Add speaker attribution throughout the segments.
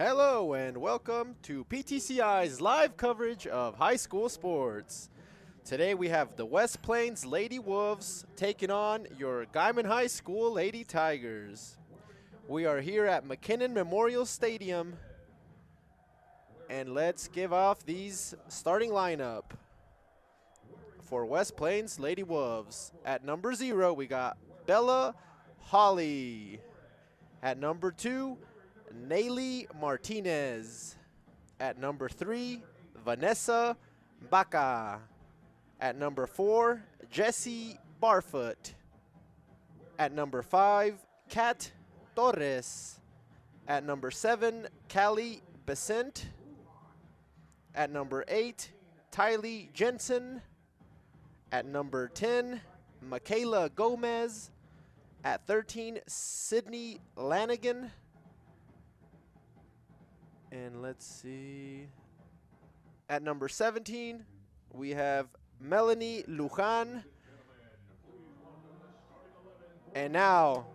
Speaker 1: Hello and welcome to PTCI's live coverage of high school sports. Today we have the West Plains Lady Wolves taking on your Guymon High School Lady Tigers. We are here at McKinnon Memorial Stadium, and let's give off these starting lineup. For West Plains Lady Wolves, at number 0 we got Bella Holly. At number 2, Nayli Martinez. At number 3, Vanessa Baca. At number 4, Jessie Barfoot. At number 5, Kat Torres. At number 7, Callie Besant. At number 8, Tylee Jensen. At number 10, Michaela Gomez. At 13, Sydney Lanigan. And let's see. At number 17, we have Melanie Lujan. And now,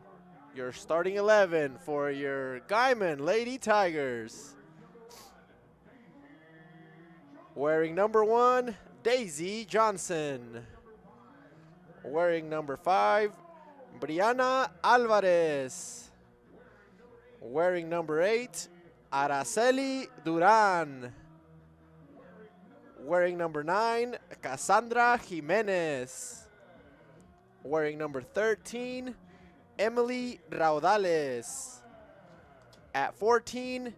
Speaker 1: your starting 11 for your Guymon Lady Tigers. Wearing number 1, Daisy Johnson. Wearing number 5, Brianna Alvarez. Wearing number 8, Araceli Duran. Wearing number 9, Cassandra Jimenez. Wearing number 13, Emily Raudales. At 14,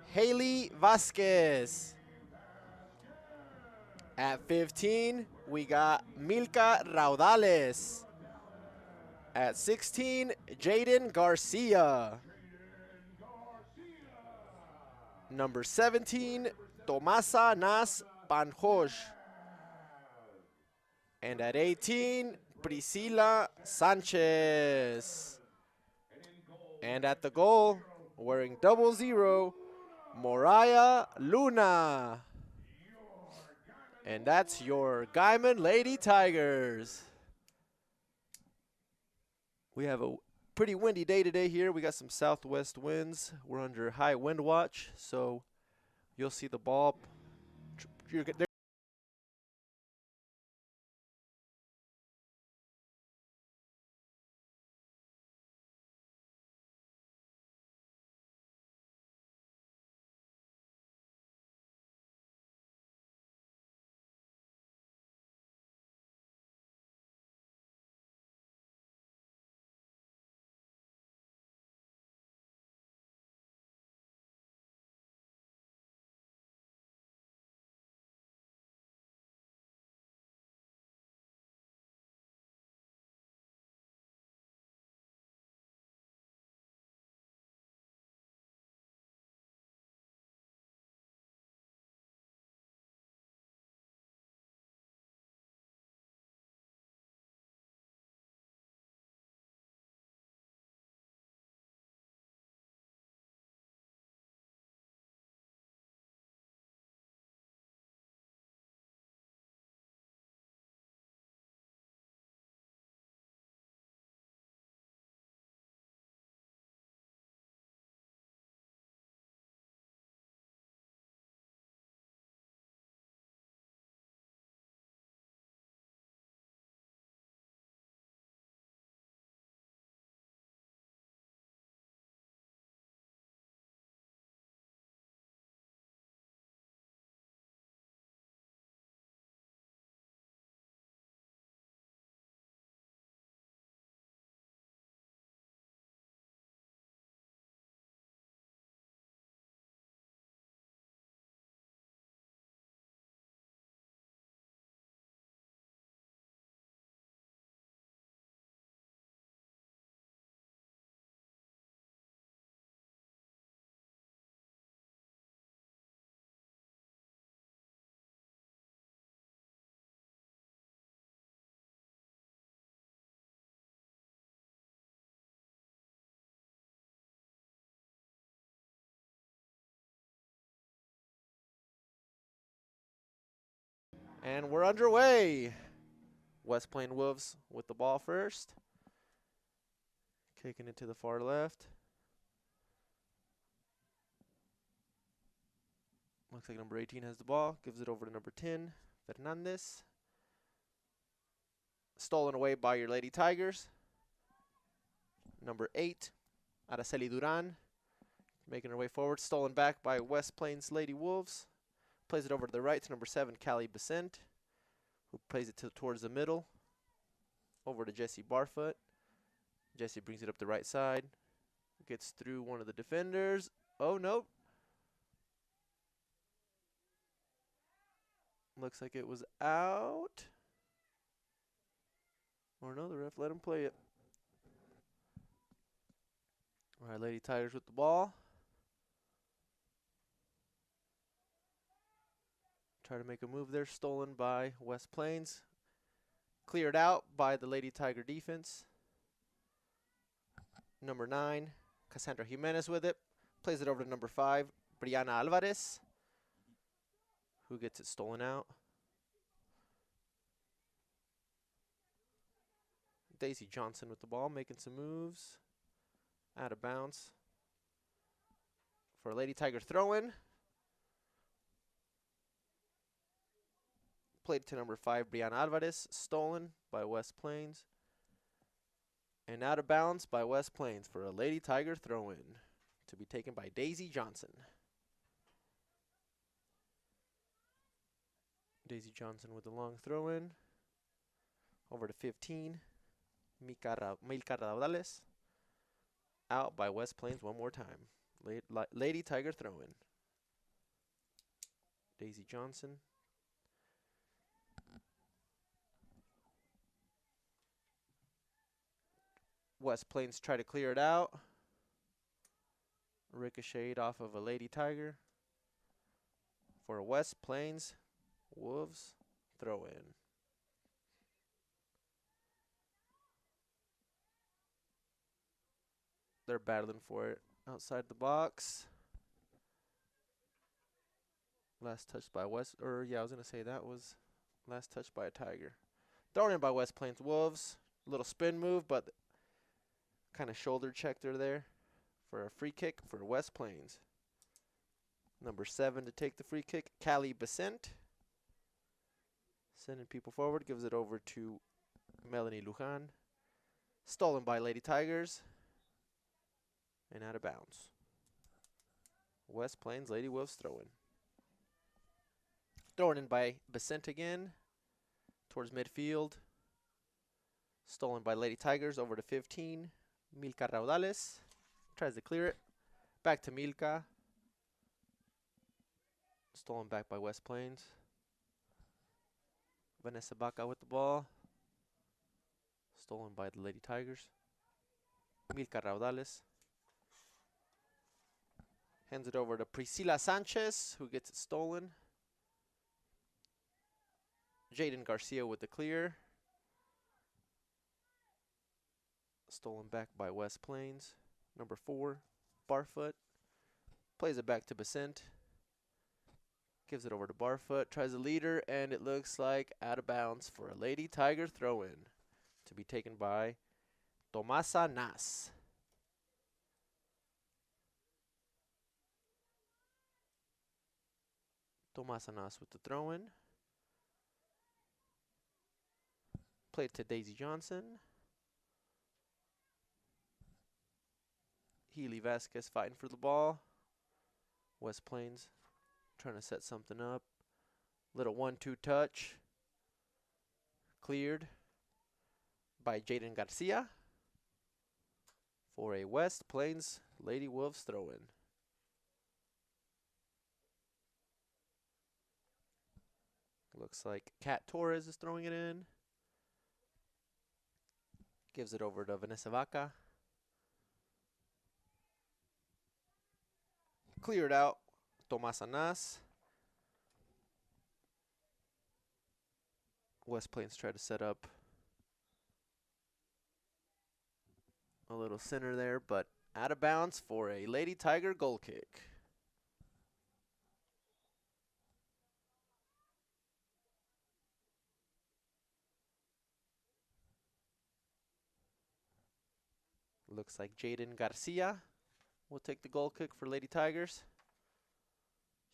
Speaker 1: Haley Vasquez. At 15, we got Milka Raudales. At 16, Jaden Garcia. Number 17, Tomasa Nas Panjoj. And at 18, Priscila Sanchez. And at the goal, wearing 00, Moriah Luna. And that's your Guymon Lady Tigers. We have a pretty windy day today here. We got some southwest winds. We're under high wind watch, so you'll see the ball. And we're underway. West Plain Wolves with the ball first. Kicking it to the far left. Looks like number 18 has the ball. Gives it over to number 10, Fernandez. Stolen away by your Lady Tigers. Number 8, Araceli Duran. Making her way forward. Stolen back by West Plains Lady Wolves. Plays it over to the right to number 7, Callie Besant, who plays it towards the middle. Over to Jesse Barfoot. Jesse brings it up the right side. Gets through one of the defenders. Oh, no. Looks like it was out. Or no, the ref let him play it. All right, Lady Tigers with the ball. Try to make a move there. Stolen by West Plains. Cleared out by the Lady Tiger defense. Number 9, Cassandra Jimenez with it. Plays it over to number 5, Brianna Alvarez, who gets it stolen out. Daisy Johnson with the ball, making some moves. Out of bounds. For a Lady Tiger throw-in. Played to number 5, Brianna Alvarez. Stolen by West Plains. And out of bounds by West Plains for a Lady Tiger throw-in to be taken by Daisy Johnson. Daisy Johnson with a long throw-in. Over to 15, Milka Raudales. Out by West Plains one more time. Lady Tiger throw-in. Daisy Johnson. West Plains try to clear it out. Ricocheted off of a Lady Tiger. For a West Plains Wolves throw-in. They're battling for it outside the box. Last touch by West, or yeah, I was going to say that was last touch by a Tiger. Thrown in by West Plains Wolves. Little spin move, but kind of shoulder checked her there for a free kick for West Plains. Number 7 to take the free kick, Callie Besant. Sending people forward, gives it over to Melanie Lujan. Stolen by Lady Tigers. And out of bounds. West Plains Lady Wolves throw-in. Thrown in by Besant again. Towards midfield. Stolen by Lady Tigers over to 15. Milka Raudales. Tries to clear it. Back to Milka. Stolen back by West Plains. Vanessa Baca with the ball. Stolen by the Lady Tigers. Milka Raudales. Hands it over to Priscila Sanchez, who gets it stolen. Jaden Garcia with the clear. Stolen back by West Plains. Number 4, Barfoot. Plays it back to Besant. Gives it over to Barfoot. Tries a leader, and it looks like out of bounds for a Lady Tiger throw-in to be taken by Tomasa Nas. Tomasa Nas with the throw-in. Played to Daisy Johnson. Healy Vasquez fighting for the ball. West Plains trying to set something up. Little 1-2 touch. Cleared by Jaden Garcia for a West Plains Lady Wolves throw-in. Looks like Kat Torres is throwing it in. Gives it over to Vanessa Vaca. Cleared out. Tomasa Nas. West Plains try to set up a little center there, but out of bounds for a Lady Tiger goal kick. Looks like Jaden Garcia will take the goal kick for Lady Tigers.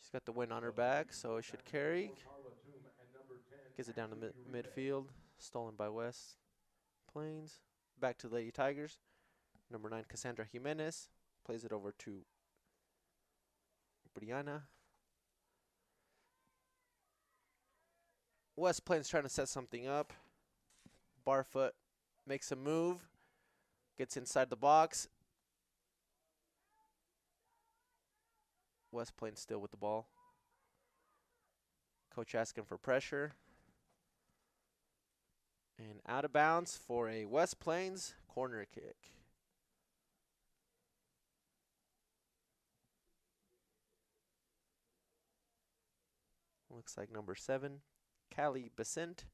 Speaker 1: She's got the win on her back, so it should carry. Gets it down to midfield. Stolen by West Plains. Back to the Lady Tigers. Number 9, Cassandra Jimenez. Plays it over to Brianna. West Plains trying to set something up. Barfoot makes a move. Gets inside the box. West Plains still with the ball. Coach asking for pressure. And out of bounds for a West Plains corner kick. Looks like number 7, Callie Besant,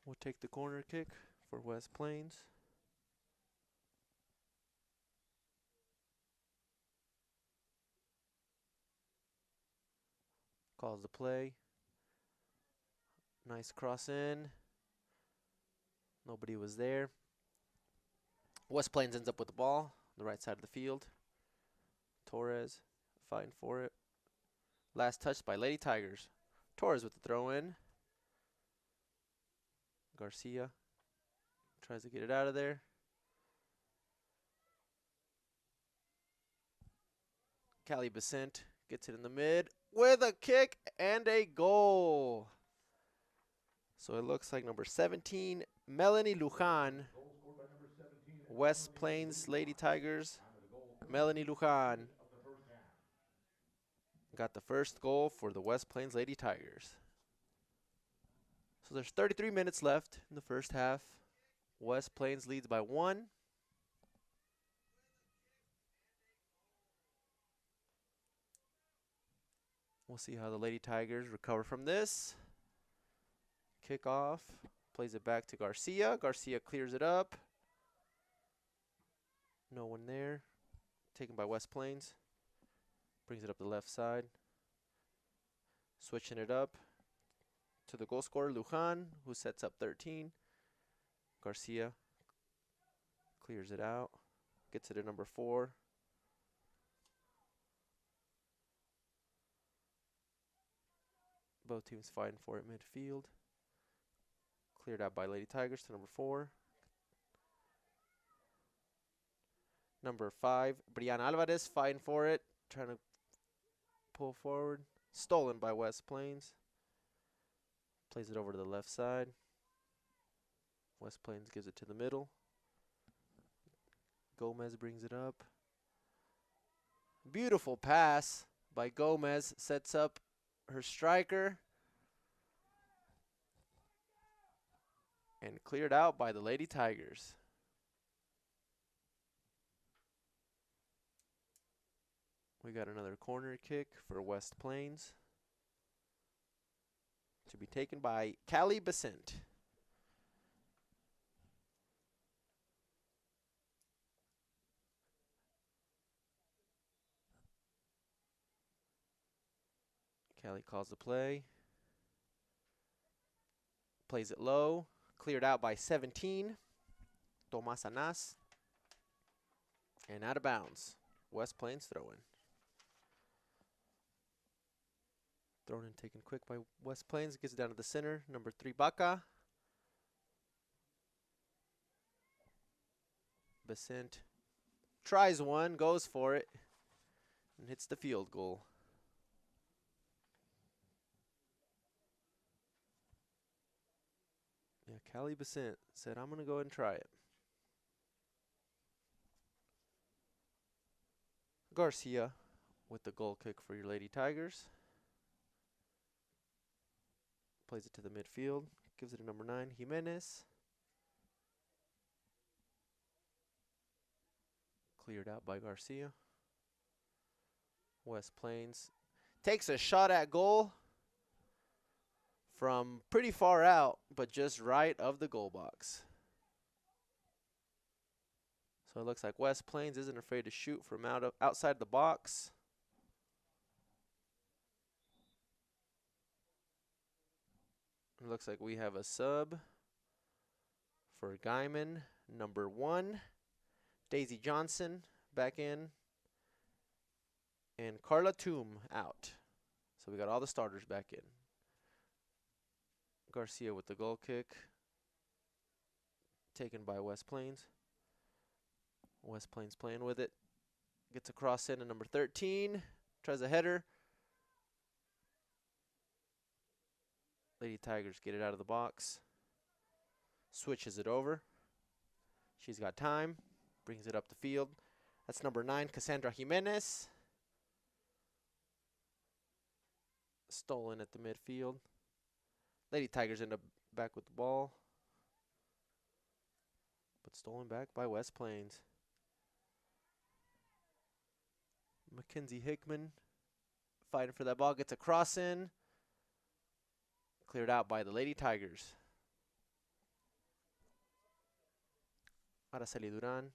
Speaker 1: will take the corner kick for West Plains. Calls the play. Nice cross in. Nobody was there. West Plains ends up with the ball on the right side of the field. Torres fighting for it. Last touch by Lady Tigers. Torres with the throw in. Garcia tries to get it out of there. Callie Besant gets it in the mid with a kick and a goal. So it looks like number 17, Melanie Lujan. West Plains Lady Tigers. Melanie Lujan got the first goal for the West Plains Lady Tigers. So there's 33 minutes left in the first half. West Plains leads by 1. We'll see how the Lady Tigers recover from this. Kickoff. Plays it back to Garcia. Garcia clears it up. No one there. Taken by West Plains. Brings it up the left side. Switching it up to the goal scorer, Lujan, who sets up 13. Garcia clears it out. Gets it to number 4. Both teams fighting for it midfield. Cleared out by Lady Tigers to number 4. Number 5, Brianna Alvarez fighting for it. Trying to pull forward. Stolen by West Plains. Plays it over to the left side. West Plains gives it to the middle. Gomez brings it up. Beautiful pass by Gomez. Sets up her striker. And cleared out by the Lady Tigers. We got another corner kick for West Plains. To be taken by Callie Besant. Callie calls the play. Plays it low. Cleared out by 17. Tomas Anas. And out of bounds. West Plains throw-in. Thrown in, taken quick by West Plains. Gets it down to the center. Number 3, Baca. Besant tries one, goes for it, and hits the field goal. Yeah, Callie Besant said, I'm going to go ahead and try it. Garcia with the goal kick for your Lady Tigers. Plays it to the midfield. Gives it to number 9, Jimenez. Cleared out by Garcia. West Plains takes a shot at goal from pretty far out, but just right of the goal box. So it looks like West Plains isn't afraid to shoot from outside the box. It looks like we have a sub for Guymon, number 1. Daisy Johnson back in. And Carla Toom out. So we got all the starters back in. Garcia with the goal kick. Taken by West Plains. West Plains playing with it. Gets a cross in at number 13. Tries a header. Lady Tigers get it out of the box. Switches it over. She's got time. Brings it up the field. That's number 9, Cassandra Jimenez. Stolen at the midfield. Lady Tigers end up back with the ball. But stolen back by West Plains. Mackenzie Hickman fighting for that ball. Gets a cross in. Cleared out by the Lady Tigers. Araceli Duran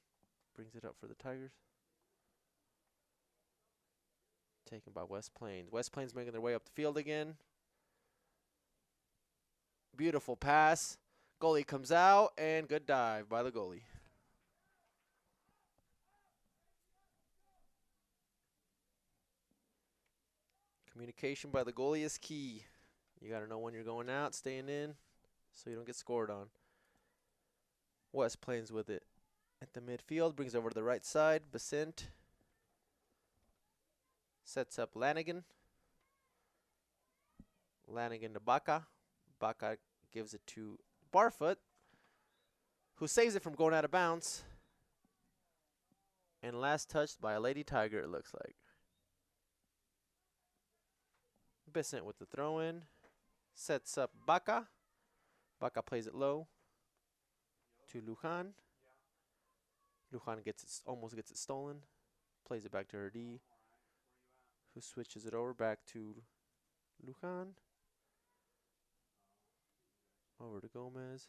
Speaker 1: brings it up for the Tigers. Taken by West Plains. West Plains making their way up the field again. Beautiful pass. Goalie comes out, and good dive by the goalie. Communication by the goalie is key. You got to know when you're going out, staying in, so you don't get scored on. West Plains with it at the midfield. Brings it over to the right side. Besant sets up Lanigan. Lanigan to Baca. Baca gives it to Barfoot, who saves it from going out of bounds. And last touched by a Lady Tiger, it looks like. Besant with the throw-in. Sets up Baca. Baca plays it low to Lujan. Lujan almost gets it stolen. Plays it back to her D, who switches it over back to Lujan. Over to Gomez.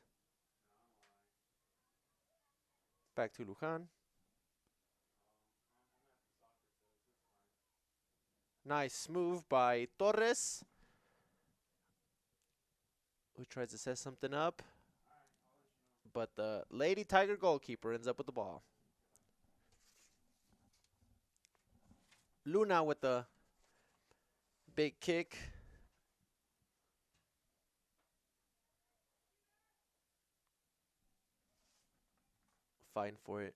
Speaker 1: Back to Lujan. Nice move by Torres, who tries to set something up. But the Lady Tiger goalkeeper ends up with the ball. Luna with the big kick. Fighting for it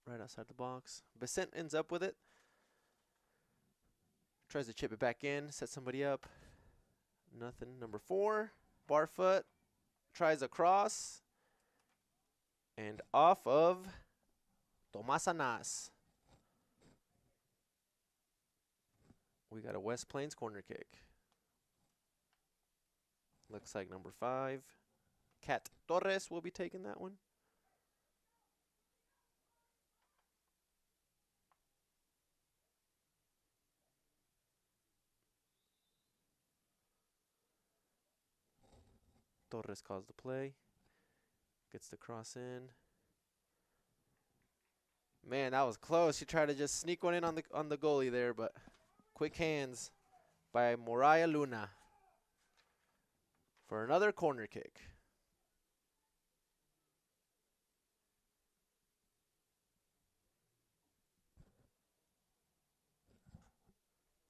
Speaker 1: right outside the box. Besant ends up with it. Tries to chip it back in, set somebody up. Nothing. Number 4, Barfoot tries a cross. And off of Tomas Anas. We got a West Plains corner kick. Looks like number 5, Kat Torres, will be taking that one. Torres calls the play. Gets the cross in. Man, that was close. She tried to just sneak one in on the goalie there, but quick hands by Moriah Luna for another corner kick.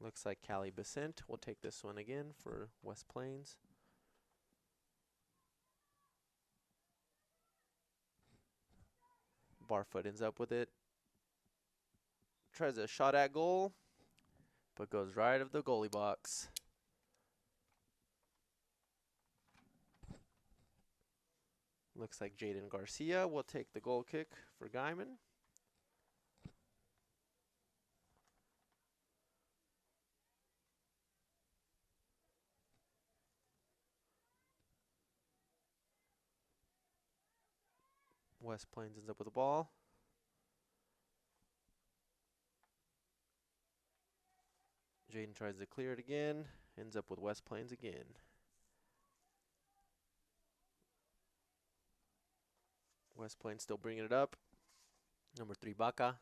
Speaker 1: Looks like Callie Besant will take this one again for West Plains. Barfoot ends up with it. Tries a shot at goal, but goes right of the goalie box. Looks like Jaden Garcia will take the goal kick for Guymon. West Plains ends up with the ball. Jaden tries to clear it again. Ends up with West Plains again. West Plains still bringing it up. Number 3, Baca.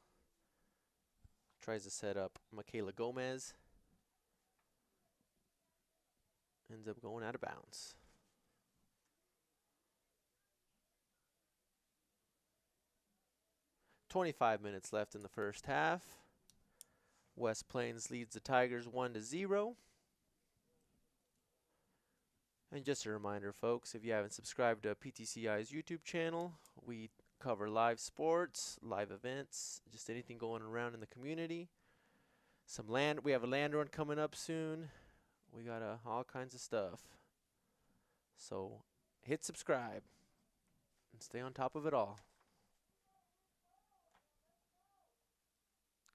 Speaker 1: Tries to set up Michaela Gomez. Ends up going out of bounds. .25 minutes left in the first half. West Plains leads the Tigers 1-0. And just a reminder, folks, if you haven't subscribed to PTCI's YouTube channel, we cover live sports, live events, just anything going around in the community. Some land, we have a land run coming up soon. We got all kinds of stuff. So hit subscribe and stay on top of it all.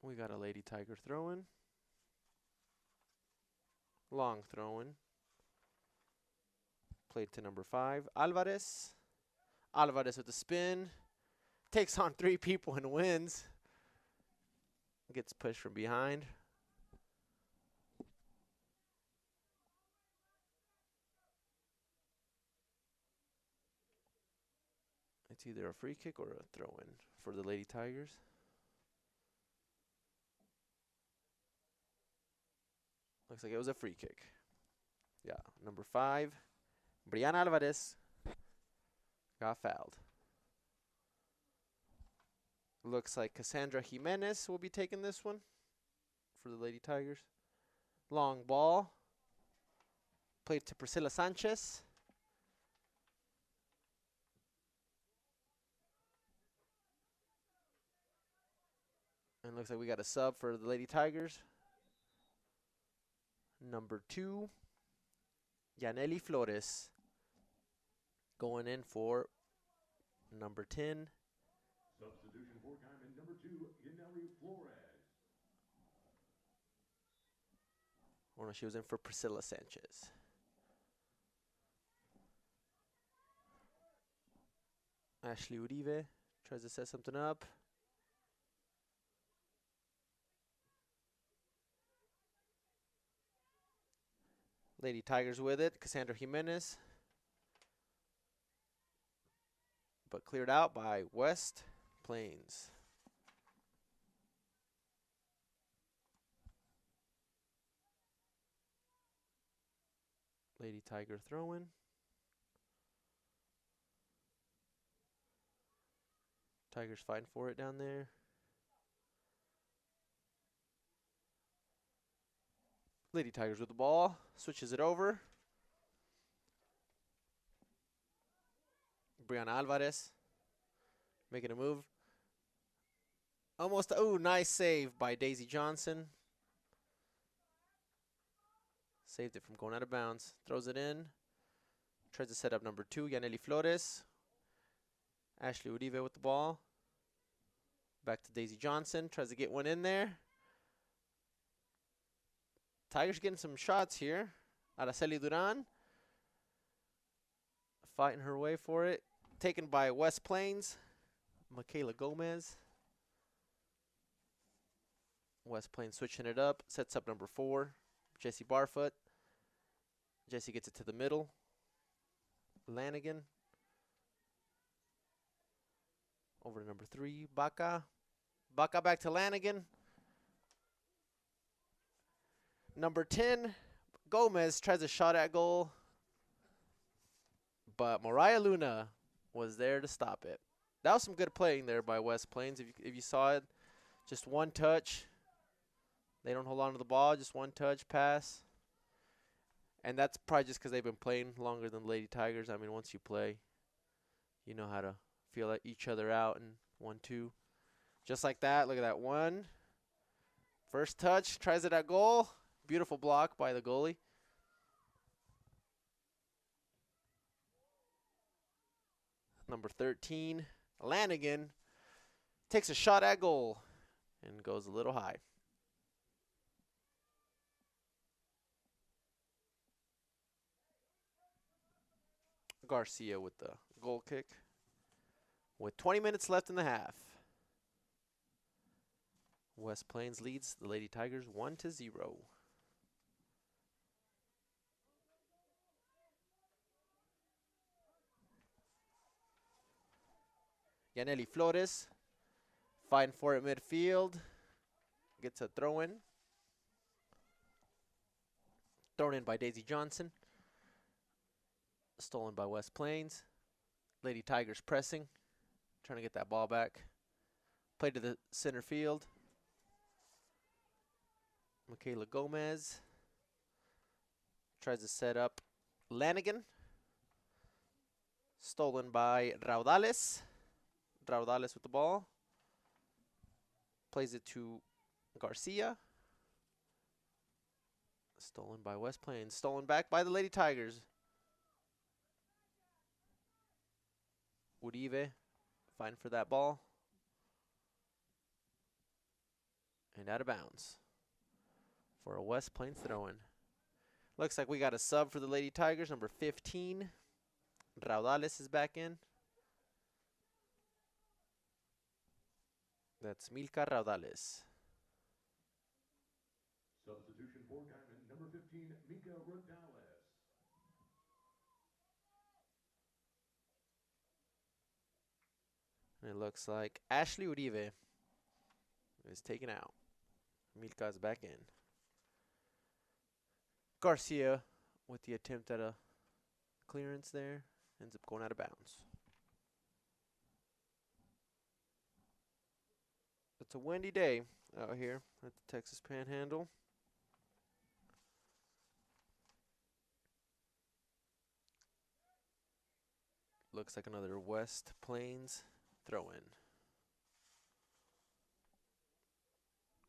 Speaker 1: We got a Lady Tiger throwing. Long throwing. Played to number 5, Alvarez. Alvarez with the spin. Takes on 3 people and wins. Gets pushed from behind. It's either a free kick or a throw-in for the Lady Tigers. Looks like it was a free kick. Yeah, number 5, Brian Alvarez got fouled. Looks like Cassandra Jimenez will be taking this one for the Lady Tigers. Long ball. Played to Priscilla Sanchez. And looks like we got a sub for the Lady Tigers. Number 2, Yaneli Flores. Going in for number 10.
Speaker 2: Substitution for Guymon, number 2, Yaneli Flores.
Speaker 1: Oh no, she was in for Priscilla Sanchez. Ashley Uribe tries to set something up. Lady Tigers with it. Cassandra Jimenez. But cleared out by West Plains. Lady Tiger throwing. Tigers fighting for it down there. Lady Tigers with the ball. Switches it over. Brianna Alvarez making a move. Almost, oh, nice save by Daisy Johnson. Saved it from going out of bounds. Throws it in. Tries to set up number 2, Yaneli Flores. Ashley Uribe with the ball. Back to Daisy Johnson. Tries to get one in there. Tigers getting some shots here. Araceli Duran. Fighting her way for it. Taken by West Plains. Michaela Gomez. West Plains switching it up. Sets up number 4, Jessie Barfoot. Jessie gets it to the middle. Lanigan. Over to number 3, Baca. Baca back to Lanigan. Number 10, Gomez tries a shot at goal. But Mariah Luna was there to stop it. That was some good playing there by West Plains. If you saw it, just one touch. They don't hold on to the ball, just one touch, pass. And that's probably just because they've been playing longer than Lady Tigers. I mean, once you play, you know how to feel each other out and 1-2. Just like that. Look at that one. First touch, tries it at goal. Beautiful block by the goalie. Number 13, Lanigan takes a shot at goal and goes a little high. Garcia with the goal kick. With 20 minutes left in the half. West Plains leads the Lady Tigers 1-0. Yaneli Flores fighting for it midfield. Gets a throw in. Thrown in by Daisy Johnson. Stolen by West Plains. Lady Tigers pressing. Trying to get that ball back. Played to the center field. Michaela Gomez tries to set up Lanigan. Stolen by Raudales. Raudales with the ball. Plays it to Garcia. Stolen by West Plains. Stolen back by the Lady Tigers. Uribe fighting for that ball. And out of bounds for a West Plains throw-in. Looks like we got a sub for the Lady Tigers, number 15. Raudales is back in. That's Milka Raudales.
Speaker 2: Substitution for Guymon, number 15, Mika Rodales.
Speaker 1: And it looks like Ashley Uribe is taken out. Milka's back in. Garcia with the attempt at a clearance there. Ends up going out of bounds. It's a windy day out here at the Texas Panhandle. Looks like another West Plains throw-in.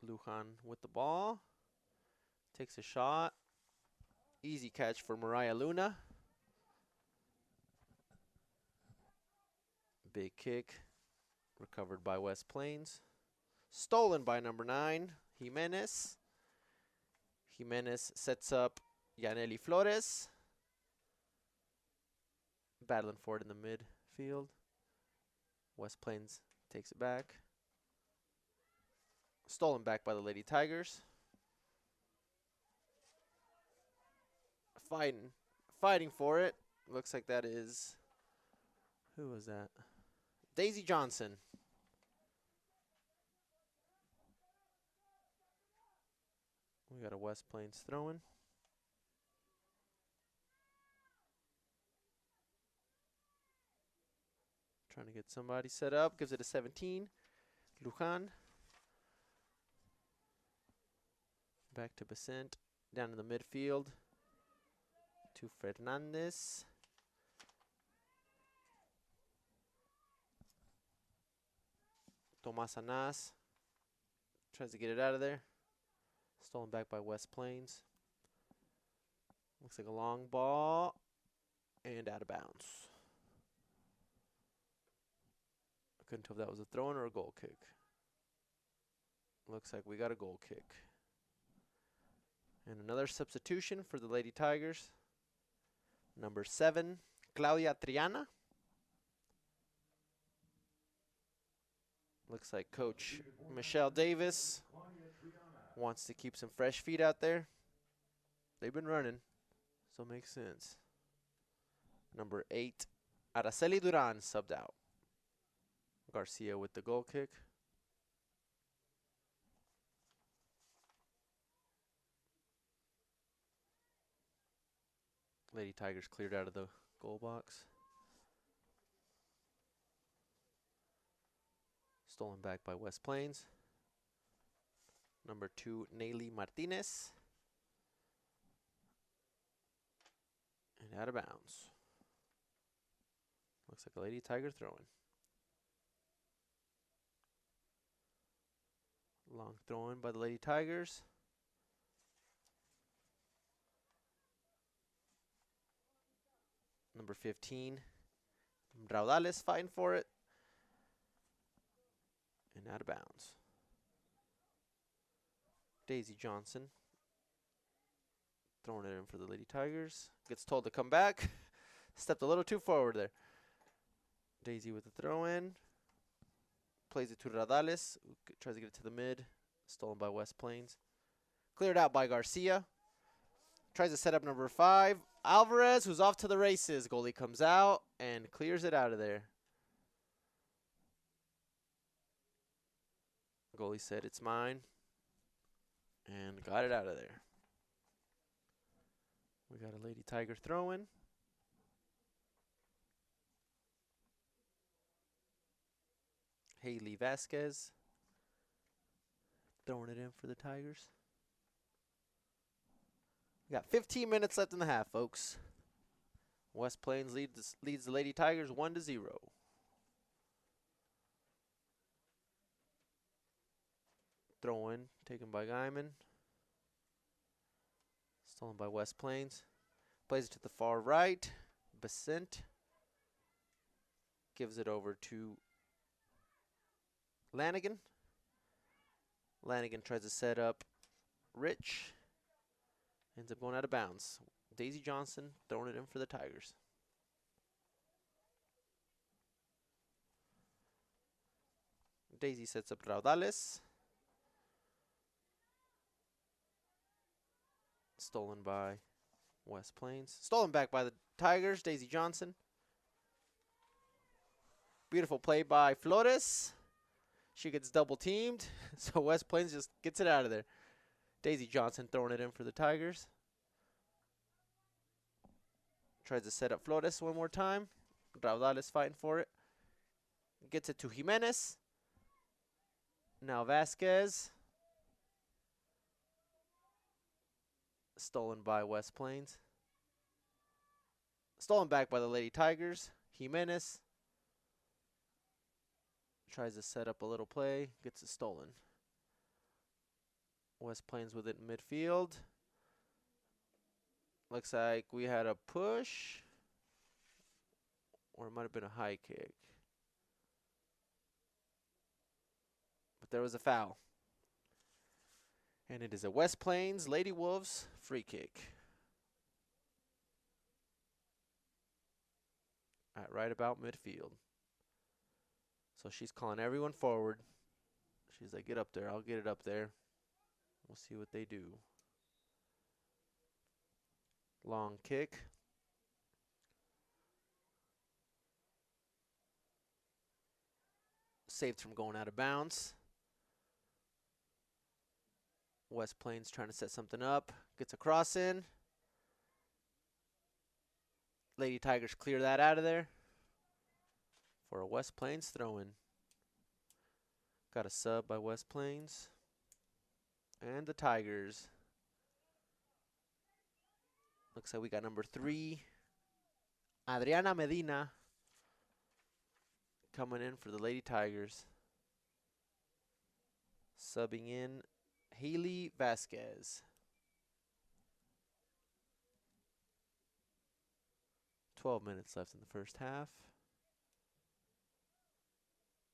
Speaker 1: Lujan with the ball. Takes a shot. Easy catch for Mariah Luna. Big kick. Recovered by West Plains. Stolen by number 9, Jimenez. Jimenez sets up Yaneli Flores. Battling for it in the midfield. West Plains takes it back. Stolen back by the Lady Tigers. Fighting for it. Looks like that is, who was that? Daisy Johnson. We got a West Plains throw-in. Trying to get somebody set up. Gives it a 17. Lujan. Back to Besant. Down in the midfield. To Fernandez. Tomas Anas. Tries to get it out of there. Stolen back by West Plains. Looks like a long ball. And out of bounds. I couldn't tell if that was a throw-in or a goal kick. Looks like we got a goal kick. And another substitution for the Lady Tigers. Number 7, Claudia Triana. Looks like Coach Michelle Davis wants to keep some fresh feet out there. They've been running, so it makes sense. Number 8, Araceli Duran subbed out. Garcia with the goal kick. Lady Tigers cleared out of the goal box. Stolen back by West Plains. Number 2, Nayli Martinez. And out of bounds. Looks like a Lady Tiger throwing. Long throw-in by the Lady Tigers. Number 15, Raudales fighting for it. And out of bounds. Daisy Johnson throwing it in for the Lady Tigers. Gets told to come back. Stepped a little too forward there. Daisy with the throw-in. Plays it to Raudales. Tries to get it to the mid. Stolen by West Plains. Cleared out by Garcia. Tries to set up number 5. Alvarez, who's off to the races. Goalie comes out and clears it out of there. Goalie said, "It's mine." And got it out of there. We got a Lady Tiger throw-in. Haley Vasquez throwing it in for the Tigers. We got 15 minutes left in the half, folks. West Plains leads the Lady Tigers 1-0. Throw in, taken by Guymon. Stolen by West Plains. Plays it to the far right. Besant gives it over to Lanigan. Lanigan tries to set up Rich. Ends up going out of bounds. Daisy Johnson throwing it in for the Tigers. Daisy sets up Raudales. Stolen by West Plains. Stolen back by the Tigers. Daisy Johnson. Beautiful play by Flores. She gets double teamed, so West Plains just gets it out of there. Daisy Johnson throwing it in for the Tigers. Tries to set up Flores one more time. Raudales fighting for it. Gets it to Jimenez. Now Vasquez. Stolen by West Plains. Stolen back by the Lady Tigers. Jimenez tries to set up a little play. Gets it stolen. West Plains with it in midfield. Looks like we had a push. Or it might have been a high kick. But there was a foul. And it is a West Plains Lady Wolves free kick. At right about midfield. So she's calling everyone forward. She's like, get up there. I'll get it up there. We'll see what they do. Long kick. Saved from going out of bounds. West Plains trying to set something up. Gets a cross in. Lady Tigers clear that out of there. For a West Plains throw-in. Got a sub by West Plains. And the Tigers. Looks like we got number 3. Adriana Medina. Coming in for the Lady Tigers. Subbing in Haley Vasquez. 12 minutes left in the first half.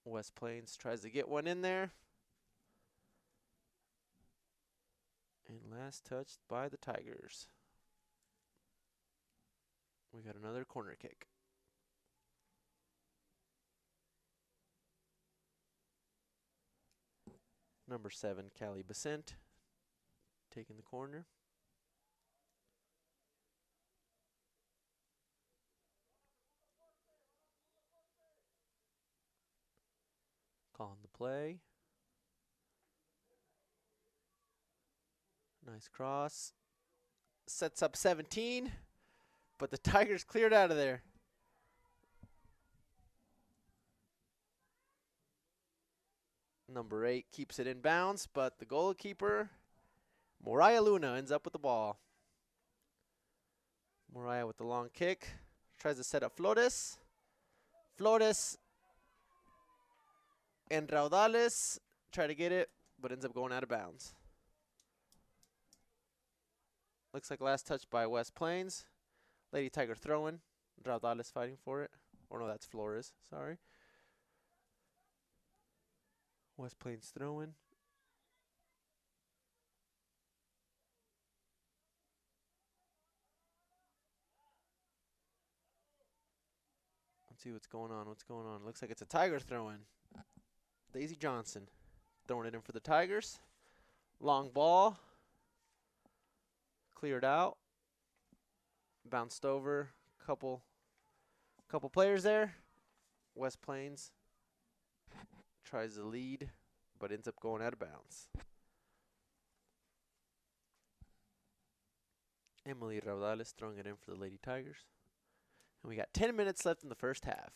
Speaker 1: West Plains tries to get one in there. And last touched by the Tigers. We got another corner kick. Number 7, Callie Besant, taking the corner. Calling the play. Nice cross. Sets up 17, but the Tigers cleared out of there. Number 8 keeps it in bounds, but the goalkeeper, Moriah Luna, ends up with the ball. Moriah with the long kick. Tries to set up Flores. Flores and Raudales try to get it, but ends up going out of bounds. Looks like last touch by West Plains. Lady Tiger throwing. Raudales fighting for it. Or no, that's Flores. Sorry. West Plains throwing. Let's see what's going on. What's going on? Looks like it's a Tiger throwing. Daisy Johnson throwing it in for the Tigers. Long ball. Cleared out. Bounced over. Couple players there. West Plains tries to lead, but ends up going out of bounds. Emily Raudales throwing it in for the Lady Tigers. And we got 10 minutes left in the first half.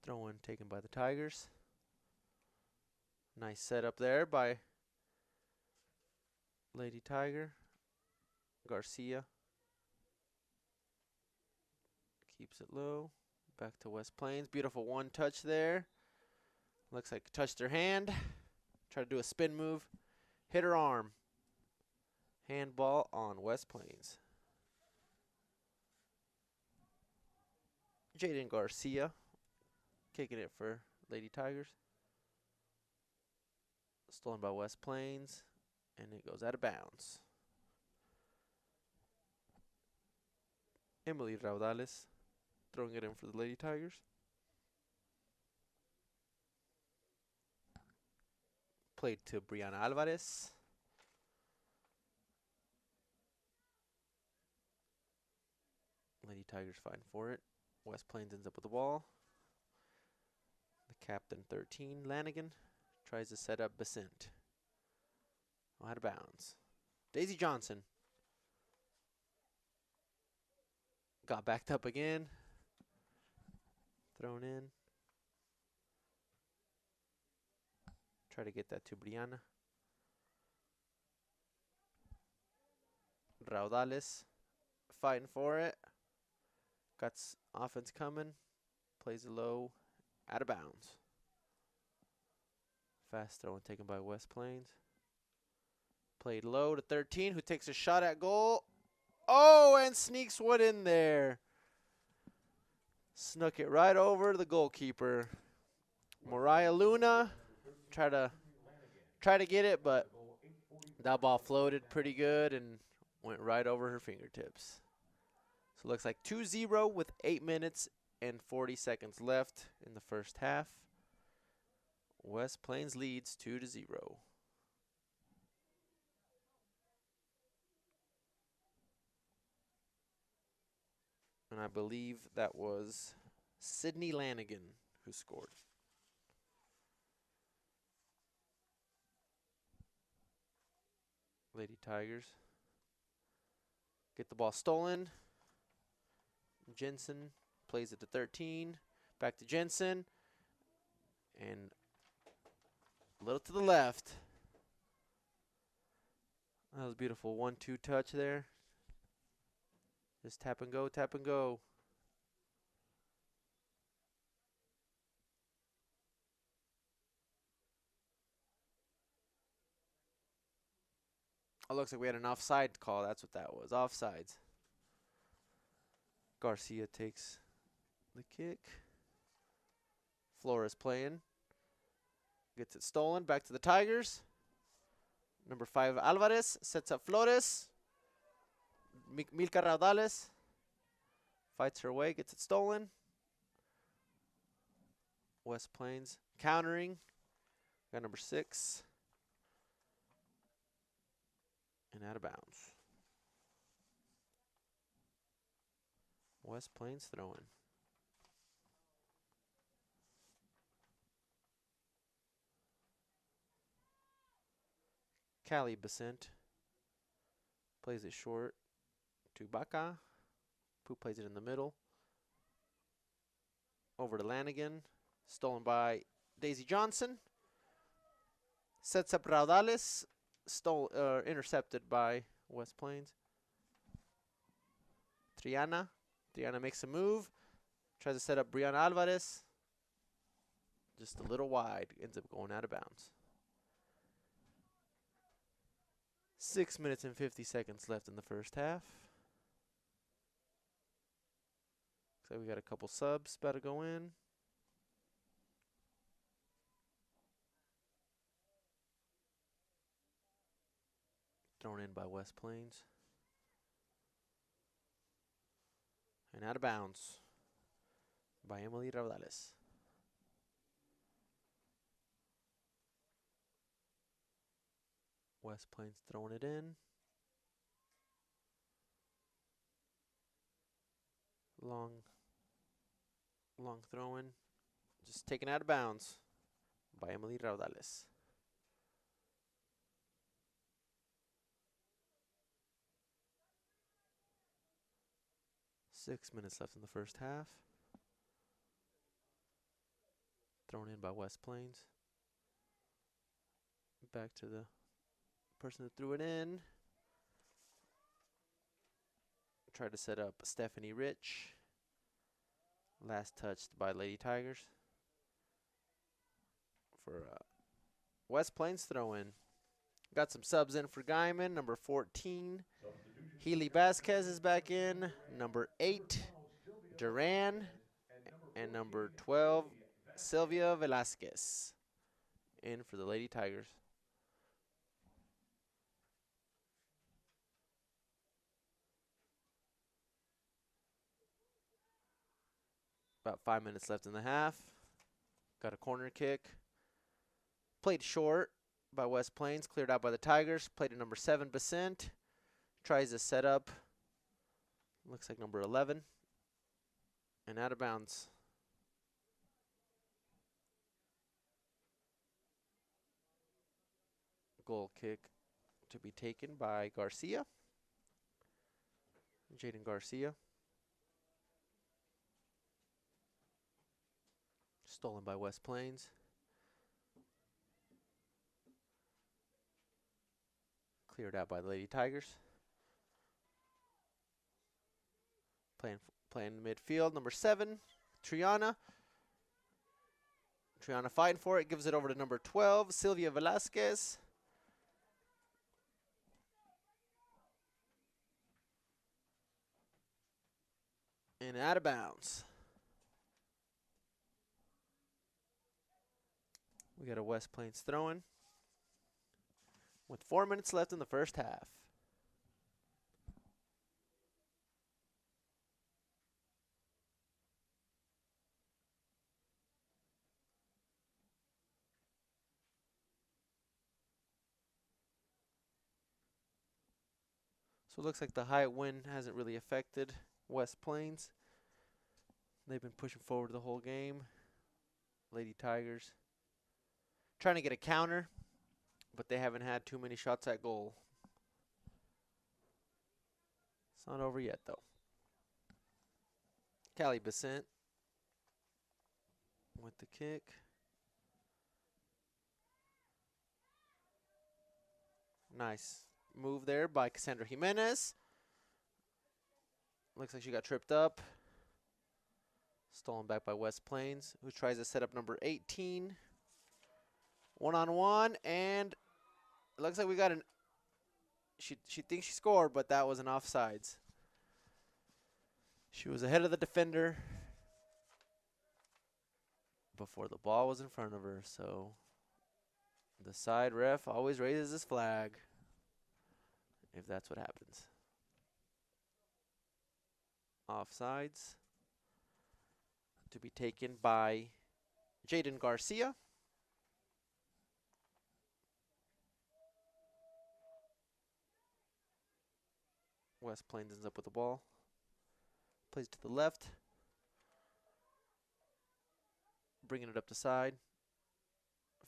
Speaker 1: Throw in taken by the Tigers. Nice setup there by Lady Tiger. Garcia. Keeps it low. Back to West Plains. Beautiful one touch there. Looks like touched her hand. Try to do a spin move. Hit her arm. Handball on West Plains. Jaden Garcia kicking it for Lady Tigers. Stolen by West Plains, and it goes out of bounds. Emily Raudales throwing it in for the Lady Tigers. Played to Brianna Alvarez. Lady Tigers fighting for it. West Plains ends up with the ball. The captain, 13, Lanigan, tries to set up Besant. Out of bounds. Daisy Johnson. Got backed up again. Thrown in. Try to get that to Brianna. Raudales fighting for it. Got offense coming. Plays it low. Out of bounds. Fast throw taken by West Plains. Played low to 13, who takes a shot at goal. Oh, and sneaks one in there. Snuck it right over the goalkeeper. Mariah Luna try to get it, but that ball floated pretty good and went right over her fingertips. So it looks like 2-0 with 8 minutes and 40 seconds left in the first half. West Plains leads 2-0. And I believe that was Sydney Lanigan who scored. Lady Tigers get the ball stolen. Jensen plays it to 13. Back to Jensen. And a little to the left. That was beautiful 1-2 touch there. Just tap and go, tap and go. Oh, looks like we had an offside call. That's what that was. Offsides. Garcia takes the kick. Flores playing. Gets it stolen. Back to the Tigers. Number 5, Alvarez sets up Flores. Milka Raudales fights her way. Gets it stolen. West Plains countering. Got number 6. And out of bounds. West Plains throwing. Callie Besant plays it short to Baca, who plays it in the middle. Over to Lanigan. Stolen by Daisy Johnson. Sets up Raudales. Intercepted by West Plains. Triana. Triana makes a move. Tries to set up Brianna Alvarez. Just a little wide. Ends up going out of bounds. 6 minutes and 50 seconds left in the first half. Looks like we got a couple subs about to go in. Thrown in by West Plains. And out of bounds by Emily Raudales. West Plains throwing it in. Long throwing. Just taken out of bounds by Emily Raudales. Six minutes left in the first half. Thrown in by West Plains. Back to the Person who threw it in. Tried to set up Stephanie Rich. Last touched by Lady Tigers. For West Plains throw-in. Got some subs in for Guymon. Number 14, Healy Vasquez is back in. Number 8, Duran. And number 12, Sylvia Velasquez in for the Lady Tigers. About 5 minutes left in the half. Got a corner kick. Played short by West Plains. Cleared out by the Tigers. Played at number 7, Basint. Tries to set up. Looks like number 11. And out of bounds. Goal kick to be taken by Garcia. Jaden Garcia. Stolen by West Plains. Cleared out by the Lady Tigers. Playing midfield, number 7, Triana. Triana fighting for it, gives it over to number 12, Sylvia Velasquez. And out of bounds. We got a West Plains throw-in with 4 minutes left in the first half. So it looks like the high wind hasn't really affected West Plains. They've been pushing forward the whole game. Lady Tigers trying to get a counter, but they haven't had too many shots at goal. It's not over yet, though. Callie Basint with the kick. Nice move there by Cassandra Jimenez. Looks like she got tripped up. Stolen back by West Plains, who tries to set up number 18. One-on-one, and it looks like we got an... She thinks she scored, but that was an offsides. She was ahead of the defender before the ball was in front of her, so the side ref always raises his flag if that's what happens. Offsides to be taken by Jaden Garcia. West Plains ends up with the ball. Plays to the left. Bringing it up the side.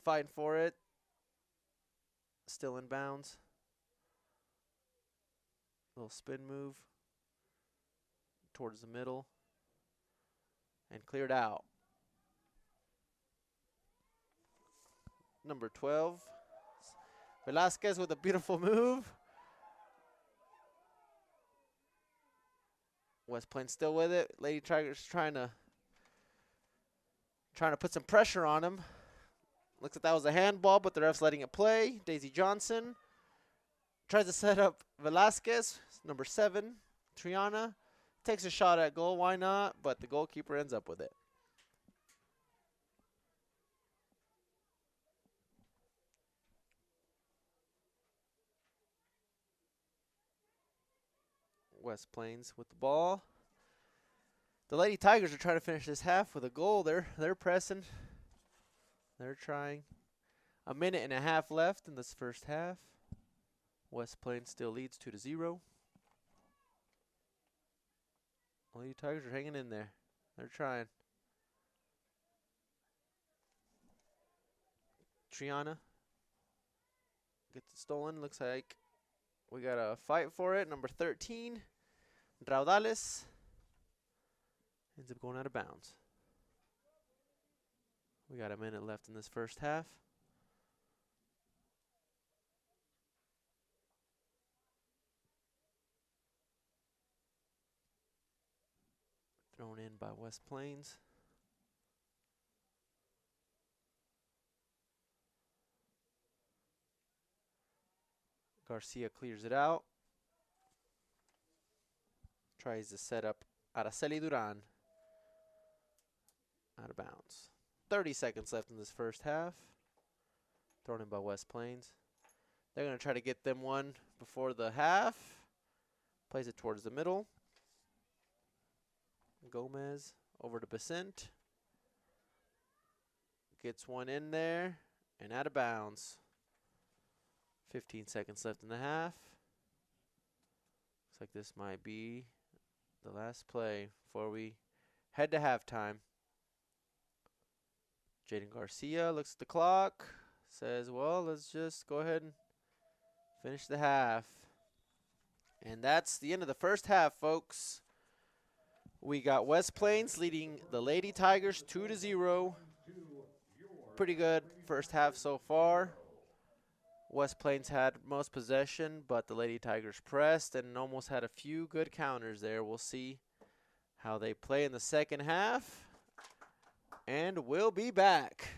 Speaker 1: Fighting for it. Still in bounds. Little spin move towards the middle. And cleared out. Number 12. Velasquez with a beautiful move. West Plains still with it. Lady Tigers trying to put some pressure on him. Looks like that was a handball, but the ref's letting it play. Daisy Johnson tries to set up Velasquez, number 7. Triana takes a shot at goal. Why not? But the goalkeeper ends up with it. West Plains with the ball. The Lady Tigers are trying to finish this half with a goal. They're pressing. They're trying. A minute and a half left in this first half. West Plains still leads 2-0. Lady Tigers are hanging in there. They're trying. Triana gets it stolen. Looks like we got to fight for it. Number 13, Raudales, ends up going out of bounds. We got a minute left in this first half. Thrown in by West Plains. Garcia clears it out. Tries to set up Araceli Duran. Out of bounds. 30 seconds left in this first half. Thrown in by West Plains. They're going to try to get them one before the half. Plays it towards the middle. Gomez over to Besant. Gets one in there and out of bounds. 15 seconds left in the half. Looks like this might be the last play before we head to halftime. Jaden Garcia looks at the clock, says, well, let's just go ahead and finish the half. And that's the end of the first half, folks. We got West Plains leading the Lady Tigers 2-0. Pretty good first half so far. West Plains had most possession, but the Lady Tigers pressed and almost had a few good counters there. We'll see how they play in the second half. And we'll be back.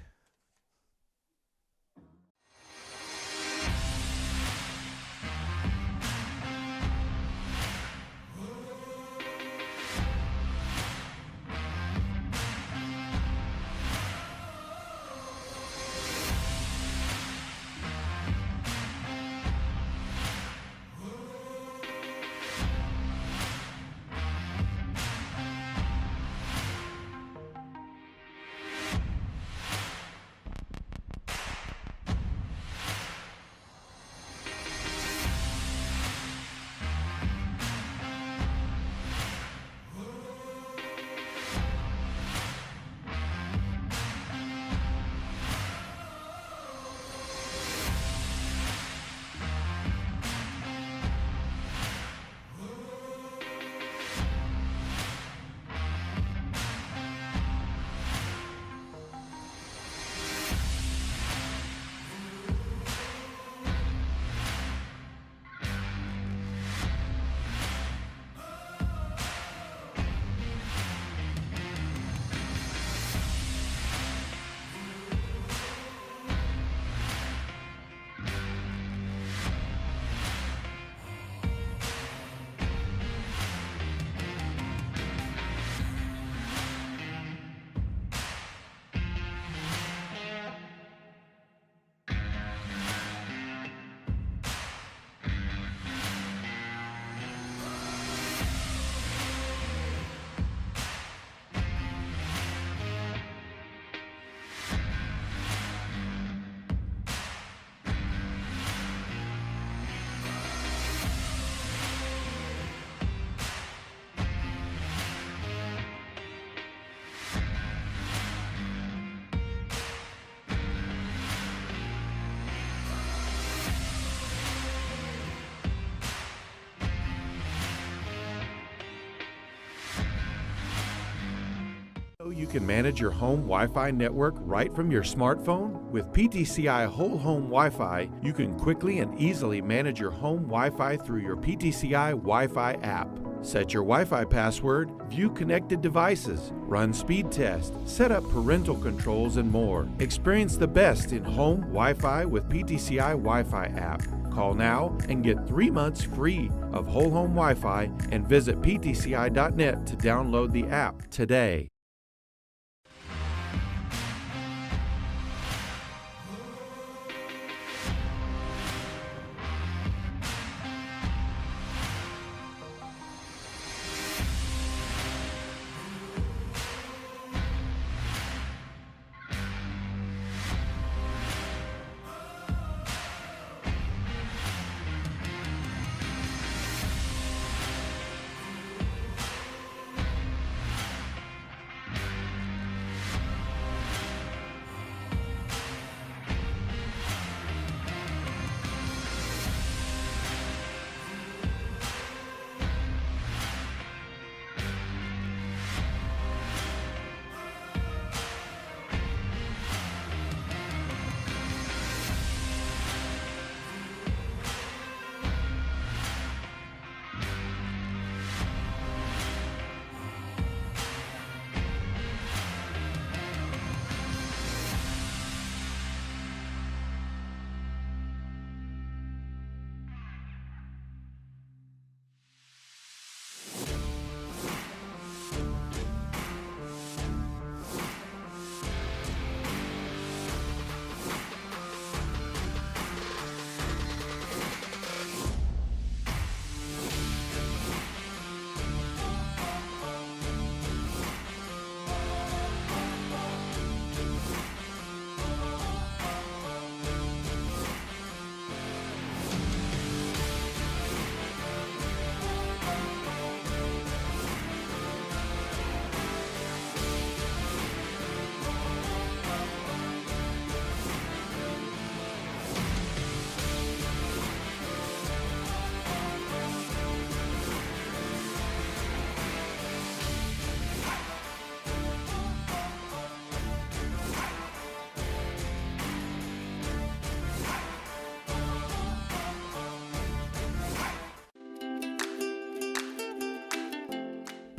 Speaker 3: You can manage your home Wi-Fi network right from your smartphone? With PTCI Whole Home Wi-Fi, you can quickly and easily manage your home Wi-Fi through your PTCI Wi-Fi app. Set your Wi-Fi password, view connected devices, run speed tests, set up parental controls, and more. Experience the best in home Wi-Fi with PTCI Wi-Fi app. Call now and get 3 months free of Whole Home Wi-Fi and visit ptci.net to download the app today.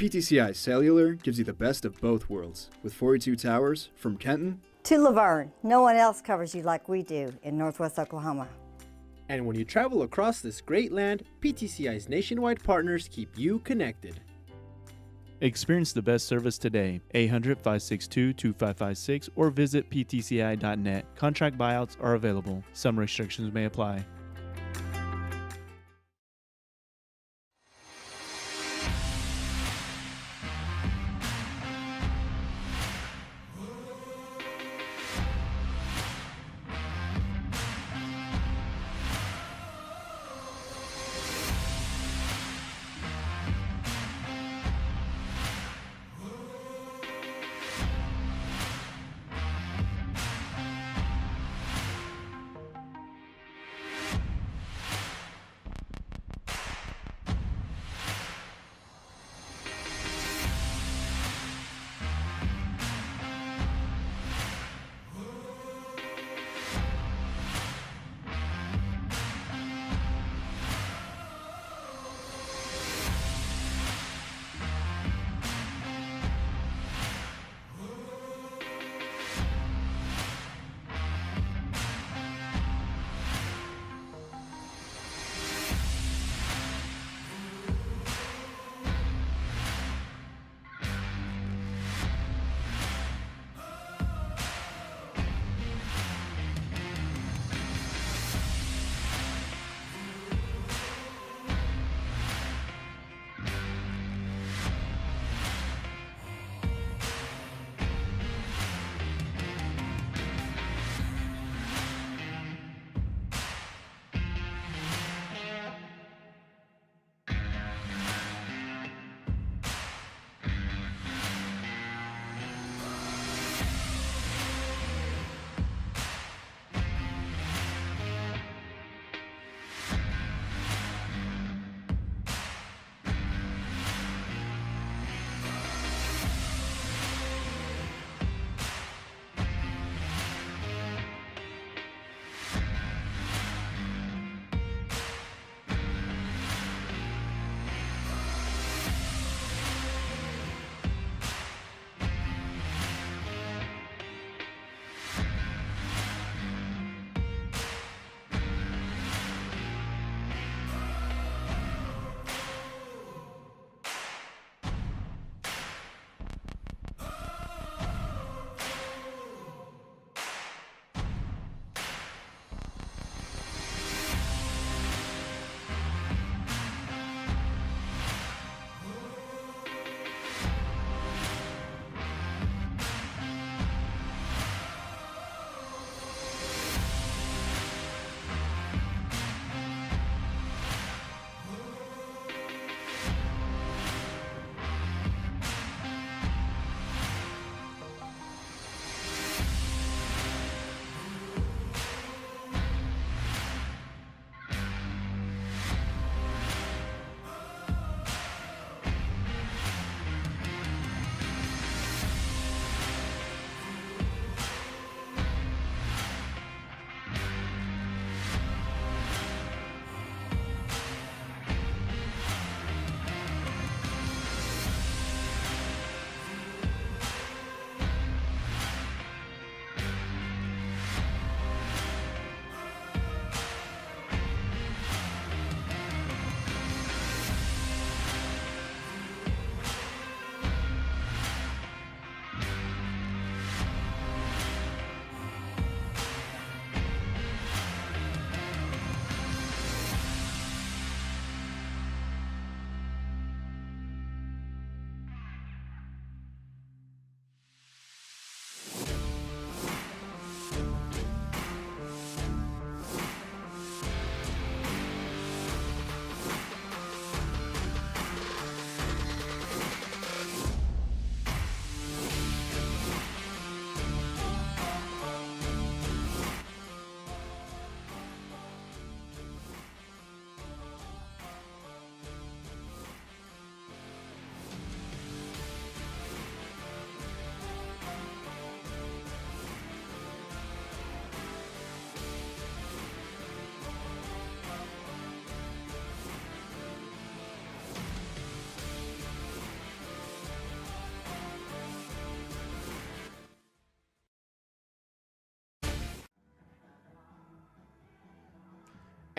Speaker 4: PTCI Cellular gives you the best of both worlds, with 42 towers from Kenton
Speaker 5: to Laverne. No one else covers you like we do in Northwest Oklahoma.
Speaker 1: And when you travel across this great land, PTCI's nationwide partners keep you connected.
Speaker 6: Experience the best service today. 800-562-2556 or visit ptci.net. Contract buyouts are available. Some restrictions may apply.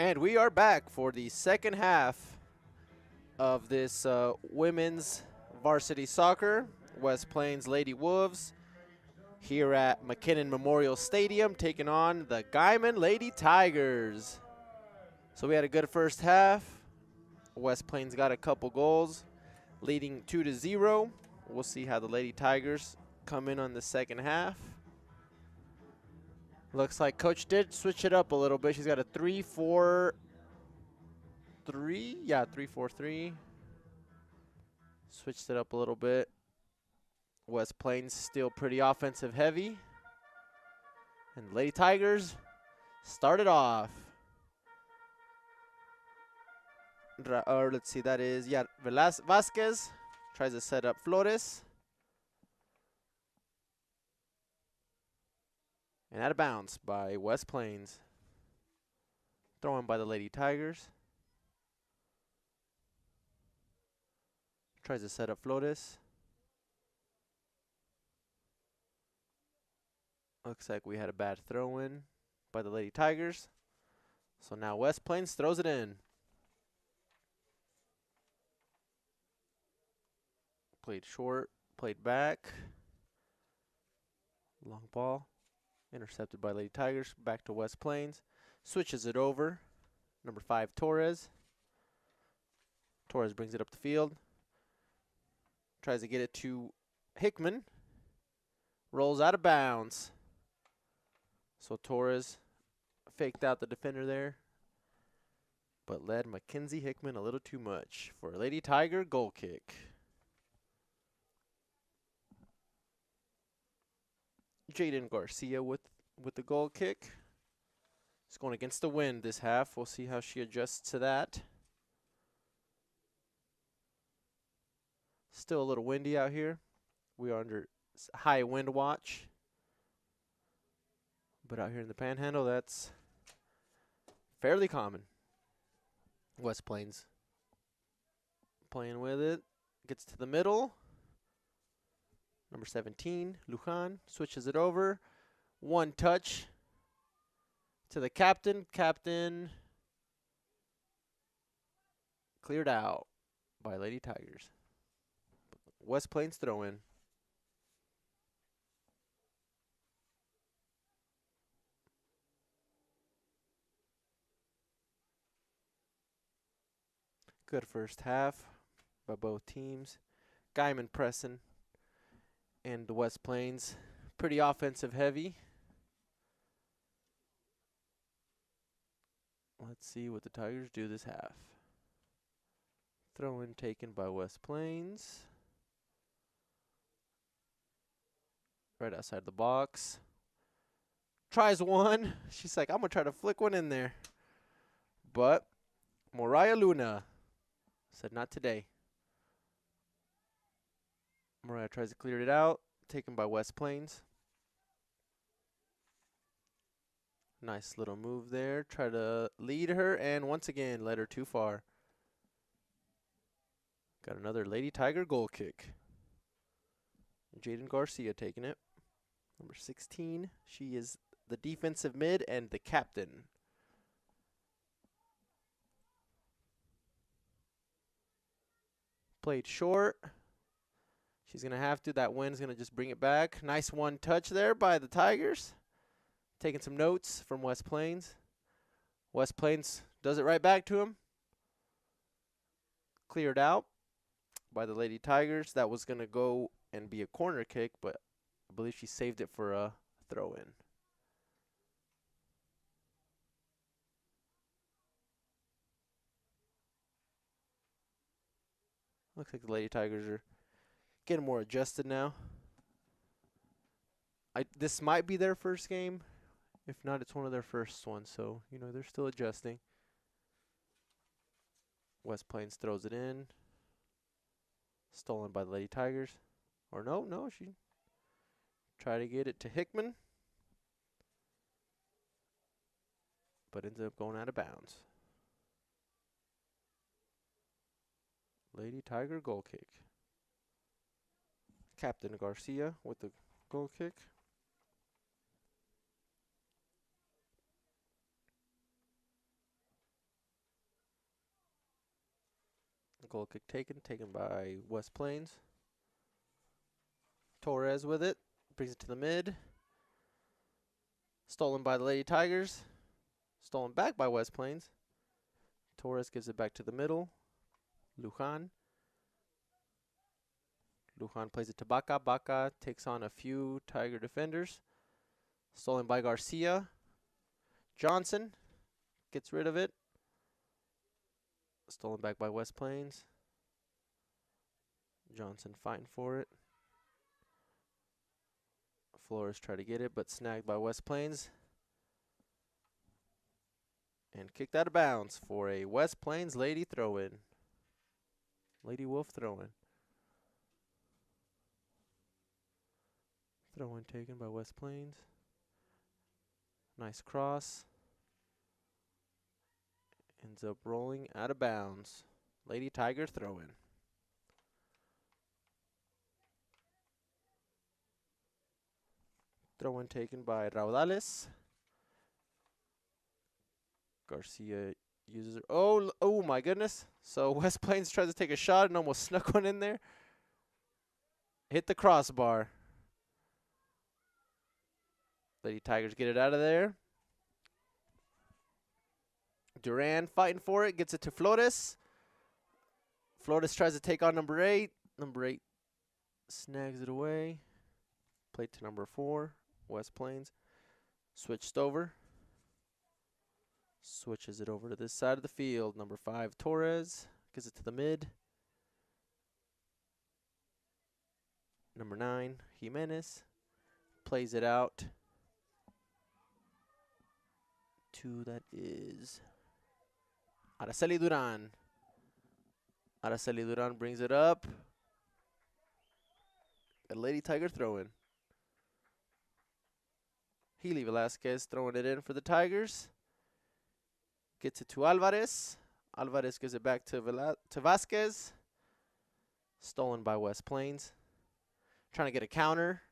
Speaker 1: And we are back for the second half of this women's varsity soccer. West Plains Lady Wolves here at McKinnon Memorial Stadium taking on the Guymon Lady Tigers. So we had a good first half. West Plains got a couple goals, leading 2-0. We'll see how the Lady Tigers come in on the second half. Looks like Coach did switch it up a little bit. She's got a 3-4-3. Yeah, 3-4-3. Switched it up a little bit. West Plains still pretty offensive heavy. And the Lady Tigers started off. Or let's see, that is, yeah, Vasquez tries to set up Flores. And out of bounds by West Plains. Thrown by the Lady Tigers. Tries to set up Flores. Looks like we had a bad throw in by the Lady Tigers. So now West Plains throws it in. Played short, played back. Long ball. Intercepted by Lady Tigers. Back to West Plains. Switches it over. Number 5, Torres. Torres brings it up the field. Tries to get it to Hickman. Rolls out of bounds. So Torres faked out the defender there, but led Mackenzie Hickman a little too much for a Lady Tiger goal kick. Jaden Garcia with the goal kick. It's going against the wind this half. We'll see how she adjusts to that. Still a little windy out here. We are under high wind watch. But out here in the Panhandle, that's fairly common. West Plains playing with it. Gets to the middle. Number 17, Lujan, switches it over. One touch to the captain. Captain cleared out by Lady Tigers. West Plains throw in. Good first half by both teams. Guymon pressing and the West Plains pretty offensive heavy. Let's see what the Tigers do this half. Throw in taken by West Plains. Right outside the box. Tries one. She's like, I'm going to try to flick one in there. But Moriah Luna said not today. Mariah tries to clear it out. Taken by West Plains. Nice little move there. Try to lead her, and once again, led her too far. Got another Lady Tiger goal kick. Jaden Garcia taking it. Number 16. She is the defensive mid and the captain. Played short. She's going to have to. That wind's going to just bring it back. Nice one touch there by the Tigers. Taking some notes from West Plains. West Plains does it right back to him. Cleared out by the Lady Tigers. That was going to go and be a corner kick, but I believe she saved it for a throw-in. Looks like the Lady Tigers are getting more adjusted now. This might be their first game. If not, it's one of their first ones. So, you know, they're still adjusting. West Plains throws it in. Stolen by the Lady Tigers. Or no, she tried to get it to Hickman. But ends up going out of bounds. Lady Tiger goal kick. Captain Garcia with the goal kick. Goal kick taken by West Plains. Torres with it, brings it to the mid. Stolen by the Lady Tigers. Stolen back by West Plains. Torres gives it back to the middle. Lujan. Lujan plays it to Baca. Baca takes on a few Tiger defenders. Stolen by Garcia. Johnson gets rid of it. Stolen back by West Plains. Johnson fighting for it. Flores try to get it, but snagged by West Plains. And kicked out of bounds for a West Plains Lady throw-in. Lady Wolf throw-in. Throw-in taken by West Plains. Nice cross. Ends up rolling out of bounds. Lady Tiger throw-in. Throw-in taken by Raudales. Garcia uses it. Oh my goodness. So West Plains tries to take a shot and almost snuck one in there. Hit the crossbar. Lady Tigers get it out of there. Duran fighting for it. Gets it to Flores. Flores tries to take on number 8. Number 8 snags it away. Played to number 4. West Plains. Switched over. Switches it over to this side of the field. Number 5, Torres. Gives it to the mid. Number 9, Jimenez. Plays it out to, that is Araceli Duran. Araceli Duran brings it up. A Lady Tiger throw-in. Healy Velasquez throwing it in for the Tigers. Gets it to Alvarez. Alvarez gives it back to Vasquez. Stolen by West Plains. Trying to get a counter.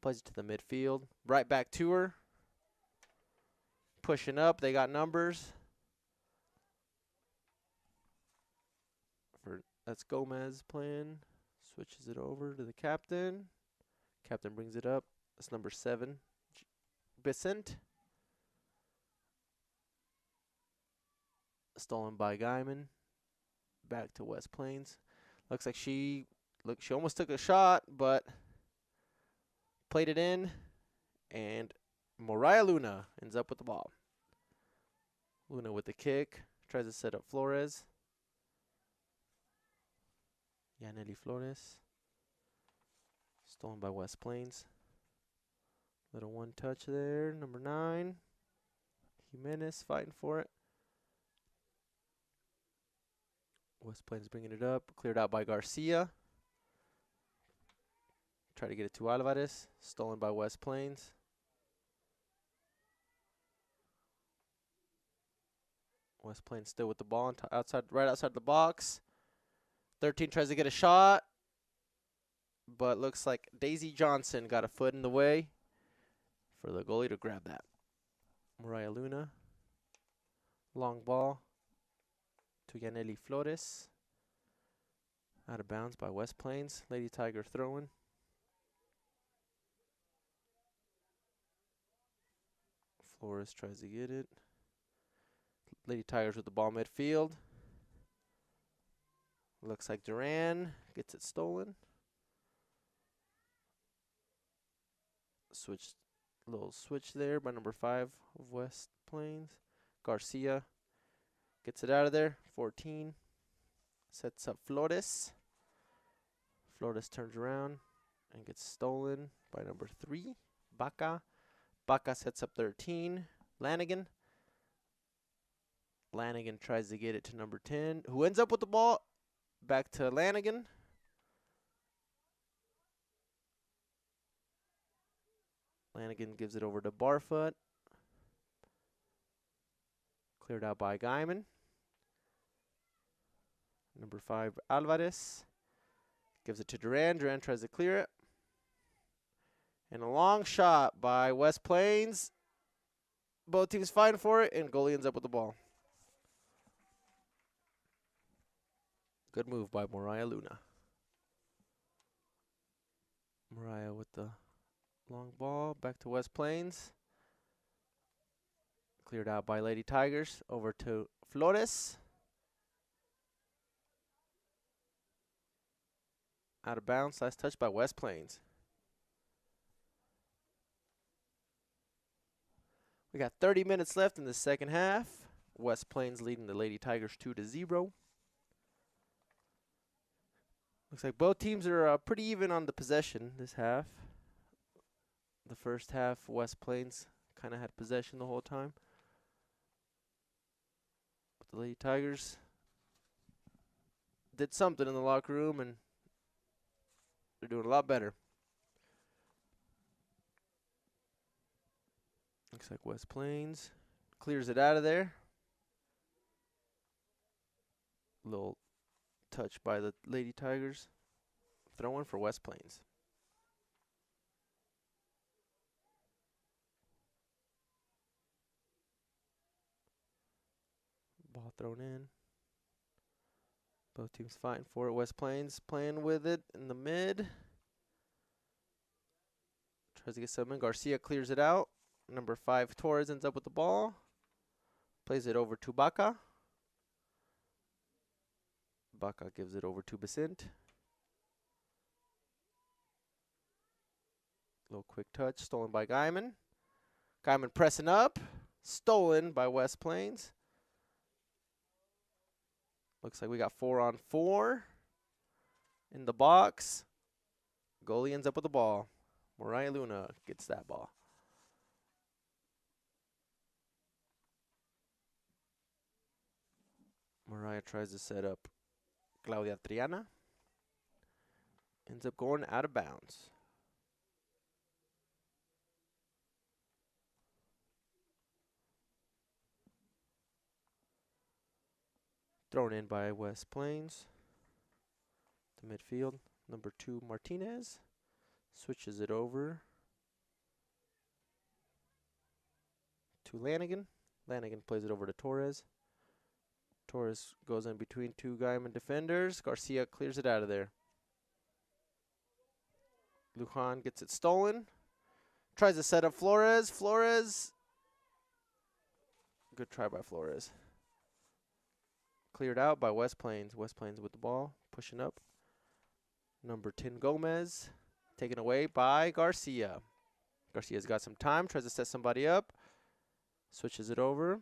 Speaker 1: Plays it to the midfield. Right back to her. Pushing up. They got numbers. That's Gomez playing. Switches it over to the captain. Captain brings it up. That's number 7. Vicent. Stolen by Guymon. Back to West Plains. Looks like she almost took a shot, but played it in, and Mariah Luna ends up with the ball. Luna with the kick. Tries to set up Flores. Yaneli Flores. Stolen by West Plains. Little one touch there. Number 9. Jimenez fighting for it. West Plains bringing it up. Cleared out by Garcia. Try to get it to Alvarez. Stolen by West Plains. West Plains still with the ball right outside the box. 13 tries to get a shot, but looks like Daisy Johnson got a foot in the way for the goalie to grab that. Mariah Luna. Long ball to Yaneli Flores. Out of bounds by West Plains. Lady Tiger throwing. Flores tries to get it. Lady Tigers with the ball midfield. Looks like Duran gets it stolen. Little switch there by number 5 of West Plains. Garcia gets it out of there. 14. Sets up Flores. Flores turns around and gets stolen by number 3, Baca. Baca sets up 13. Lanigan. Lanigan tries to get it to number 10, who ends up with the ball. Back to Lanigan. Lanigan gives it over to Barfoot. Cleared out by Guymon. Number 5, Alvarez. Gives it to Duran. Duran tries to clear it. And a long shot by West Plains. Both teams fighting for it, and goalie ends up with the ball. Good move by Mariah Luna. Mariah with the long ball. Back to West Plains. Cleared out by Lady Tigers. Over to Flores. Out of bounds. Last touch by West Plains. We got 30 minutes left in the second half. West Plains leading the Lady Tigers 2-0. Looks like both teams are pretty even on the possession this half. The first half, West Plains kind of had possession the whole time. But the Lady Tigers did something in the locker room, and they're doing a lot better. Looks like West Plains clears it out of there. Little touch by the Lady Tigers. Throwing for West Plains. Ball thrown in. Both teams fighting for it. West Plains playing with it in the mid. Tries to get some in. Garcia clears it out. Number 5, Torres ends up with the ball. Plays it over to Baca. Baca gives it over to Vicente. Little quick touch. Stolen by Guymon. Guymon pressing up. Stolen by West Plains. Looks like we got 4-on-4 in the box. Goalie ends up with the ball. Mariah Luna gets that ball. Mariah tries to set up Claudia Triana. Ends up going out of bounds. Thrown in by West Plains. To midfield. Number 2, Martinez. Switches it over to Lanigan. Lanigan plays it over to Torres. Torres goes in between 2 Guymon defenders. Garcia clears it out of there. Lujan gets it stolen. Tries to set up Flores. Flores. Good try by Flores. Cleared out by West Plains. West Plains with the ball. Pushing up. Number 10, Gomez. Taken away by Garcia. Garcia's got some time. Tries to set somebody up. Switches it over.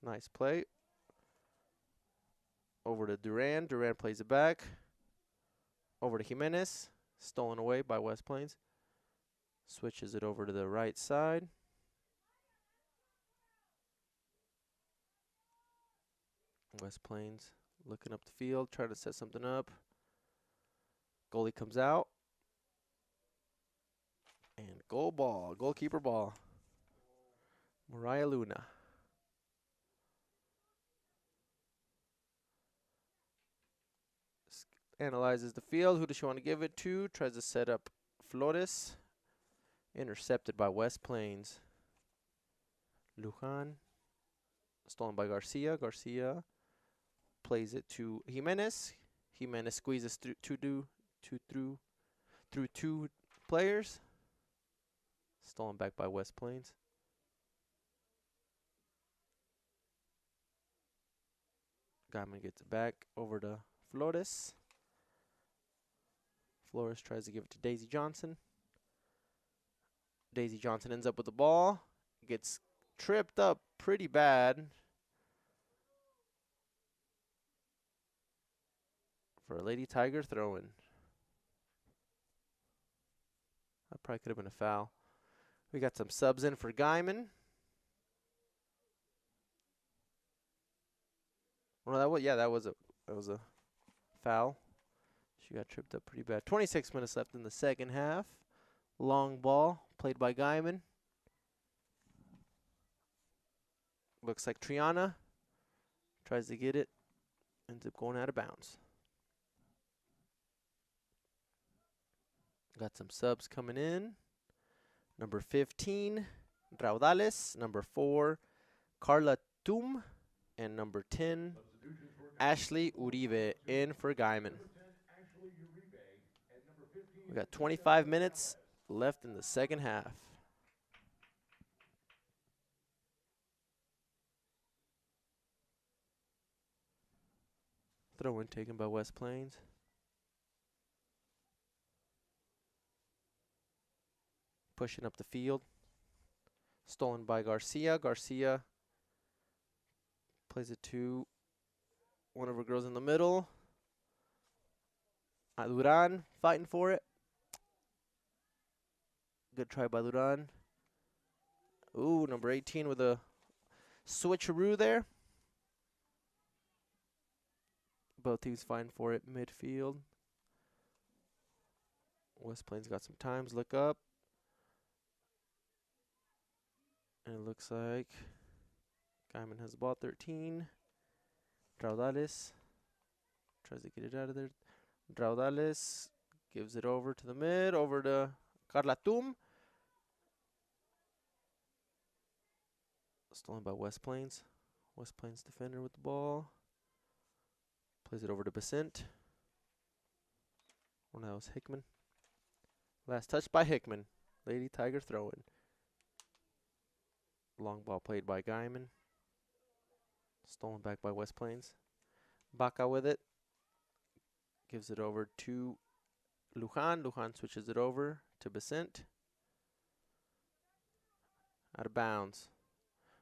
Speaker 1: Nice play. Over to Duran. Duran plays it back. Over to Jimenez. Stolen away by West Plains. Switches it over to the right side. West Plains looking up the field. Trying to set something up. Goalie comes out. And goal ball. Goalkeeper ball. Mariah Luna. Analyzes the field. Who does she want to give it to? Tries to set up Flores. Intercepted by West Plains. Lujan. Stolen by Garcia. Garcia plays it to Jimenez. Jimenez squeezes through 2 players. Stolen back by West Plains. Guymon gets it back over to Flores. Flores tries to give it to Daisy Johnson. Daisy Johnson ends up with the ball. Gets tripped up pretty bad. For a Lady Tiger throw-in. That probably could have been a foul. We got some subs in for Guymon. Well, that was a foul. She got tripped up pretty bad. 26 minutes left in the second half. Long ball played by Guymon. Looks like Triana tries to get it. Ends up going out of bounds. Got some subs coming in. Number 15, Raudales. Number 4, Carla Tum. And number 10, Ashley Uribe in for Guymon. We got 25 minutes left in the second half. Throw in taken by West Plains. Pushing up the field. Stolen by Garcia. Garcia plays it to one of her girls in the middle. Duran fighting for it. Good try by Duran. Ooh, number 18 with a switcheroo there. Both teams fighting for it midfield. West Plains got some times. Look up. And it looks like Guymon has the ball. 13. Raudales tries to get it out of there. Raudales gives it over to the mid. Over to Carla Tum. Stolen by West Plains. West Plains defender with the ball. Plays it over to Besant. Oh, that was Hickman. Last touch by Hickman. Lady Tiger throwing. Long ball played by Guymon. Stolen back by West Plains. Baca with it. Gives it over to Lujan. Lujan switches it over to Besant. Out of bounds.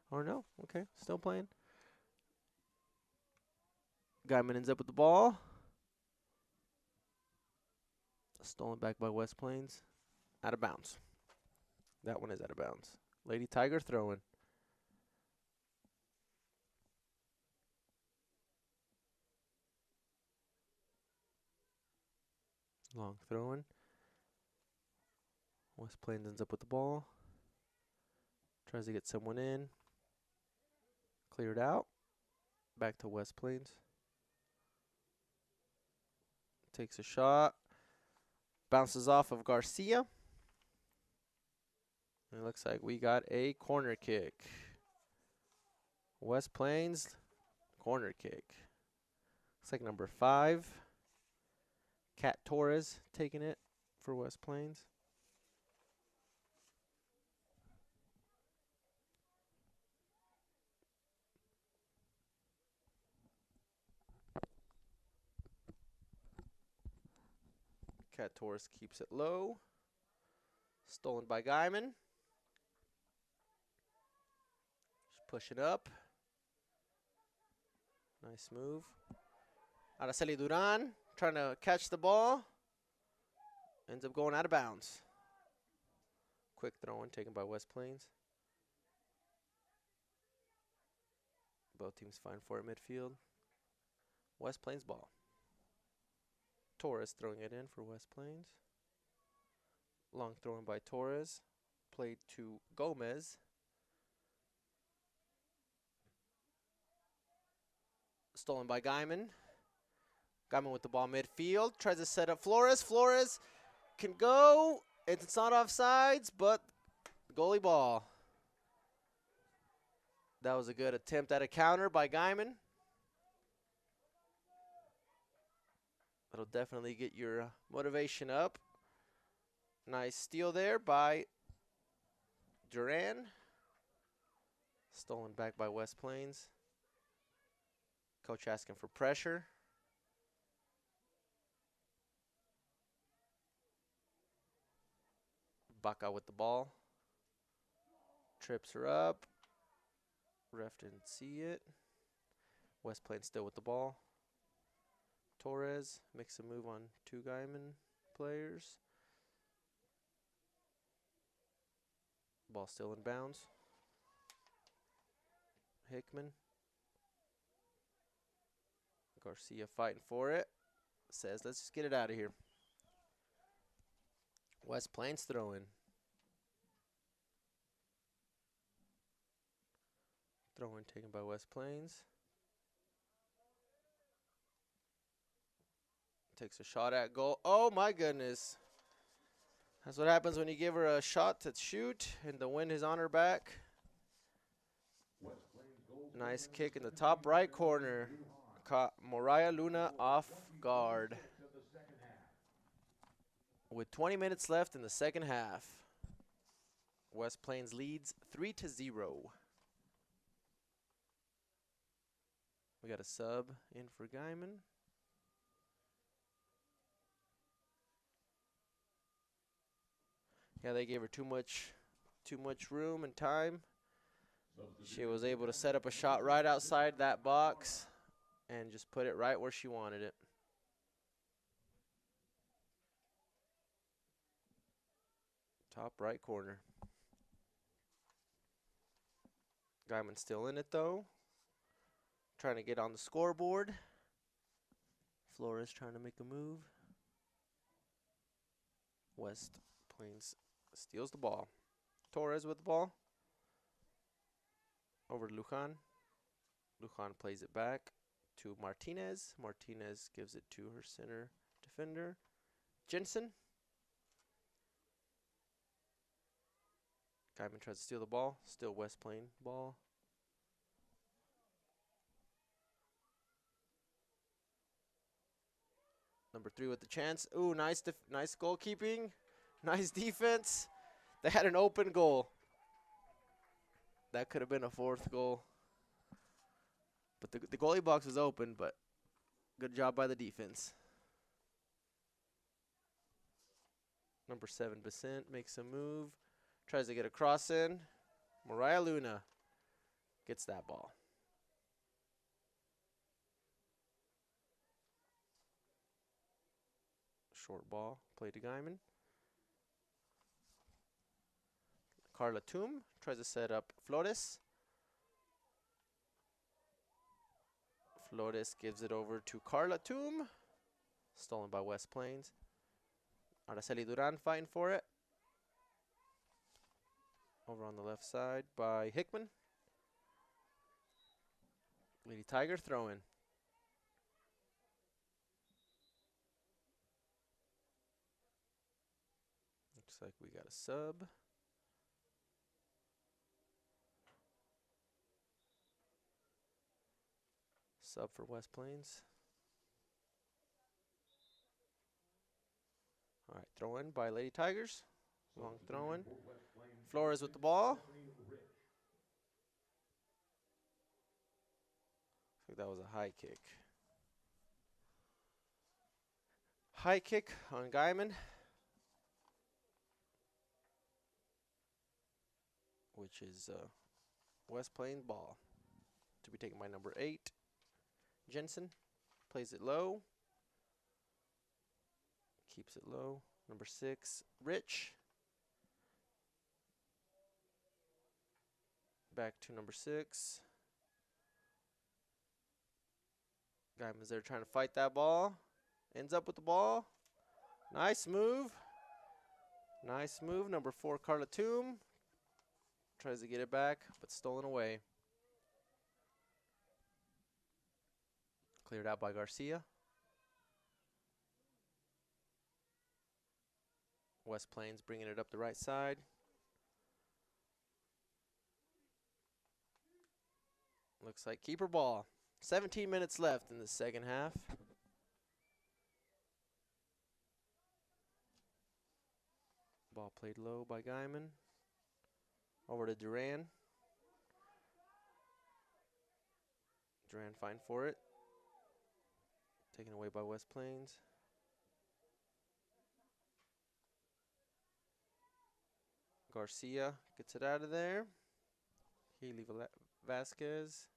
Speaker 1: Or no? Okay, still playing. Guymon ends up with the ball. Stolen back by West Plains. Out of bounds. That one is out of bounds. Lady Tiger throwing. Long throwing. West Plains ends up with the ball. Tries to get someone in. Cleared out. Back to West Plains. Takes a shot. Bounces off of Garcia. It looks like we got a corner kick. West Plains corner kick. Looks like number 5. Kat Torres taking it for West Plains. Kat Torres keeps it low. Stolen by Guymon. Just pushing up. Nice move. Araceli Duran trying to catch the ball. Ends up going out of bounds. Quick throw in taken by West Plains. Both teams fighting for it midfield. West Plains ball. Torres throwing it in for West Plains. Long throw in by Torres. Played to Gomez. Stolen by Guymon. Guymon with the ball midfield. Tries to set up Flores. Flores can go. It's not offsides, but goalie ball. That was a good attempt at a counter by Guymon. That'll definitely get your motivation up. Nice steal there by Duran. Stolen back by West Plains. Coach asking for pressure. Baca with the ball. Trips her up. Ref didn't see it. West Plains still with the ball. Torres makes a move on 2 Guymon players. Ball still in bounds. Hickman. Garcia fighting for it. Says, let's just get it out of here. West Plains throwing. Throw-in taken by West Plains. Takes a shot at goal. Oh my goodness. That's what happens when you give her a shot to shoot and the wind is on her back.
Speaker 2: West Plains goal
Speaker 1: Nice kick in the top right corner. Caught Mariah Luna off guard. With 20 minutes left in the second half, West Plains leads 3-0. We got a sub in for Guymon. Yeah, they gave her too much room and time. She was able to set up a shot right outside that box and just put it right where she wanted it. Top right corner. Guymon's still in it though. Trying to get on the scoreboard. Flores trying to make a move. West Plains steals the ball. Torres with the ball. Over to Lujan. Lujan plays it back to Martinez. Martinez gives it to her center defender, Jensen. Guymon tries to steal the ball. Still West Plain ball. Number 3 with the chance. Ooh, nice goalkeeping. Nice defense. They had an open goal. That could have been a 4th goal. But the goalie box was open, but good job by the defense. Number 7, Besant makes a move. Tries to get a cross in. Mariah Luna gets that ball. Short ball, play to Guymon. Carla Toom tries to set up Flores. Flores gives it over to Carla Toom. Stolen by West Plains. Araceli Duran fighting for it. Over on the left side by Hickman. Lady Tiger throwing. Looks like we got a sub. Sub for West Plains. All right, throw in by Lady Tigers. Long throw in. Flores with the ball. I think that was a high kick. High kick on Guymon. Which is West Plains ball. To be taken by number 8. Jensen plays it low. Keeps it low. Number 6, Rich. Back to number 6. Guymon's there trying to fight that ball. Ends up with the ball. Nice move. Nice move. Number 4, Carla Toom. Tries to get it back, but stolen away. Cleared out by Garcia. West Plains bringing it up the right side. Looks like keeper ball. 17 minutes left in the second half. Ball played low by Guymon. Over to Duran. Duran fine for it. Taken away by West Plains. Garcia gets it out of there. Healy Vasquez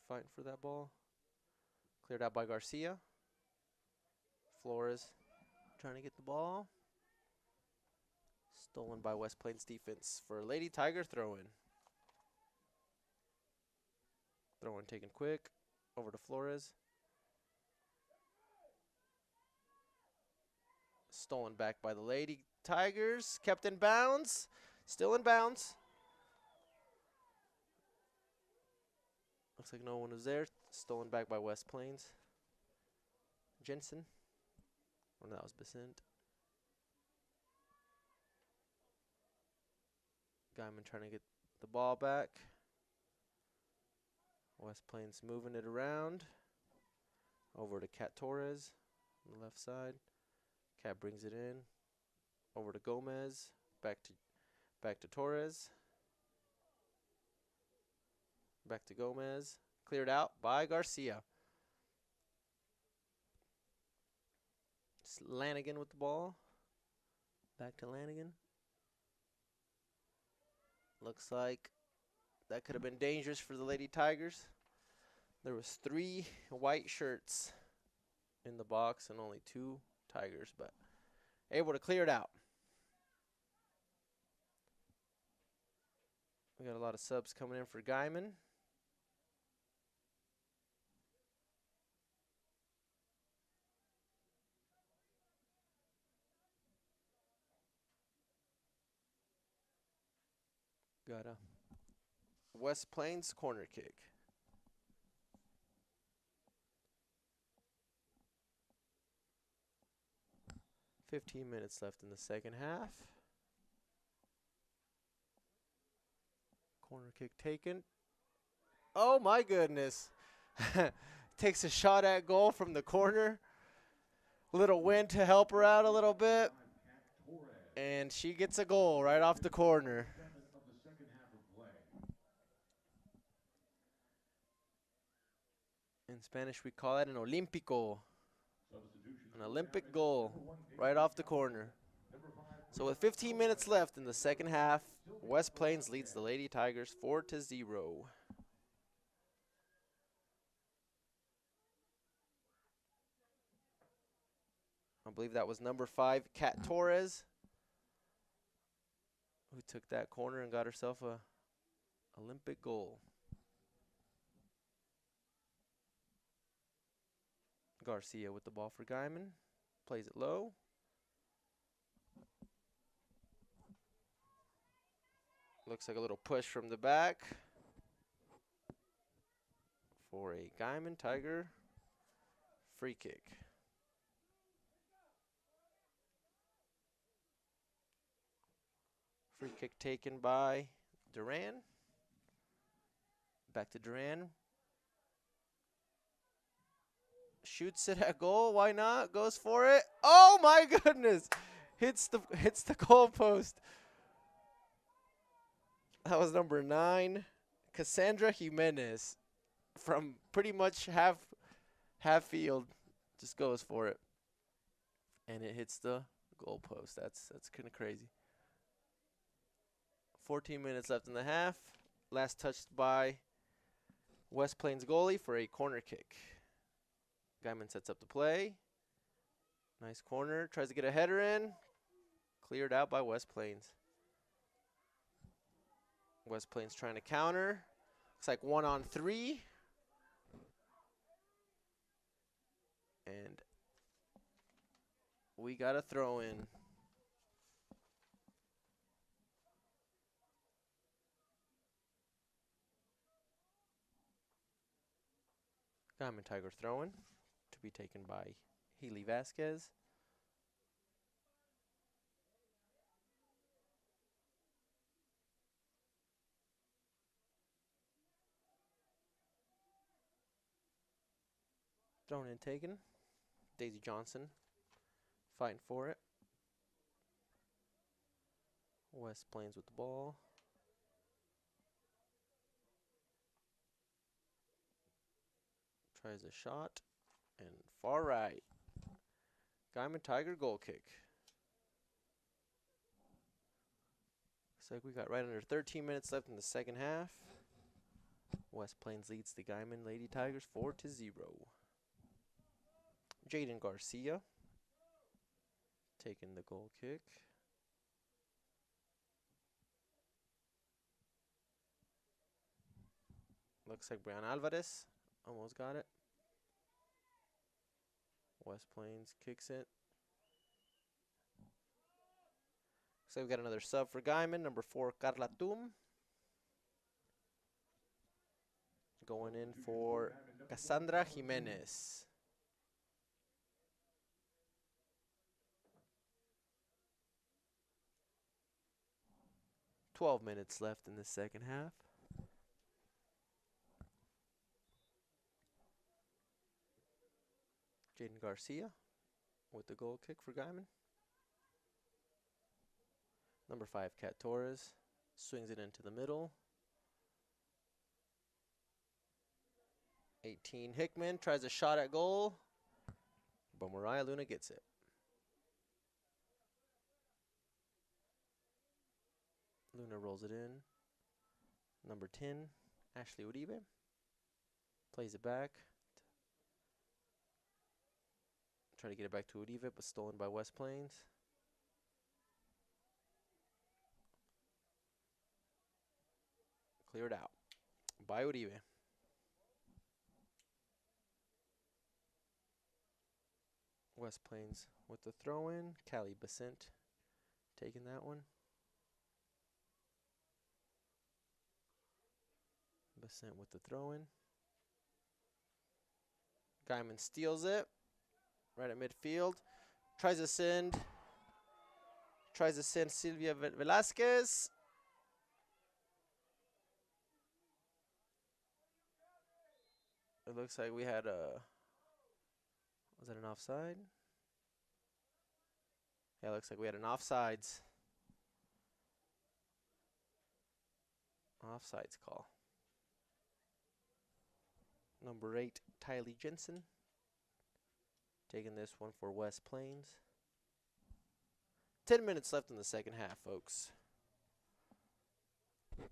Speaker 1: fighting for that ball. Cleared out by Garcia. Flores trying to get the ball. Stolen by West Plains defense for Lady Tiger throw-in. Throw-in taken quick. Over to Flores. Stolen back by the Lady Tigers. Kept in bounds. Still in bounds. Looks like no one was there. Stolen back by West Plains. Jensen. Or no, that was Besant. Guymon trying to get the ball back. West Plains moving it around. Over to Cat Torres on the left side. Cat brings it in. Over to Gomez. Back to Torres. Back to Gomez. Cleared out by Garcia. Lanigan with the ball. Back to Lanigan. Looks like that could have been dangerous for the Lady Tigers. There was 3 white shirts in the box and only 2 Tigers, but able to clear it out. We got a lot of subs coming in for Guymon. Got a West Plains corner kick. "15 minutes left in the second half. Corner kick taken. Oh my goodness. Takes a shot at goal from the corner. Little wind to help her out a little bit. And she gets a goal right off the corner. In Spanish, we call it an Olímpico. An Olympic goal right off the corner. So with 15 minutes left in the second half, West Plains leads the Lady Tigers 4-0. I believe that was number 5, Cat Torres, who took that corner and got herself a Olympic goal. Garcia with the ball for Guymon. Plays it low. Looks like a little push from the back for a Guymon Tiger free kick. Free kick taken by Duran. Back to Duran. Shoots it at goal. Why not? Goes for it. Oh my goodness! Hits the goal post. That was number 9, Cassandra Jimenez, from pretty much half field. Just goes for it, and it hits the goal post. That's kind of crazy. 14 minutes left in the half. Last touched by West Plains goalie for a corner kick. Guymon sets up the play. Nice corner. Tries to get a header in. Cleared out by West Plains. West Plains trying to counter. Looks like 1-on-3. And we got a throw in. Guymon Tiger throwing to be taken by Healy Vasquez. Thrown and taken. Daisy Johnson fighting for it. West Plains with the ball. Tries a shot and far right. Guymon Tiger goal kick. Looks like we got right under 13 minutes left in the second half. West Plains leads the Guymon Lady Tigers 4-0. Jaden Garcia taking the goal kick. Looks like Brian Alvarez almost got it. West Plains kicks it. So we got another sub for Guymon, number 4, Carla Tum. Going in for Cassandra Jimenez. "12 minutes left in the second half. Jaden Garcia with the goal kick for Guymon. Number 5, Cat Torres, swings it into the middle. 18, Hickman tries a shot at goal, but Mariah Luna gets it. Luna rolls it in. Number 10, Ashley Uribe, plays it back. Try to get it back to Uribe, but stolen by West Plains. Cleared out by Uribe. West Plains with the throw-in. Callie Besant taking that one. Besant with the throw-in. Guymon steals it right at midfield. Tries to send Silvia Velasquez. It looks like we had a... Was that an offside? Yeah, it looks like we had an offsides. Offsides call. Number 8, Tylee Jensen. Taking this one for West Plains. 10 minutes left in the second half, folks.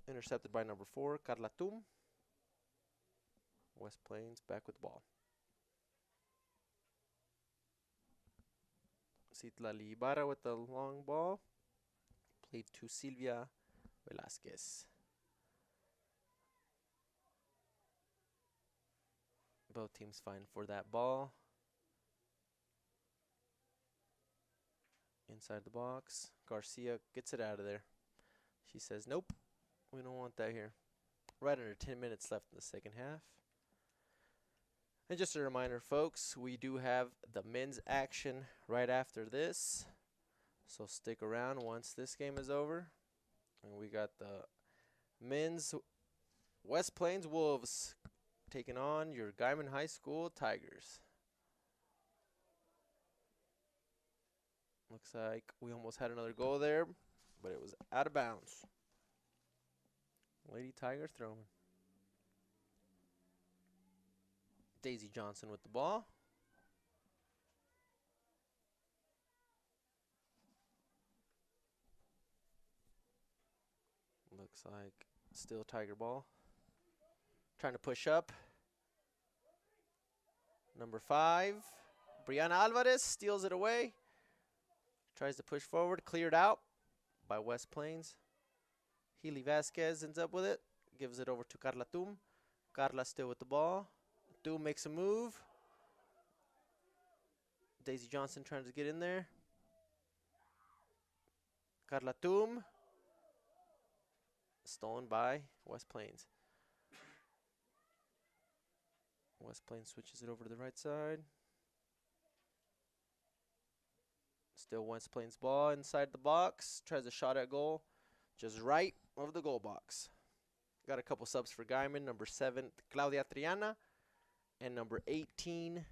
Speaker 1: Intercepted by number 4, Carla Tum. West Plains back with the ball. Citlali Ibarra with the long ball. Played to Silvia Velasquez. Both teams fighting for that ball. Inside the box. Garcia gets it out of there. She says, nope, we don't want that here. Right under 10 minutes left in the second half. And just a reminder, folks, we do have the men's action right after this. So stick around once this game is over. And we got the men's West Plains Wolves taking on your Guymon High School Tigers. Looks like we almost had another goal there, but it was out of bounds. Lady Tigers throwing. Daisy Johnson with the ball. Looks like still Tiger ball. Trying to push up. Number 5, Brianna Alvarez steals it away. Tries to push forward, cleared out by West Plains. Healy Vasquez ends up with it. Gives it over to Carla Tum. Carla still with the ball. Tum makes a move. Daisy Johnson trying to get in there. Carla Tum. Stolen by West Plains. West Plains switches it over to the right side. Still West Plains ball inside the box. Tries a shot at goal. Just right of the goal box. Got a couple subs for Guymon. Number 7, Claudia Triana. And number 18,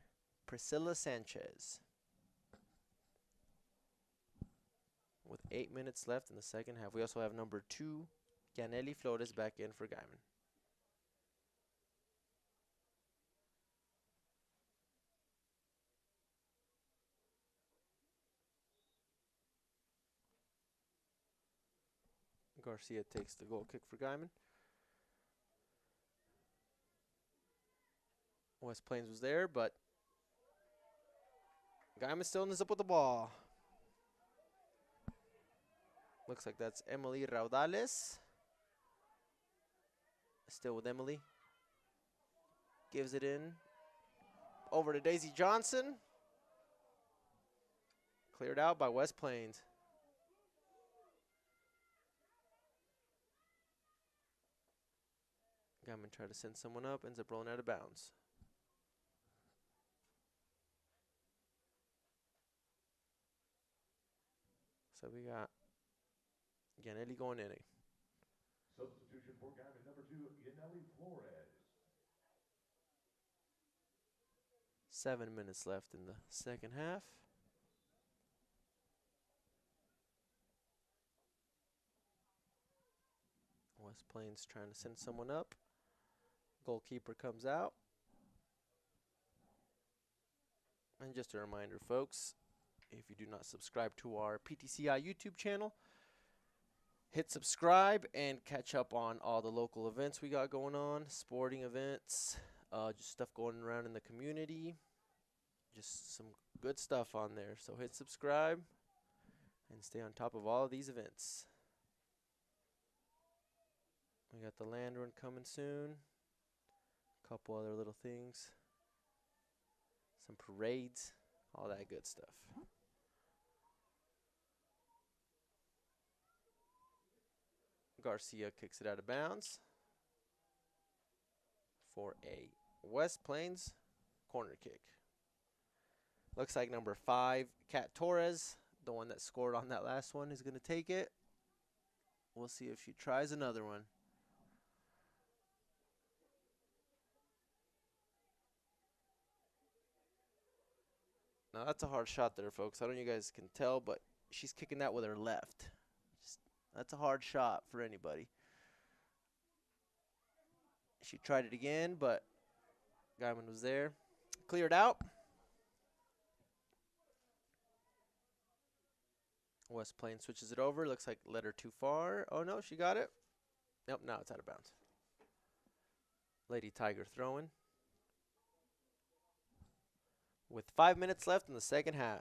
Speaker 1: Priscilla Sanchez. With 8 minutes left in the second half. We also have number 2, Yaneli Flores back in for Guymon. Garcia takes the goal kick for Guymon. West Plains was there, but Guymon still ends up with the ball. Looks like that's Emily Raudales. Still with Emily. Gives it in. Over to Daisy Johnson. Cleared out by West Plains. Guymon tried to send someone up, ends up rolling out of bounds. So we got Yaneli going in.
Speaker 2: Substitution for Guymon, number 2, Yaneli Flores.
Speaker 1: 7 minutes left in the second half. West Plains trying to send someone up. Goalkeeper comes out. And just a reminder, folks, if you do not subscribe to our PTCI YouTube channel, hit subscribe and catch up on all the local events we got going on, sporting events, just stuff going around in the community. Just some good stuff on there. So hit subscribe and stay on top of all of these events. We got the land run coming soon. A couple other little things. Some parades, all that good stuff. Garcia kicks it out of bounds for a West Plains corner kick. Looks like number 5, Kat Torres, the one that scored on that last one, is going to take it. We'll see if she tries another one. Now that's a hard shot there, folks. I don't know if you guys can tell, but she's kicking that with her left. That's a hard shot for anybody. She tried it again, but Guymon was there. Cleared out. West Plains switches it over. Looks like led her too far. Oh, no, she got it. Nope, now it's out of bounds. Lady Tiger throwing. With 5 minutes left in the second half.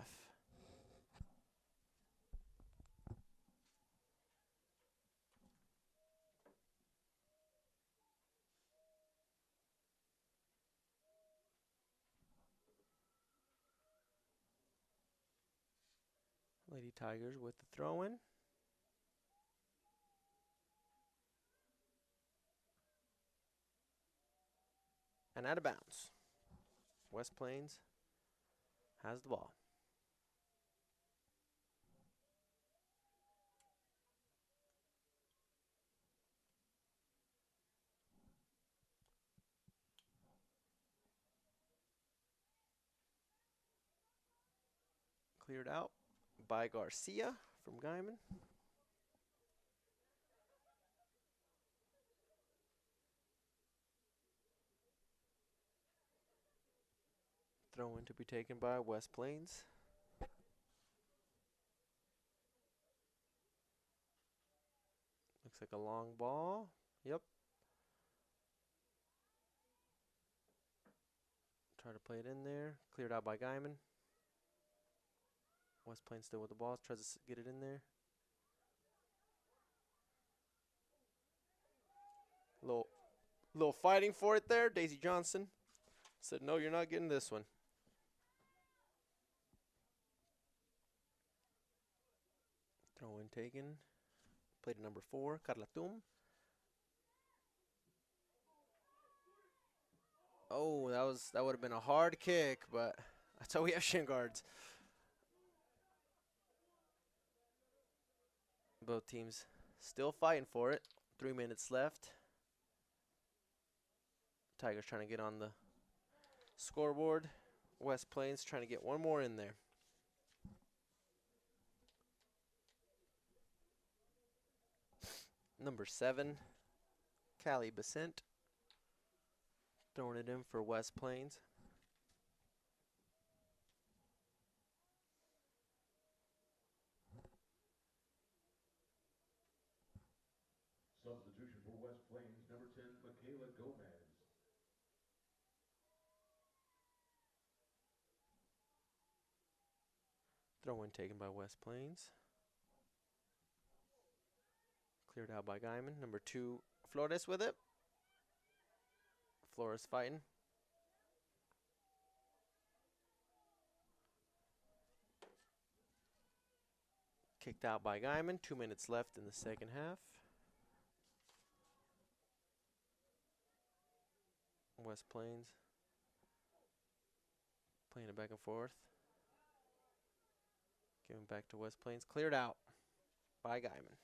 Speaker 1: Lady Tigers with the throw-in. And out of bounds. West Plains has the ball. Cleared out by Garcia from Guymon. Throw in to be taken by West Plains. Looks like a long ball. Yep. Try to play it in there. Cleared out by Guymon. West Plains still with the ball. Tries to get it in there. Little fighting for it there. Daisy Johnson said, no, you're not getting this one. Throw in taken. Played to number 4, Carlatum. Oh, that would have been a hard kick, but that's how we have shin guards. Both teams still fighting for it. 3 minutes left. Tigers trying to get on the scoreboard. West Plains trying to get one more in there. Number 7, Callie Besant. Throwing it in for West Plains.
Speaker 2: Substitution for West Plains, number 10, Michaela Gomez.
Speaker 1: Throw in taken by West Plains. Cleared out by Guymon. Number 2, Flores with it. Flores fighting. Kicked out by Guymon. 2 minutes left in the second half. West Plains playing it back and forth. Giving back to West Plains. Cleared out by Guymon.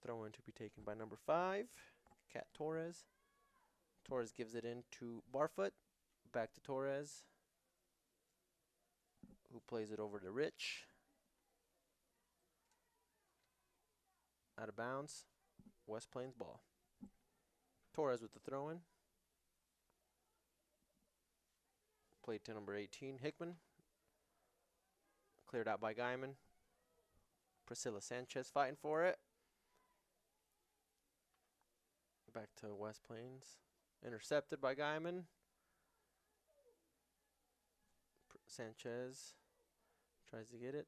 Speaker 1: Throw in to be taken by number 5, Kat Torres. Torres gives it in to Barfoot. Back to Torres, who plays it over to Rich. Out of bounds. West Plains ball. Torres with the throw-in. Played to number 18, Hickman. Cleared out by Guymon. Priscilla Sanchez fighting for it. Back to West Plains. Intercepted by Guymon. Sanchez tries to get it.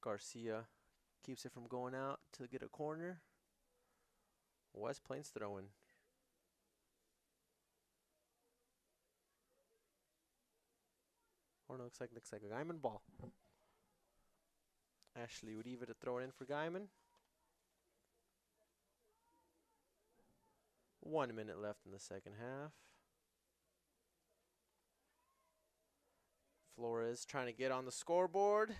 Speaker 1: Garcia keeps it from going out to get a corner. West Plains throwing. Or no, looks like a Guymon ball. Ashley would even to throw it in for Guymon. 1 minute left in the second half. Flores trying to get on the scoreboard.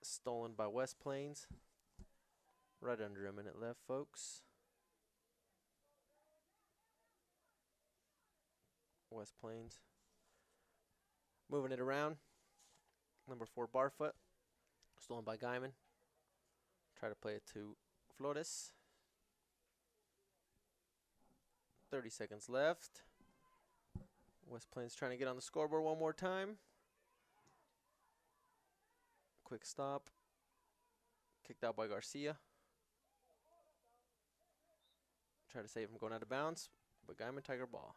Speaker 1: Stolen by West Plains. Right under a minute left, folks. West Plains. Moving it around. Number 4, Barfoot. Stolen by Guymon. Try to play it to Flores. 30 seconds left. West Plains trying to get on the scoreboard one more time. Quick stop. Kicked out by Garcia. Try to save him going out of bounds, but Guymon Tiger ball.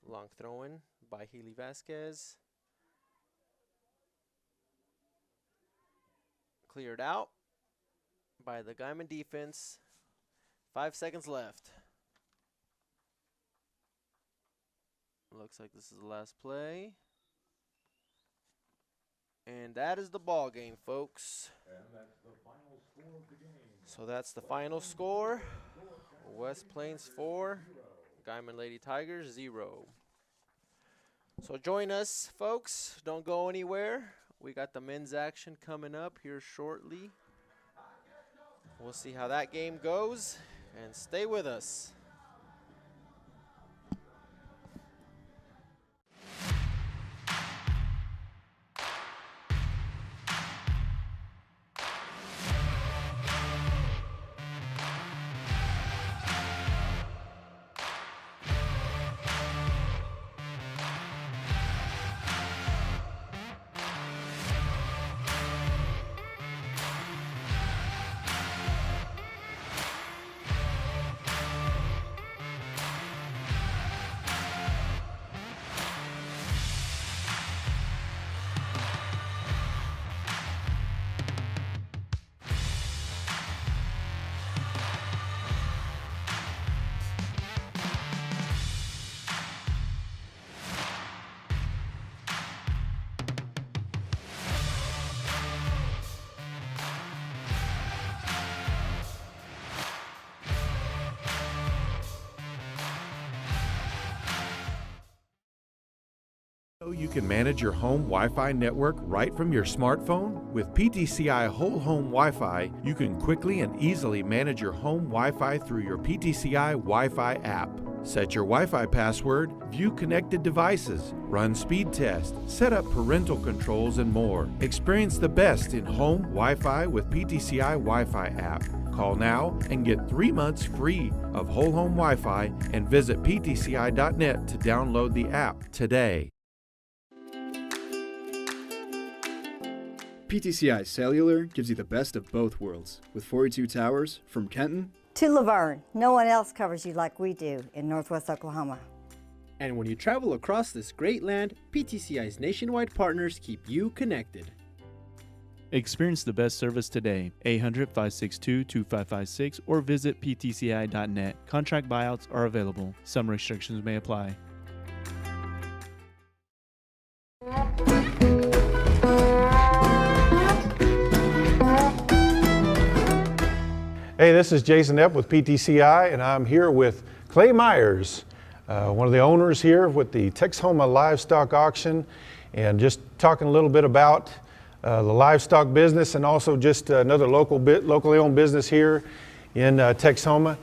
Speaker 1: Long throw-in by Healy Vasquez. Cleared out by the Guymon defense. 5 seconds left. Looks like this is the last play. And that is the ball game, folks.
Speaker 2: And that's the final score of the game.
Speaker 1: So that's the final score. West Plains 4, Guymon Lady Tigers 0. So join us, folks. Don't go anywhere. We got the men's action coming up here shortly. We'll see how that game goes. And stay with us.
Speaker 3: You can manage your home Wi-Fi network right from your smartphone. With PTCI Whole Home Wi-Fi, you can quickly and easily manage your home Wi-Fi through your PTCI Wi-Fi app. Set your Wi-Fi password, view connected devices, run speed tests, set up parental controls, and more. Experience the best in home Wi-Fi with PTCI Wi-Fi app. Call now and get 3 months free of Whole Home Wi-Fi and visit ptci.net to download the app today.
Speaker 4: PTCI Cellular gives you the best of both worlds, with 42 towers from Kenton
Speaker 5: To Laverne. No one else covers you like we do in Northwest Oklahoma.
Speaker 7: And when you travel across this great land, PTCI's nationwide partners keep you connected.
Speaker 6: Experience the best service today. 800-562-2556 or visit ptci.net. Contract buyouts are available. Some restrictions may apply.
Speaker 8: Hey, this is Jason Epp with PTCI, and I'm here with Clay Myers, one of the owners here with the Texhoma Livestock Auction, and just talking a little bit about the livestock business, and also just another locally owned business here in Texoma.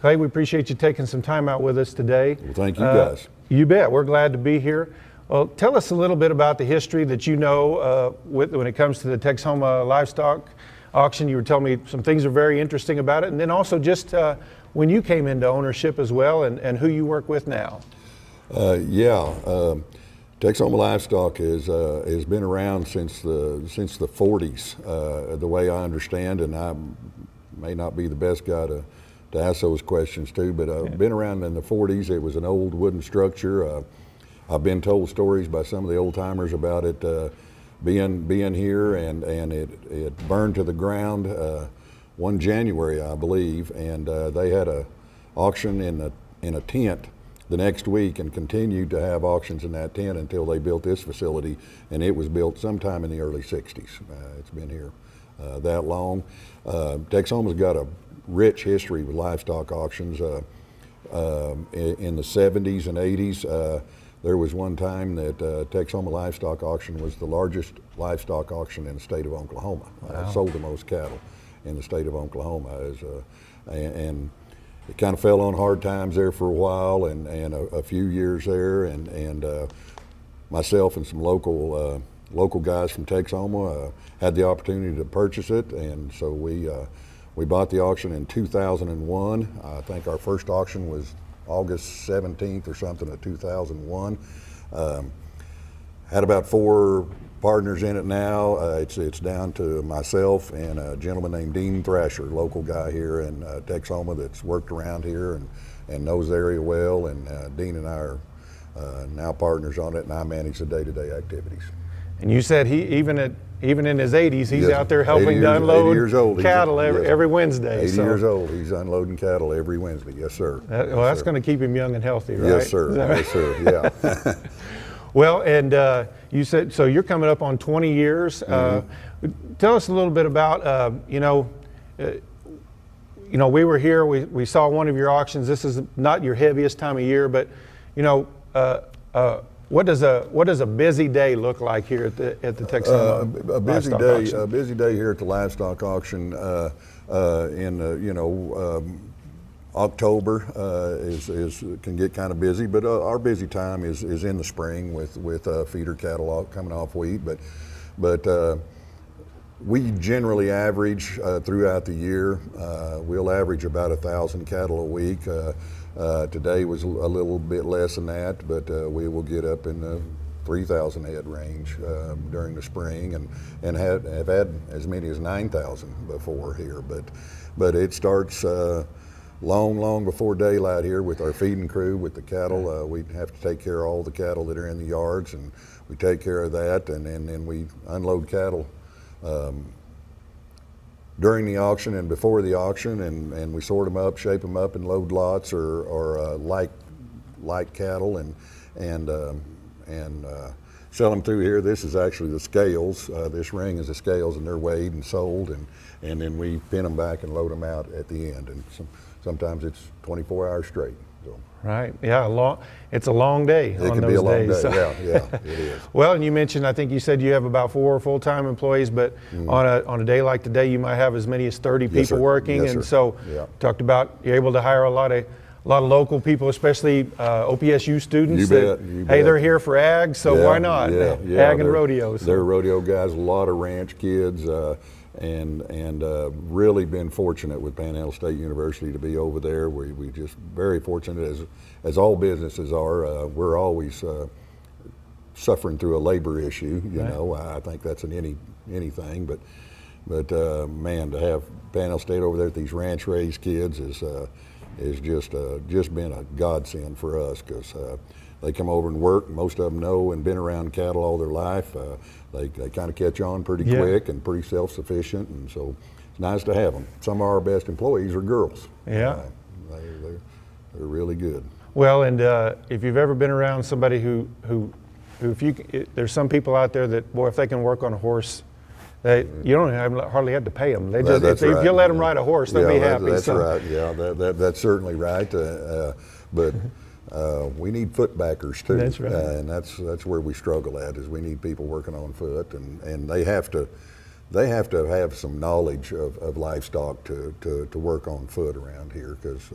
Speaker 8: Clay, we appreciate you taking some time out with us today.
Speaker 9: Well, thank you guys.
Speaker 8: You bet. We're glad to be here. Well, tell us a little bit about the history that you know when it comes to the Texoma livestock auction. You were telling me some things are very interesting about it, and then also just when you came into ownership as well, and who you work with now.
Speaker 9: Texoma Livestock has been around since the 40s, the way I understand, and I may not be the best guy to ask those questions to, but been around in the 40s. It was an old wooden structure. I've been told stories by some of the old timers about it being here, and it burned to the ground one January, I believe, and they had a auction in a tent the next week and continued to have auctions in that tent until they built this facility, and it was built sometime in the early 60s. It's been here that long. Texoma's got a rich history with livestock auctions. In the 70s and 80s, there was one time that Texoma Livestock Auction was the largest livestock auction in the state of Oklahoma.
Speaker 8: Wow.
Speaker 9: Sold the most cattle in the state of Oklahoma. And it kind of fell on hard times there for a while, and a few years there, and myself and some local guys from Texoma had the opportunity to purchase it, and so we bought the auction in 2001. I think our first auction was August 17th or something of 2001. Had about 4 partners in it now. It's down to myself and a gentleman named Dean Thrasher, local guy here in Texoma that's worked around here and knows the area well. And Dean and I are now partners on it, and I manage the day-to-day activities.
Speaker 8: And you said even in his 80s, he's out there helping to unload cattle every Wednesday.
Speaker 9: 80 years old. He's unloading cattle every Wednesday. Yes, sir.
Speaker 8: That's going to keep him young and healthy, right?
Speaker 9: Yes, sir. Yes, sir. Yeah.
Speaker 8: Well, and you said, so you're coming up on 20 years. Tell us a little bit about, we were here, we saw one of your auctions. This is not your heaviest time of year, but, what does a busy day look like here at the Texoma livestock auction?
Speaker 9: A busy day here at the livestock auction in October can get kind of busy, but our busy time is in the spring with feeder cattle coming off wheat. But we generally average throughout the year. We'll average about 1,000 cattle a week. Today was a little bit less than that, but we will get up in the 3,000 head range during the spring, and have had as many as 9,000 before here. But it starts long before daylight here with our feeding crew, with the cattle. We have to take care of all the cattle that are in the yards, and we take care of that, and then we unload cattle during the auction and before the auction, and we sort them up, shape them up, and load lots or light cattle, and sell them through here. This is actually the scales. This ring is the scales, and they're weighed and sold, and then we pin them back and load them out at the end. And sometimes it's 24 hours straight. So.
Speaker 8: Right. Yeah. It's a long day.
Speaker 9: It can be a long day. So. Yeah. It is.
Speaker 8: Well, and you mentioned, I think you said you have about 4 full-time employees, but on a day like today, you might have as many as 30 people working.
Speaker 9: Yes,
Speaker 8: and
Speaker 9: sir.
Speaker 8: So, talked about you're able to hire a lot of local people, especially OPSU students.
Speaker 9: You bet.
Speaker 8: Hey, they're here for ag, so why not? Ag and rodeos.
Speaker 9: They're rodeo guys. A lot of ranch kids. And really been fortunate with Panhandle State University to be over there. We just very fortunate, as all businesses are. We're always suffering through a labor issue. You know, I think that's in anything. But man, to have Panhandle State over there with these ranch raised kids is just been a godsend for us, because they come over and work. Most of them know and been around cattle all their life. They kind of catch on pretty quick and pretty self-sufficient, and so it's nice to have them. Some of our best employees are girls.
Speaker 8: Yeah.
Speaker 9: They're really good.
Speaker 8: Well, and if you've ever been around somebody who there's some people out there that, boy, if they can work on a horse, you don't hardly have to pay them. They just, if you let them ride a horse, they'll be happy.
Speaker 9: That's right. Yeah, that's certainly right. But we need foot backers too.
Speaker 8: That's right.
Speaker 9: And that's where we struggle at, is we need people working on foot, and they have to have some knowledge of livestock to work on foot around here, because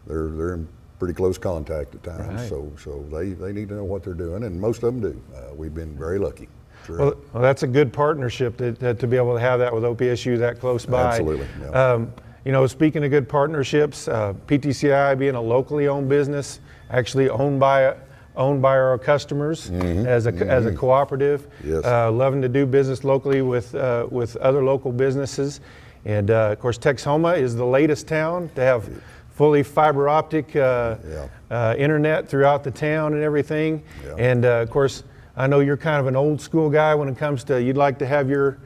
Speaker 9: they're in pretty close contact at times.
Speaker 8: Right.
Speaker 9: So they need to know what they're doing, and most of them do. We've been very lucky.
Speaker 8: Well, that's a good partnership that to be able to have that with OPSU that close by.
Speaker 9: Absolutely. Yeah.
Speaker 8: You know, speaking of good partnerships, PTCI being a locally owned business, actually owned by our customers as a cooperative.
Speaker 9: Yes.
Speaker 8: Loving to do business locally with other local businesses, and of course Texhoma is the latest town to have fully fiber optic internet throughout the town and everything.
Speaker 9: Yeah.
Speaker 8: And of course, I know you're kind of an old school guy when it comes to, you'd like to have your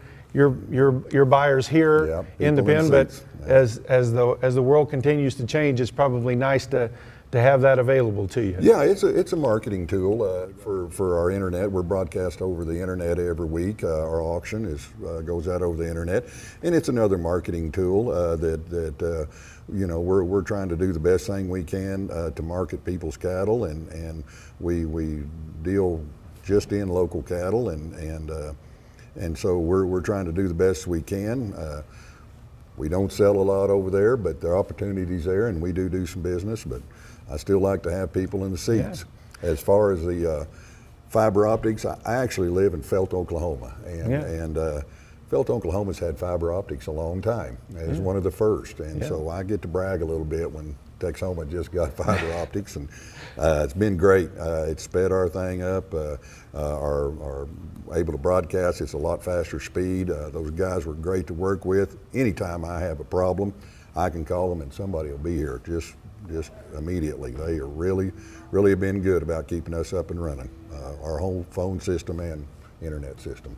Speaker 8: buyers here in the pen, but as the world continues to change, it's probably nice to have that available to you.
Speaker 9: Yeah, it's a marketing tool for our internet. We're broadcast over the internet every week. Our auction goes out over the internet, and it's another marketing tool that you know, we're trying to do the best thing we can to market people's cattle, and we deal just in local cattle, and so we're trying to do the best we can. We don't sell a lot over there, but there are opportunities there, and we do some business, but I still like to have people in the seats. Yeah. As far as the fiber optics, I actually live in Felt, Oklahoma, and Felt, Oklahoma's had fiber optics a long time. It's one of the first, and so I get to brag a little bit when Texhoma just got fiber optics, and it's been great. It's sped our thing up. Our able to broadcast. It's a lot faster speed. Those guys were great to work with. Anytime I have a problem, I can call them and somebody will be here just immediately. They are really have been good about keeping us up and running. Our whole phone system and internet system.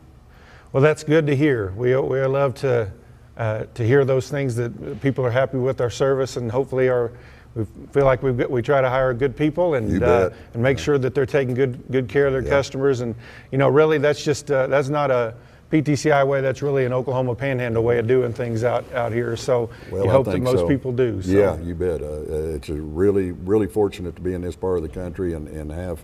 Speaker 8: Well, that's good to hear. We love to hear those things, that people are happy with our service, and hopefully we feel like we try to hire good people and make sure that they're taking good care of their customers. And you know, really, that's just that's not a PTCI way. That's really an Oklahoma Panhandle way of doing things out here. So you hope that most people do. So.
Speaker 9: Yeah, you bet. It's a really fortunate to be in this part of the country and have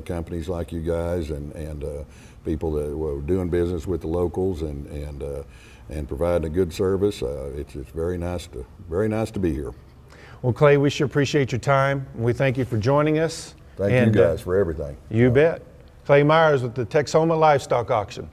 Speaker 9: companies like you guys and people that are doing business with the locals and providing a good service. It's very nice to be here.
Speaker 8: Well, Clay, we sure appreciate your time. We thank you for joining us.
Speaker 9: Thank you guys for everything.
Speaker 8: You bet. Clay Myers with the Texhoma Livestock Auction.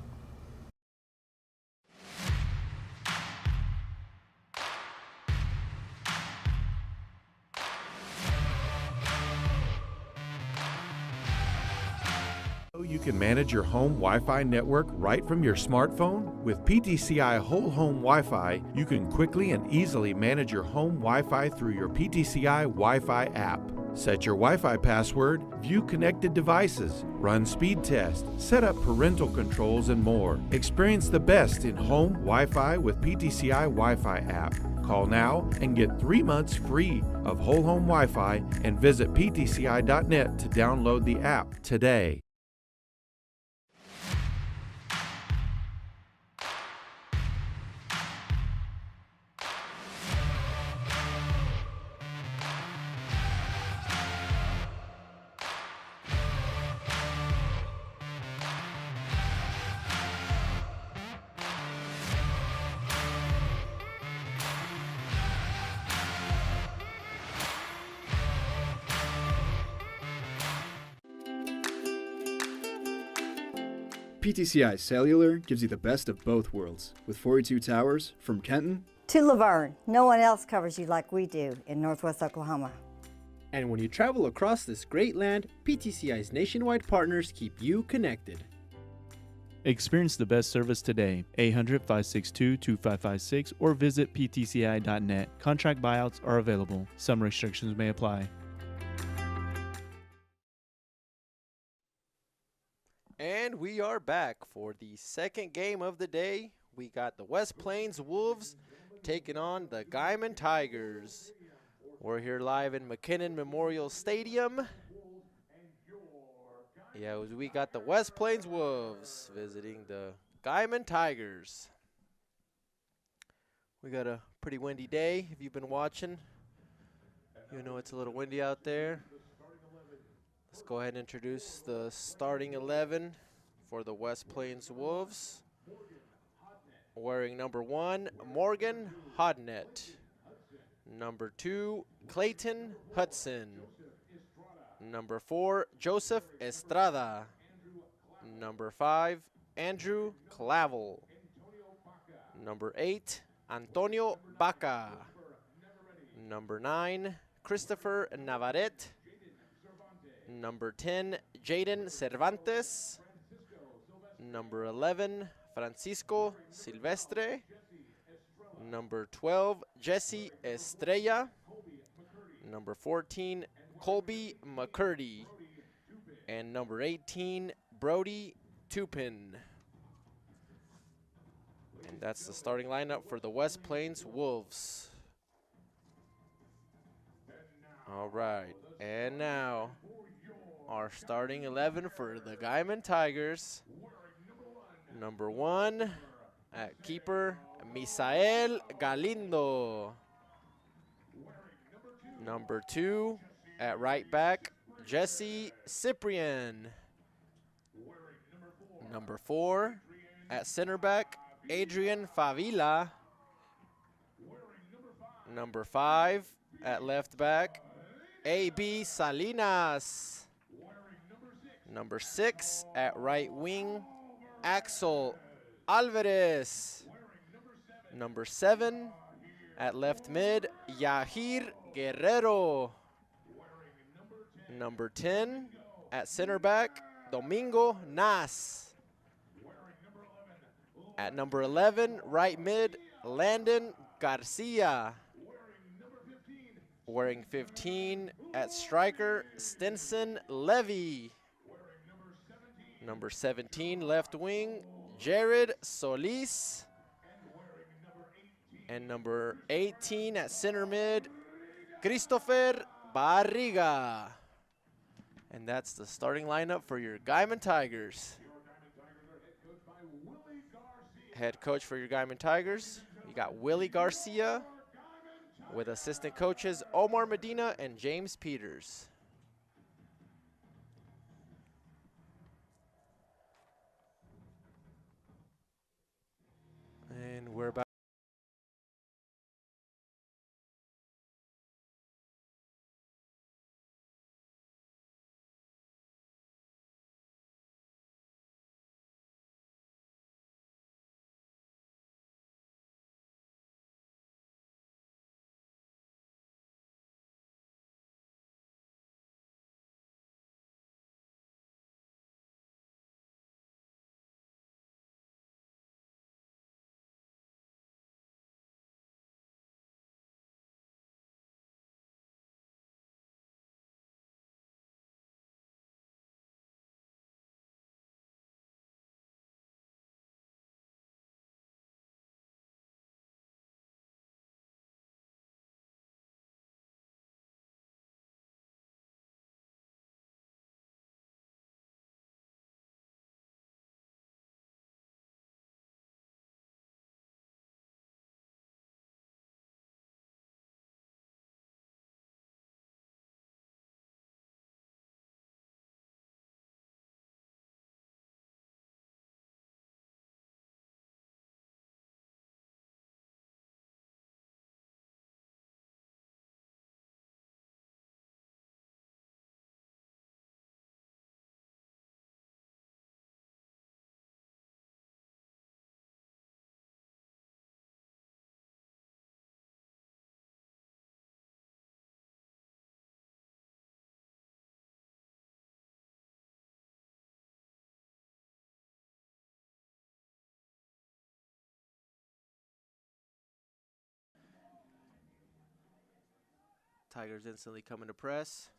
Speaker 3: You can manage your home Wi-Fi network right from your smartphone. With PTCI Whole Home Wi-Fi, you can quickly and easily manage your home Wi-Fi through your PTCI Wi-Fi app. Set your Wi-Fi password, view connected devices, run speed tests, set up parental controls, and more. Experience the best in home Wi-Fi with PTCI Wi-Fi app. Call now and get 3 months free of whole home Wi-Fi and visit ptci.net to download the app today.
Speaker 4: PTCI Cellular gives you the best of both worlds, with 42 towers from Kenton
Speaker 5: To Laverne. No one else covers you like we do in Northwest Oklahoma.
Speaker 7: And when you travel across this great land, PTCI's nationwide partners keep you connected.
Speaker 6: Experience the best service today. 800-562-2556 or visit ptci.net. Contract buyouts are available. Some restrictions may apply.
Speaker 1: And we are back for the second game of the day. We got the West Plains Wolves taking on the Guymon Tigers. We're here live in McKinnon Memorial Stadium. Yeah, we got the West Plains Wolves visiting the Guymon Tigers. We got a pretty windy day if you've been watching. You know it's a little windy out there. Let's go ahead and introduce the starting 11 for the West Plains Wolves. Wearing number 1, Morgan Hodnett. Number 2, Clayton Hudson. Number 4, Joseph Estrada. Number 5, Andrew Clavel. Number 8, Antonio Baca. Number 9, Christopher Navarrete. Number 10, Jaden Cervantes. Number 11, Francisco Silvestre. Number 12, Jesse Estrella. Number 14, Colby McCurdy. And number 18, Brody Tupin. And that's the starting lineup for the West Plains Wolves. All right, and now our starting 11 for the Guymon Tigers. Number 1 at keeper, Misael Galindo. Number 2 at right back, Jesse Cyprian. Number 4 at center back, Adrian Favila. Number 5 at left back, A.B. Salinas. Number 6 at right wing, Axel Alvarez. Number 7 at left mid, Yahir Guerrero. Number 10 at center back, Domingo Nas. At number 11, right mid, Landon Garcia. Wearing 15 at striker, Stinson Levy. Number 17, left wing, Jared Solis. And number 18 at center mid, Christopher Barriga. And that's the starting lineup for your Guymon Tigers. Head coach for your Guymon Tigers, you got Willie Garcia, with assistant coaches Omar Medina and James Peters. And we're about Tigers instantly coming to press.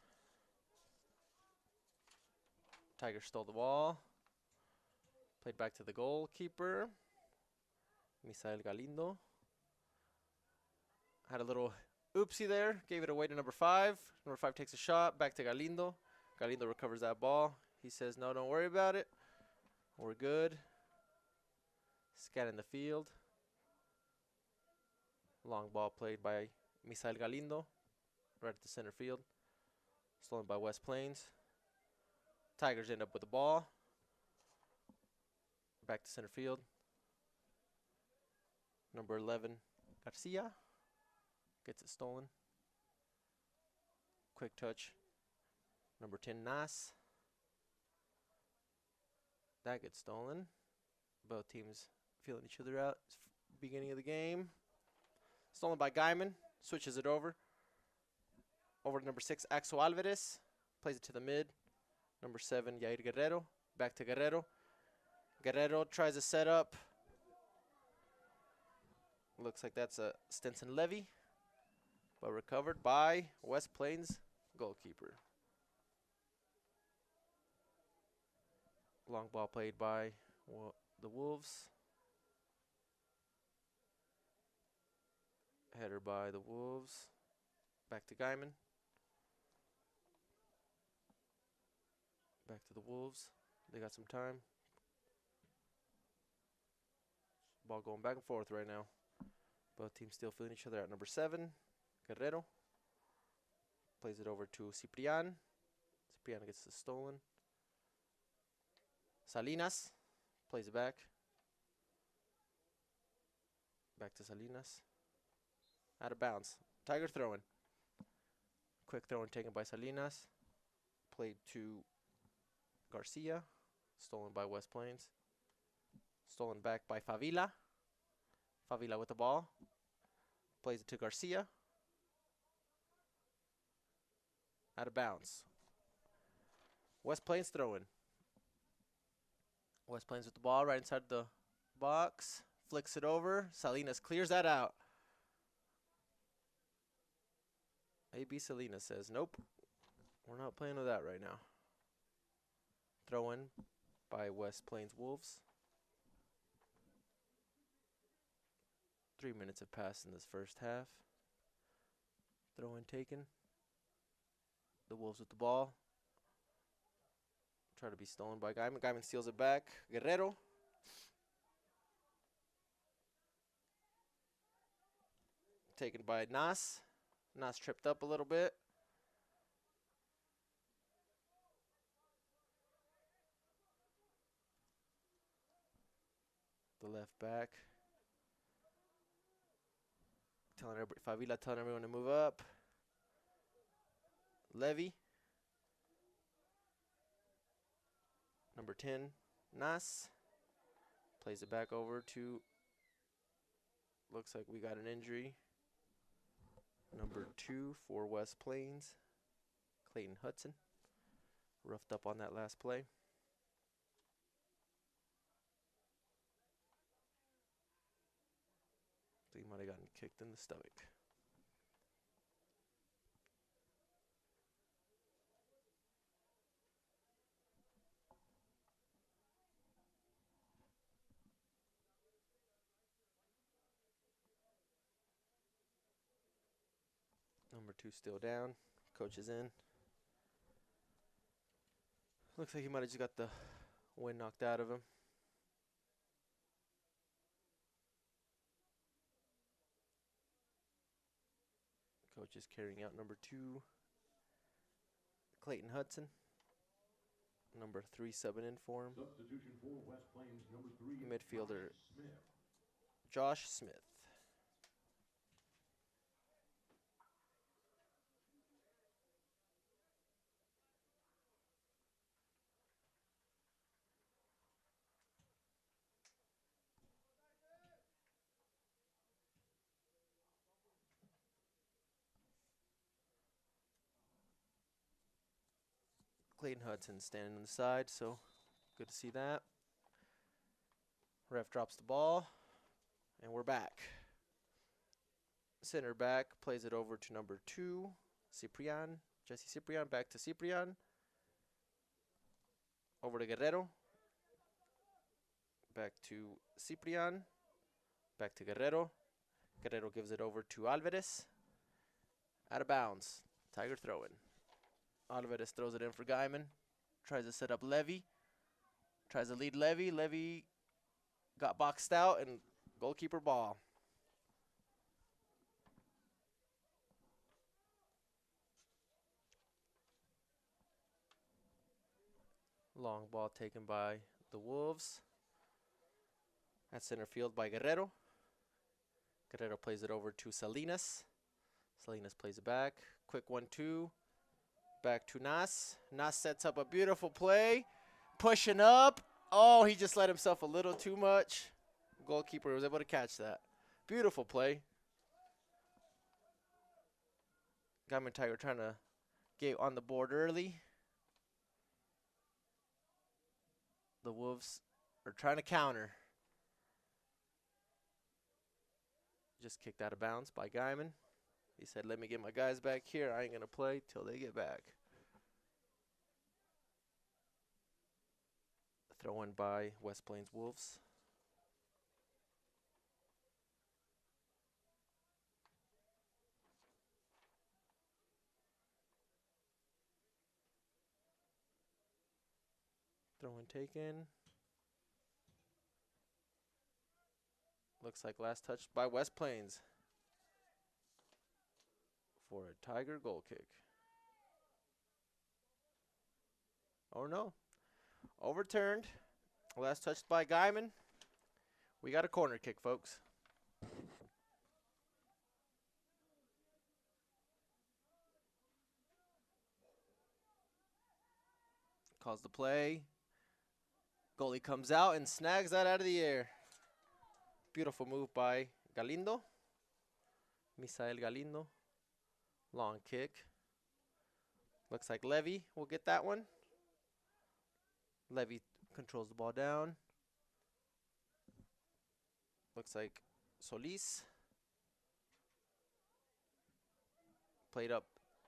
Speaker 1: Tigers stole the ball. Played back to the goalkeeper, Misael Galindo. Had a little oopsie there. Gave it away to number 5. Number 5 takes a shot. Back to Galindo. Galindo recovers that ball. He says, no, don't worry about it. We're good. Scanning the field. Long ball played by Misael Galindo. right at the center field. Stolen by West Plains. Tigers end up with the ball. Back to center field. Number 11, Garcia, gets it stolen. Quick touch. Number 10, Nas. That gets stolen. Both teams feeling each other out. Beginning of the game. Stolen by Guymon. Switches it over. Over to number 6, Axel Alvarez. Plays it to the mid. Number 7, Yair Guerrero. Back to Guerrero. Guerrero tries to set up. Looks like that's a Stinson Levy. But recovered by West Plains goalkeeper. Long ball played by the Wolves. Header by the Wolves. Back to Guymon. Back to the Wolves. They got some time. Ball going back and forth right now. Both teams still feeling each other out. Number 7, Guerrero. Plays it over to Ciprian. Ciprian gets it stolen. Salinas plays it back. Back to Salinas. Out of bounds. Tiger throwing. Quick throw in taken by Salinas. Played to Garcia. Stolen by West Plains. Stolen back by Favila. Favila with the ball. Plays it to Garcia. Out of bounds. West Plains throwing. West Plains with the ball right inside the box. Flicks it over. Salinas clears that out. AB Salinas says, nope. We're not playing with that right now. Throw in by West Plains Wolves. 3 minutes have passed in this first half. Throw in taken. The Wolves with the ball. Try to be stolen by Guymon. Guymon steals it back. Guerrero. Taken by Nas. Nas tripped up a little bit. The left back. Favila telling everyone to move up. Levy. Number 10, Nas. Plays it back over to, looks like we got an injury. Number 2 for West Plains, Clayton Hudson. Roughed up on that last play. So he might have gotten kicked in the stomach. Number 2 still down. Coach is in. Looks like he might have just got the wind knocked out of him. Coach is carrying out number 2, Clayton Hudson. Number 3 subbing in for him.
Speaker 2: Substitution for West Plains, number 3,
Speaker 1: midfielder
Speaker 2: Smith.
Speaker 1: Josh Smith. Clayton Hudson standing on the side, so good to see that. Ref drops the ball, and we're back. Center back plays it over to number 2, Ciprian. Jesse Ciprian, back to Ciprian. Over to Guerrero. Back to Ciprian. Back to Guerrero. Guerrero gives it over to Alvarez. Out of bounds. Tiger throw-in. Alvarez throws it in for Guymon. Tries to set up Levy. Tries to lead Levy. Levy got boxed out and goalkeeper ball. Long ball taken by the Wolves. At center field by Guerrero. Guerrero plays it over to Salinas. Salinas plays it back. Quick 1-2. Back to Nas. Nas sets up a beautiful play. Pushing up. Oh, he just let himself a little too much. Goalkeeper was able to catch that. Beautiful play. Guymon Tiger trying to get on the board early. The Wolves are trying to counter. Just kicked out of bounds by Guymon. He said, let me get my guys back here. I ain't going to play till they get back. Throw in by West Plains Wolves. Throw in taken. Looks like last touch by West Plains for a Tiger goal kick. Oh no. Overturned. Last touched by Guymon. We got a corner kick, folks. Calls the play. Goalie comes out and snags that out of the air. Beautiful move by Galindo. Misael Galindo. Long kick. Looks like Levy will get that one. Levy controls the ball down. Looks like Solis. Played up.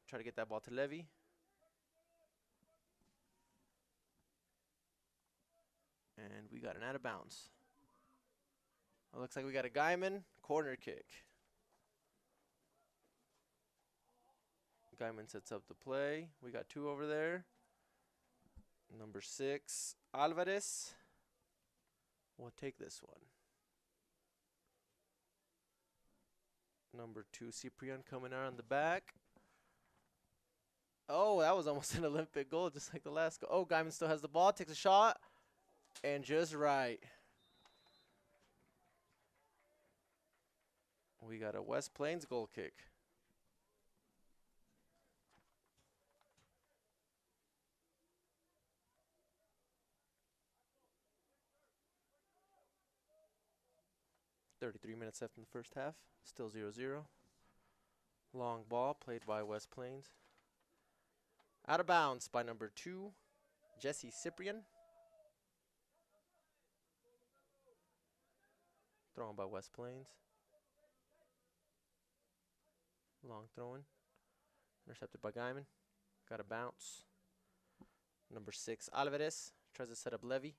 Speaker 1: Try to get that ball to Levy. And we got an out of bounds. It looks like we got a Guymon corner kick. Guymon sets up the play. We got two over there. Number 6, Alvarez will take this one. Number 2, Cyprian coming out on the back. Oh, that was almost an Olympic goal, just like the last goal. Oh, Guymon still has the ball, takes a shot, and just right. We got a West Plains goal kick. .33 minutes left in the first half. Still 0-0. Long ball played by West Plains. Out of bounds by number 2, Jesse Cyprian. Thrown by West Plains. Long throwing. Intercepted by Guymon. Got a bounce. Number 6, Alvarez. Tries to set up Levy.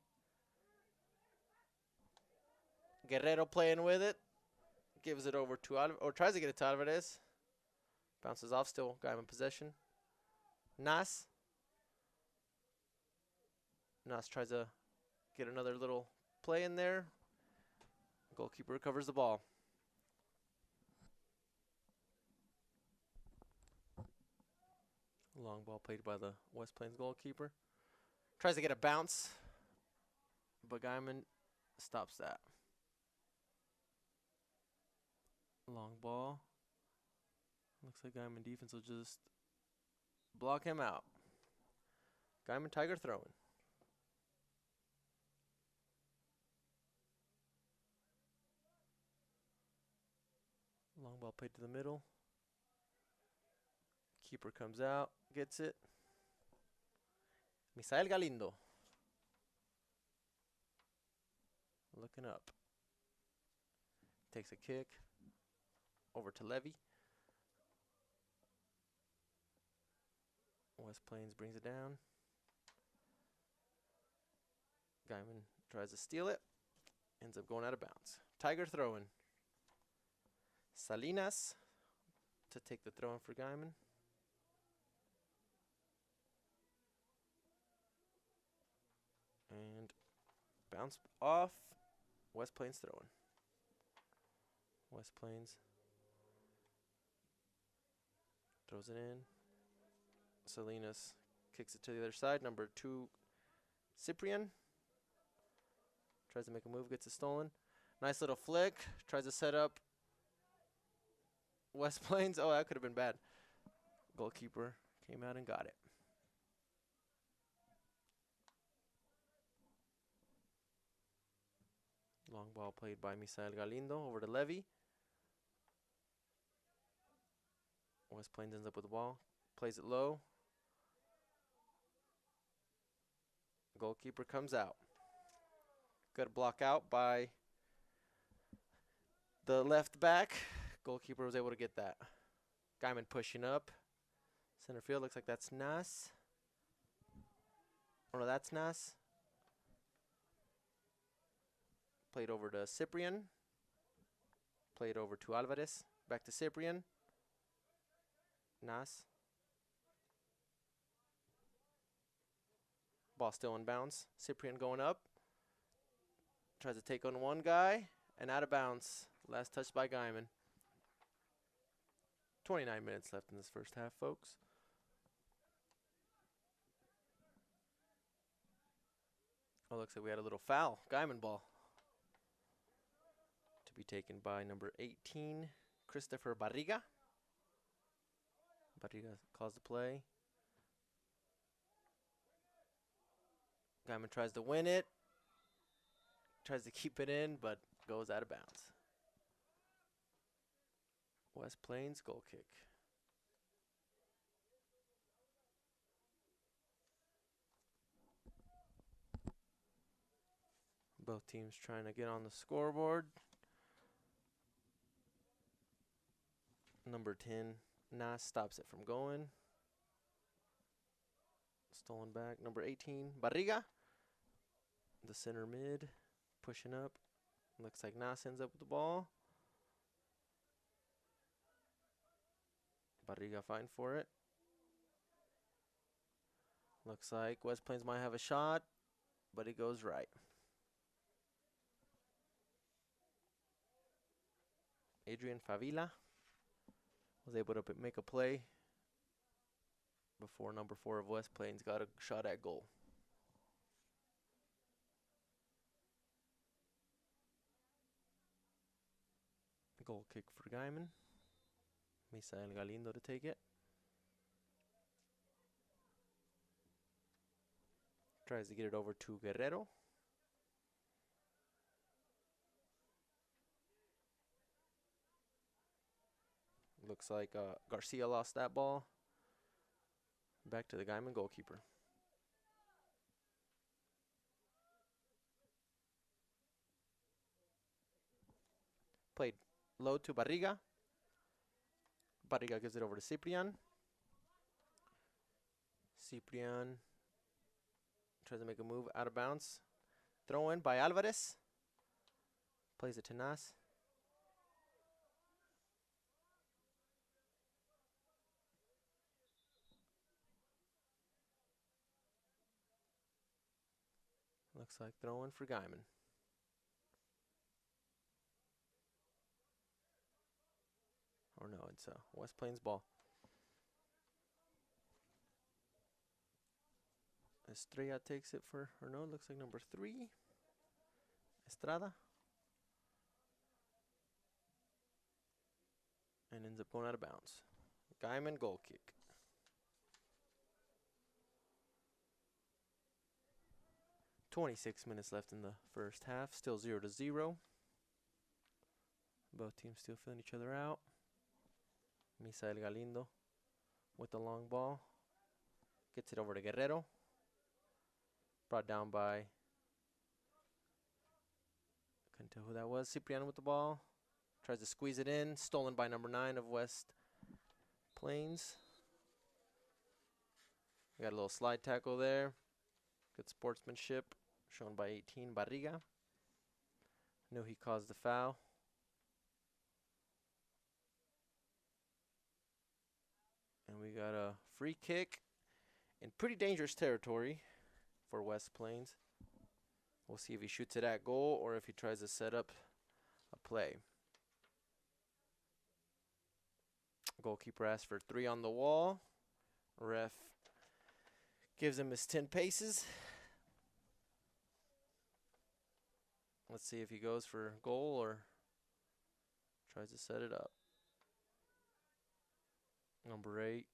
Speaker 1: Guerrero playing with it. Gives it over to Alvarez, or tries to get it to Alvarez. Bounces off, still Guymon possession. Nas. Nas tries to get another little play in there. Goalkeeper recovers the ball. Long ball played by the West Plains goalkeeper. Tries to get a bounce, but Guymon stops that. Long ball. Looks like Guymon defense will just block him out. Guymon Tiger throwing. Long ball played to the middle. Keeper comes out, gets it. Misael Galindo. Looking up. Takes a kick. Over to Levy. West Plains brings it down. Guymon tries to steal it. Ends up going out of bounds. Tiger throwing. Salinas to take the throw in for Guymon. And bounce off. West Plains throwing. West Plains throws it in. Salinas kicks it to the other side. Number 2, Cyprian tries to make a move, gets it stolen. Nice little flick. Tries to set up West Plains. Oh, that could have been bad. Goalkeeper came out and got it. Long ball played by Misael Galindo over to Levy. West Plains ends up with the ball. Plays it low. Goalkeeper comes out. Good block out by the left back. Goalkeeper was able to get that. Guymon pushing up. Center field looks like that's Nas. Oh no, that's Nas. Played over to Cyprian. Played over to Alvarez. Back to Cyprian. Nas. Ball still in bounds. Cyprian going up. Tries to take on one guy. And out of bounds. Last touch by Guymon. 29 minutes left in this first half, folks. Oh, looks like we had a little foul. Guymon ball. To be taken by number 18, Christopher Barriga. Barriga calls the play. Guymon tries to win it. Tries to keep it in, but goes out of bounds. West Plains goal kick. Both teams trying to get on the scoreboard. Number 10, Nas stops it from going. Stolen back. Number 18, Barriga. The center mid, pushing up. Looks like Nas ends up with the ball. Barriga fighting for it. Looks like West Plains might have a shot, but it goes right. Adrian Favila was able to make a play before number 4 of West Plains got a shot at goal. Goal kick for Guymon. Misael Galindo to take it. Tries to get it over to Guerrero. Looks like Garcia lost that ball. Back to the Guymon goalkeeper. Played low to Barriga. Barriga gives it over to Cyprian. Cyprian tries to make a move out of bounds. Throw in by Alvarez. Plays it to Nas. Looks like throw in for Guymon. Or no, it's West Plains ball. Estrella takes it for, or no, it looks like number 3. Estrada. And ends up going out of bounds. Guymon goal kick. .26 minutes left in the first half. Still 0-0. Both teams still filling each other out. Misael Galindo with the long ball. Gets it over to Guerrero. Brought down by, couldn't tell who that was. Cipriano with the ball. Tries to squeeze it in. Stolen by number 9 of West Plains. We got a little slide tackle there. Good sportsmanship shown by 18, Barriga. Knew he caused the foul. And we got a free kick in pretty dangerous territory for West Plains. We'll see if he shoots it at goal or if he tries to set up a play. Goalkeeper asks for 3 on the wall. Ref gives him his 10 paces. Let's see if he goes for goal or tries to set it up. Number 8.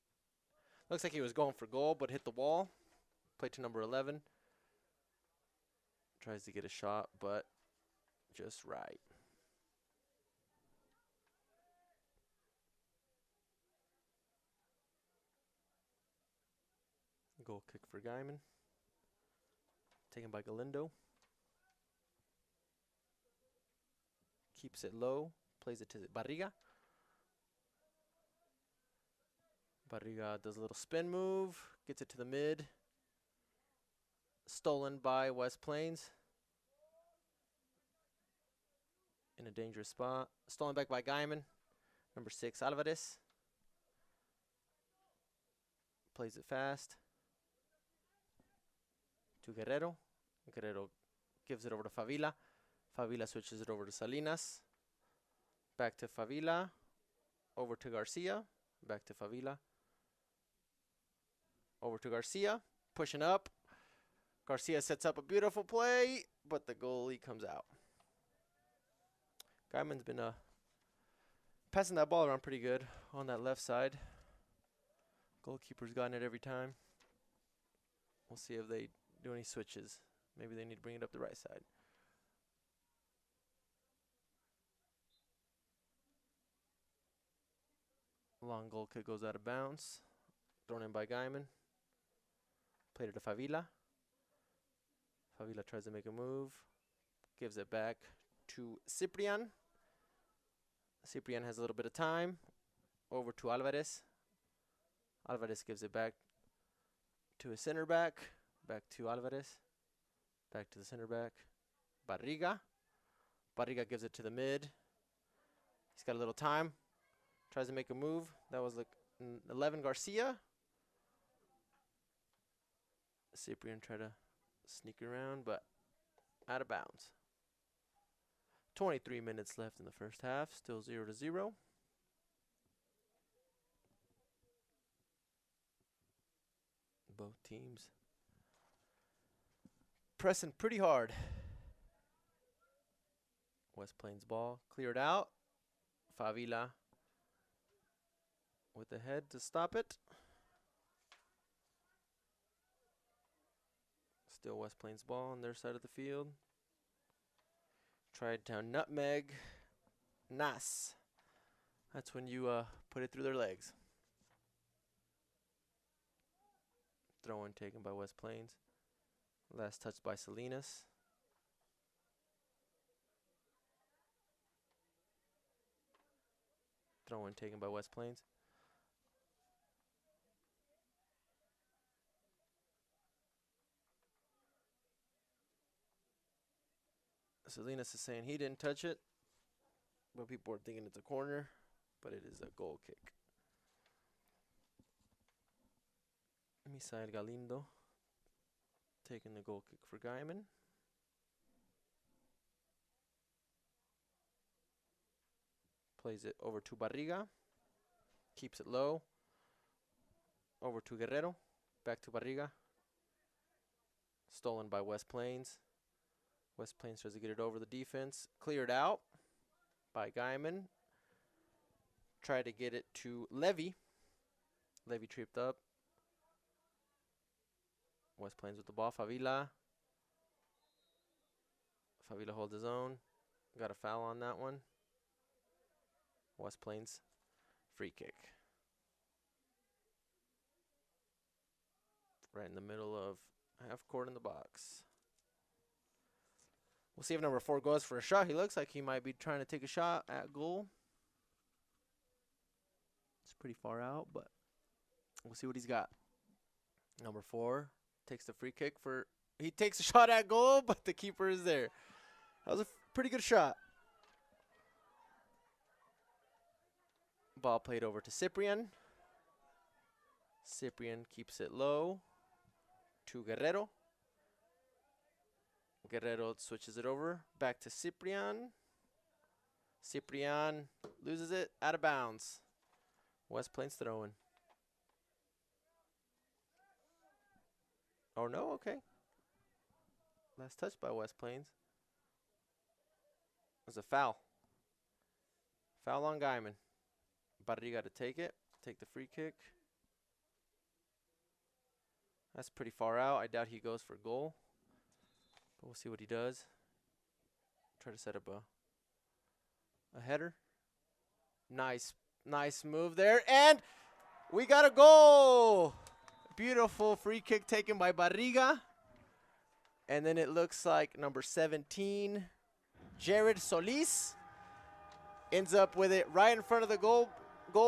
Speaker 1: Looks like he was going for goal, but hit the wall. Play to number 11. Tries to get a shot, but just right. Goal kick for Guymon. Taken by Galindo. Keeps it low. Plays it to Barriga. Barriga does a little spin move. Gets it to the mid. Stolen by West Plains. In a dangerous spot. Stolen back by Guymon. Number 6, Alvarez. Plays it fast. To Guerrero. Guerrero gives it over to Favila. Favila switches it over to Salinas. Back to Favila. Over to Garcia. Back to Favila. Over to Garcia. Pushing up. Garcia sets up a beautiful play, but the goalie comes out. Guymon's been passing that ball around pretty good on that left side. Goalkeeper's gotten it every time. We'll see if they do any switches. Maybe they need to bring it up the right side. Long goal kick goes out of bounds. Thrown in by Guymon. Played it to Favila. Favila tries to make a move. Gives it back to Cyprian. Cyprian has a little bit of time. Over to Alvarez. Alvarez gives it back to his center back. Back to Alvarez. Back to the center back. Barriga. Barriga gives it to the mid. He's got a little time. Tries to make a move. That was like 11 Garcia. Cyprian tried to sneak around, but out of bounds. 23 minutes left in the first half. Still 0-0. Both teams pressing pretty hard. West Plains ball cleared out. Favila with the head to stop it. Still West Plains ball on their side of the field. Tried down nutmeg. Nas. That's when you put it through their legs. Throw in taken by West Plains. Last touch by Salinas. Throw in taken by West Plains. Salinas is saying he didn't touch it, but people are thinking it's a corner, but it is a goal kick. Misael Galindo taking the goal kick for Guymon. Plays it over to Barriga. Keeps it low. Over to Guerrero. Back to Barriga. Stolen by West Plains. West Plains tries to get it over the defense. Cleared out by Guymon. Tried to get it to Levy. Levy tripped up. West Plains with the ball. Favila. Favila holds his own. Got a foul on that one. West Plains free kick. Right in the middle of half court in the box. We'll see if number 4 goes for a shot. He looks like he might be trying to take a shot at goal. It's pretty far out, but we'll see what he's got. Number 4 takes the free kick for... He takes a shot at goal, but the keeper is there. That was a pretty good shot. Ball played over to Cyprian. Cyprian keeps it low to Guerrero. Guerrero switches it over. Back to Cyprian. Cyprian loses it. Out of bounds. West Plains throwing. Oh, no? Okay. Last touch by West Plains. It's a foul. Foul on Guymon. Barriga to take it. Take the free kick. That's pretty far out. I doubt he goes for goal. But we'll see what he does. Try to set up a header. Nice move there. And we got a goal. Beautiful free kick taken by Barriga. And then it looks like number 17, Jared Solis, ends up with it right in front of the goal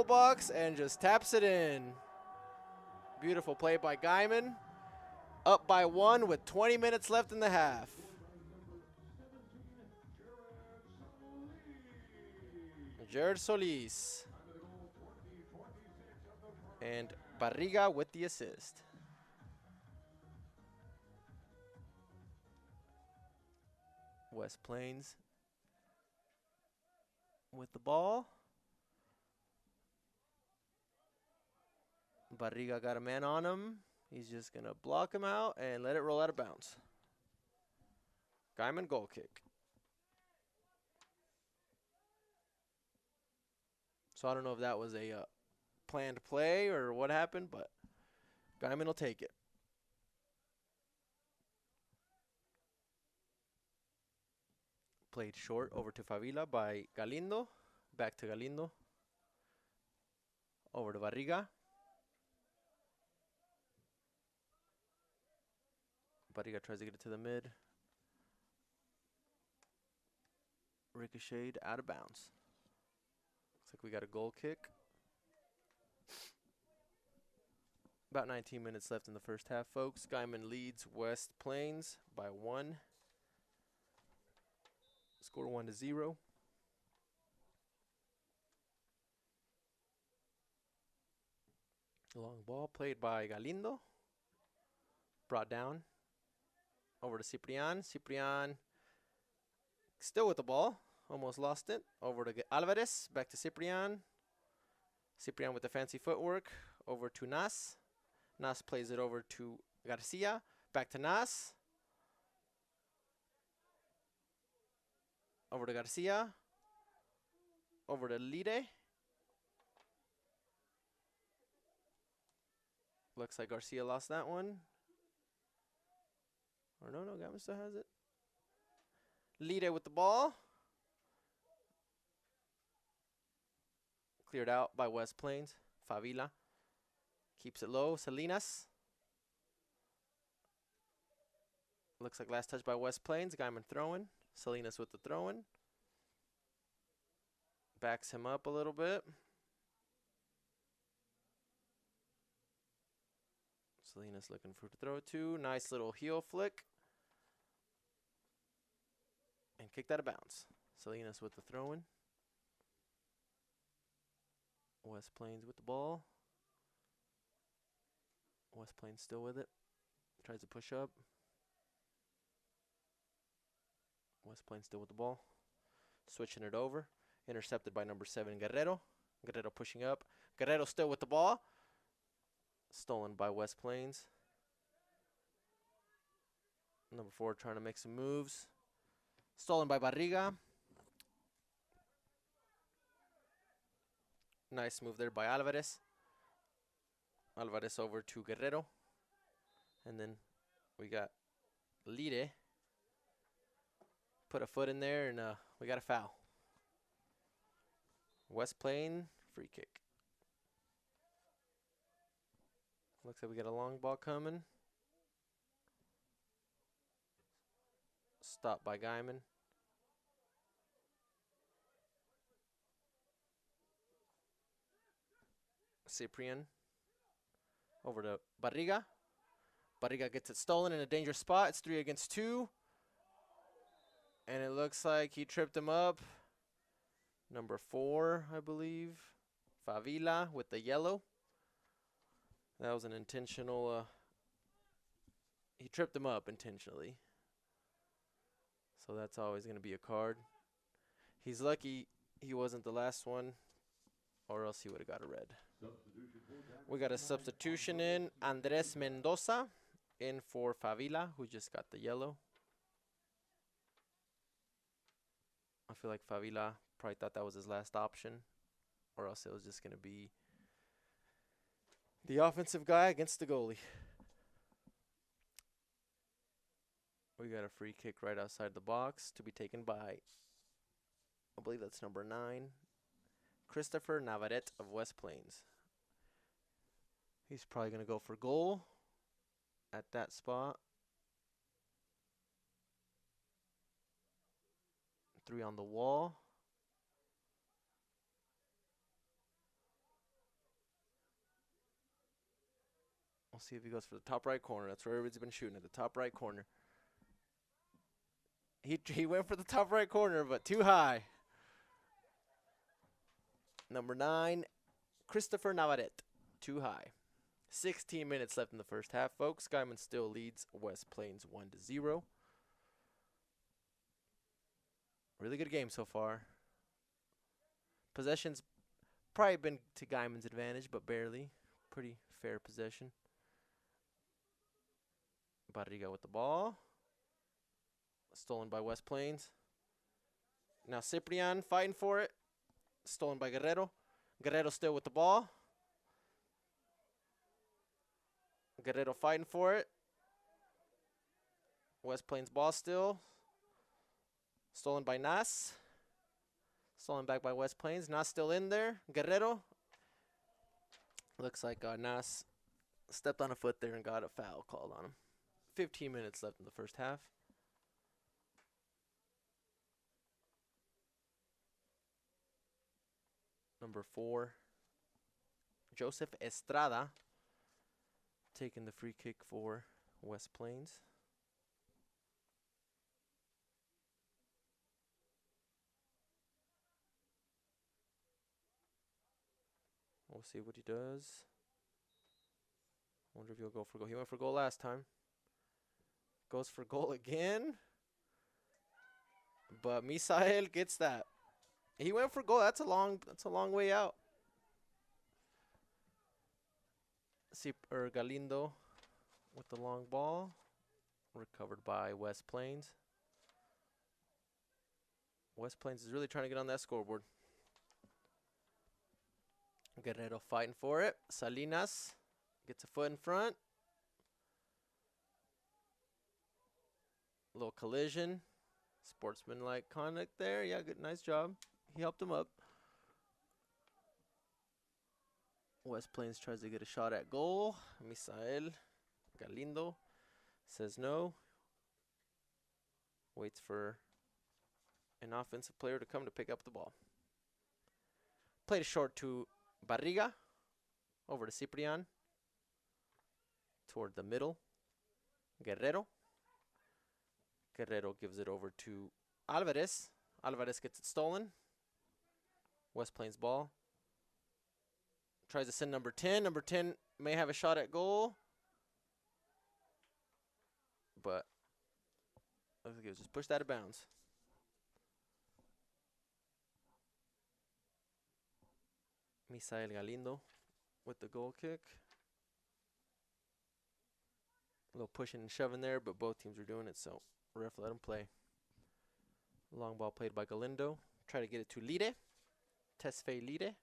Speaker 1: box and just taps it in. Beautiful play by Guymon. Up by 1 with 20 minutes left in the half. Jared Solis. And Barriga with the assist. West Plains with the ball. Barriga got a man on him. He's just going to block him out and let it roll out of bounds. Guymon goal kick. So I don't know if that was a planned play or what happened, but Guymon will take it. Played short over to Favila by Galindo. Back to Galindo. Over to Barriga. Barriga tries to get it to the mid. Ricocheted out of bounds. Looks like we got a goal kick. About 19 minutes left in the first half, folks. Guymon leads West Plains by 1. Score 1-0. Long ball played by Galindo. Brought down. Over to Ciprian. Ciprian still with the ball. Almost lost it. Over to Alvarez. Back to Ciprian. Ciprian with the fancy footwork. Over to Nas. Nas plays it over to Garcia. Back to Nas. Over to Garcia. Over to Lide. Looks like Garcia lost that one. Or no, Guymon still has it. Lide with the ball. Cleared out by West Plains. Favila keeps it low. Salinas. Looks like last touch by West Plains. Guymon throwing. Salinas with the throw-in. Backs him up a little bit. Salinas looking for to throw it to. Nice little heel flick. And kicked out of bounds. Salinas with the throw-in. West Plains with the ball. West Plains still with it. Tries to push up. West Plains still with the ball. Switching it over. Intercepted by number 7, Guerrero. Guerrero pushing up. Guerrero still with the ball. Stolen by West Plains. Number 4 trying to make some moves. Stolen by Barriga. Nice move there by Alvarez. Alvarez over to Guerrero. And then we got Lide. Put a foot in there, and we got a foul. West Plains, free kick. Looks like we got a long ball coming. Stopped by Guymon. Ciprian. Over to Barriga. Barriga gets it stolen in a dangerous spot. It's 3 against 2. And it looks like he tripped him up. Number 4, I believe. Favila with the yellow. That was an intentional. He tripped him up intentionally. So that's always going to be a card. He's lucky he wasn't the last one, or else he would have got a red. We got a substitution in. Andres Mendoza in for Favila, who just got the yellow. I feel like Favila probably thought that was his last option, or else it was just going to be the offensive guy against the goalie. We got a free kick right outside the box to be taken by, I believe that's number 9, Christopher Navarrete of West Plains. He's probably going to go for goal at that spot. 3 on the wall. We'll see if he goes for the top right corner. That's where everybody's been shooting, at the top right corner. He went for the top right corner, but too high. Number 9, Christopher Navarrete. Too high. 16 minutes left in the first half, folks. Guymon still leads West Plains 1-0. Really good game so far. Possession's probably been to Guymon's advantage, but barely. Pretty fair possession. Barriga with the ball. Stolen by West Plains. Now Ciprian fighting for it. Stolen by Guerrero. Guerrero still with the ball. Guerrero fighting for it. West Plains ball still. Stolen by Nas. Stolen back by West Plains. Nas still in there. Guerrero. Looks like Nas stepped on a foot there and got a foul called on him. 15 minutes left in the first half. Number 4, Joseph Estrada, taking the free kick for West Plains. We'll see what he does. Wonder if he'll go for goal. He went for goal last time. Goes for goal again. But Misael gets that. He went for goal. That's a long way out. Galindo with the long ball. Recovered by West Plains. West Plains is really trying to get on that scoreboard. Guerrero fighting for it. Salinas gets a foot in front. Little collision. Sportsman-like conduct there. Yeah, good, nice job. He helped him up. West Plains tries to get a shot at goal. Misael Galindo says no. Waits for an offensive player to come to pick up the ball. Played it short to Barriga. Over to Ciprian. Toward the middle. Guerrero. Guerrero gives it over to Alvarez. Alvarez gets it stolen. West Plains ball. Tries to send number 10. Number 10 may have a shot at goal. But I think it was just pushed out of bounds. Misael Galindo with the goal kick. A little pushing and shoving there, but both teams are doing it, so ref let him play. Long ball played by Galindo. Try to get it to Lide. Tesfaye Lide.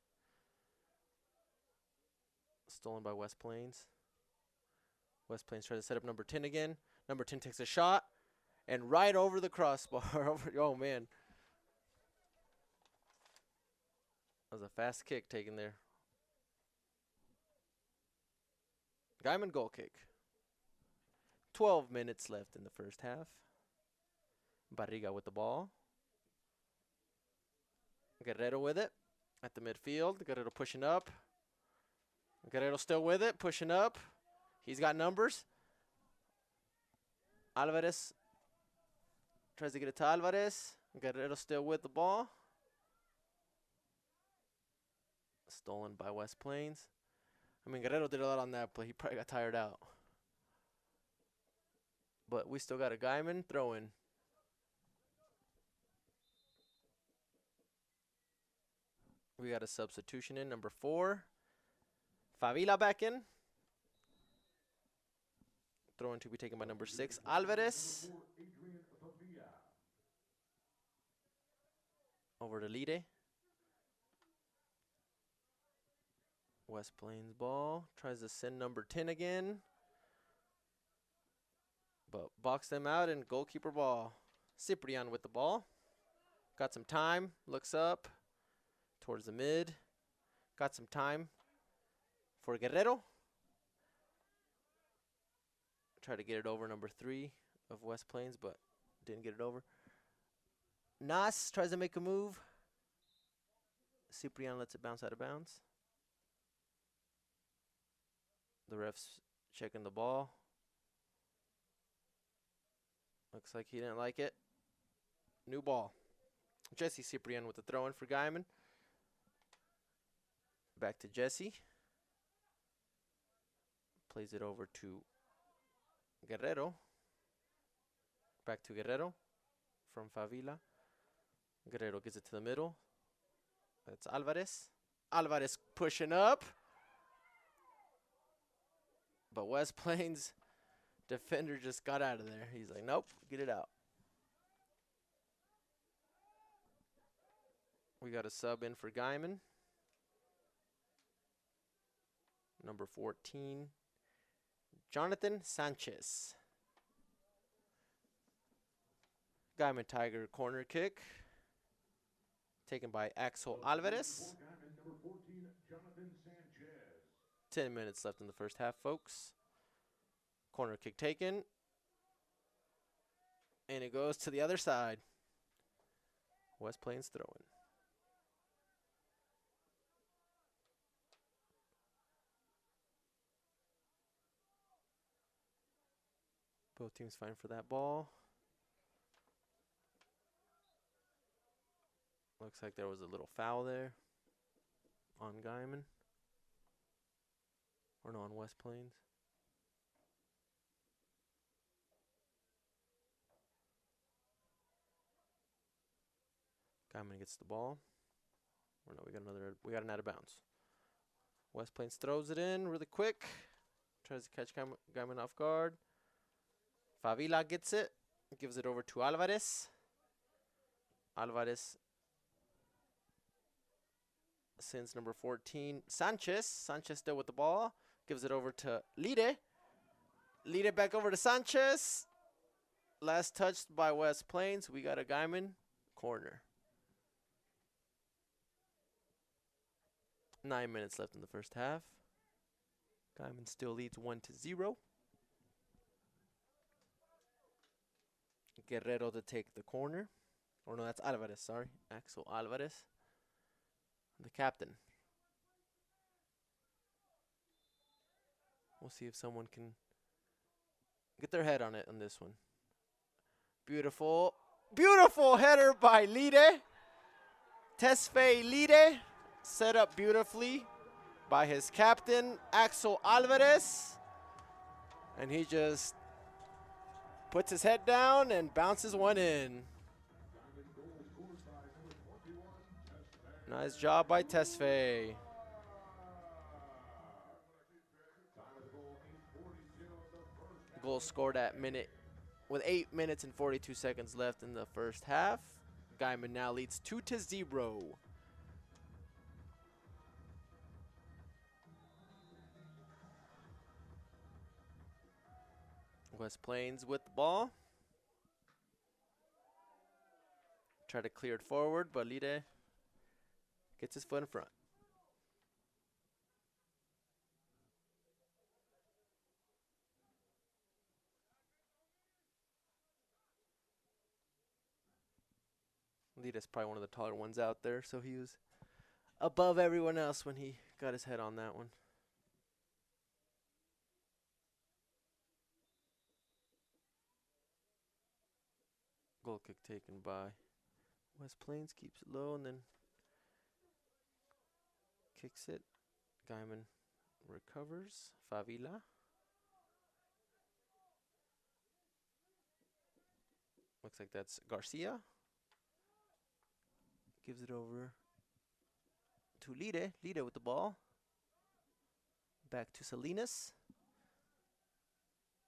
Speaker 1: Stolen by West Plains. West Plains tries to set up number 10 again. Number 10 takes a shot. And right over the crossbar. Oh, man. That was a fast kick taken there. Guymon goal kick. 12 minutes left in the first half. Barriga with the ball. Guerrero with it at the midfield. Guerrero pushing up. Guerrero still with it, pushing up. He's got numbers. Alvarez tries to get it to Alvarez. Guerrero still with the ball. Stolen by West Plains. I mean, Guerrero did a lot on that play. He probably got tired out. But we still got a Guymon throw-in. We got a substitution in, number 4. Favila back in. Throw-in to be taken by number 6, Alvarez. Over to Lide. West Plains ball. Tries to send number 10 again. But box them out and goalkeeper ball. Ciprian with the ball. Got some time. Looks up towards the mid. Got some time for Guerrero. Try to get it over number 3 of West Plains, but didn't get it over. Nas tries to make a move. Ciprian lets it bounce out of bounds. The ref's checking the ball. Looks like he didn't like it. New ball. Jesse Ciprian with the throw in for Guymon. Back to Jesse. Plays it over to Guerrero. Back to Guerrero from Favila. Guerrero gets it to the middle. That's Alvarez. Alvarez pushing up. But West Plains defender just got out of there. He's like, nope, get it out. We got a sub in for Guymon. Number 14, Jonathan Sanchez. Guymon Tiger corner kick. Taken by Axel Alvarez. 10 minutes left in the first half, folks. Corner kick taken. And it goes to the other side. West Plains throwing. Both teams fighting for that ball. Looks like there was a little foul there on Guymon. Or no, on West Plains. Guymon gets the ball. Or no, we got an out of bounds. West Plains throws it in really quick. Tries to catch Guymon off guard. Favila gets it. Gives it over to Alvarez. Alvarez sends number 14, Sanchez. Sanchez still with the ball. Gives it over to Lide. Lide back over to Sanchez. Last touched by West Plains. We got a Guymon corner. 9 minutes left in the first half. Guymon still leads 1-0. Guerrero to take the corner. Or no, that's Alvarez, sorry. Axel Alvarez. The captain. We'll see if someone can get their head on it on this one. Beautiful. Beautiful header by Lide. Tesfaye Lide. Set up beautifully by his captain, Axel Alvarez. And he just puts his head down and bounces one in. Nice job by Tesfaye. Goal scored at with 8 minutes and 42 seconds left in the first half. Guymon now leads 2-0. West Plains with the ball. Try to clear it forward, but Lide gets his foot in front. Lide's probably one of the taller ones out there, so he was above everyone else when he got his head on that one. Goal kick taken by West Plains, keeps it low and then kicks it. Guymon recovers. Favila. Looks like that's Garcia. Gives it over to Lide. Lide with the ball. Back to Salinas.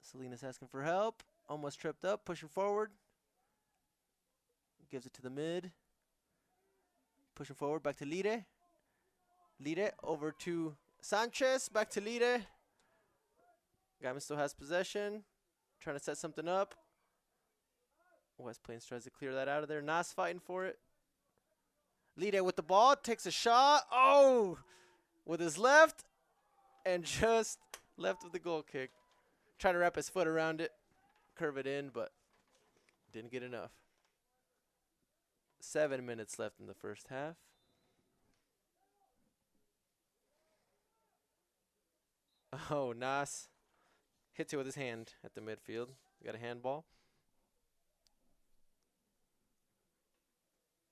Speaker 1: Salinas asking for help. Almost tripped up, pushing forward. Gives it to the mid. Pushing forward, back to Lide. Lide over to Sanchez, back to Lide. Guymon still has possession. Trying to set something up. West Plains tries to clear that out of there. Nas fighting for it. Lide with the ball, takes a shot. Oh! With his left. And just left with the goal kick. Trying to wrap his foot around it. Curve it in, but didn't get enough. 7 minutes left in the first half. Oh, Nas hits it with his hand at the midfield. Got a handball.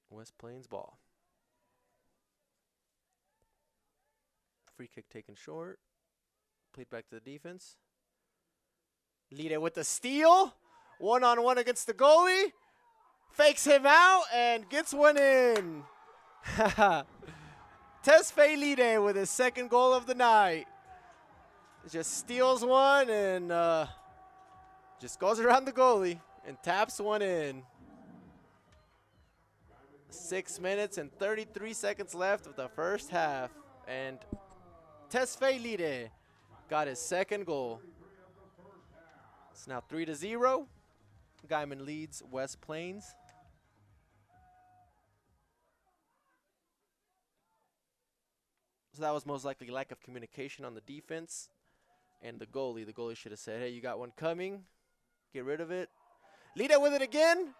Speaker 1: West Plains ball. Free kick taken short. Played back to the defense. Lide with the steal. 1-on-1 against the goalie. Fakes him out and gets one in. Tesfaye Lide with his second goal of the night. Just steals one and just goes around the goalie and taps one in. 6 minutes and 33 seconds left of the first half. And Tesfaye Lide got his second goal. It's now 3-0. Guymon leads West Plains. So that was most likely lack of communication on the defense. And the goalie should have said, hey, you got one coming. Get rid of it. Lide with it again.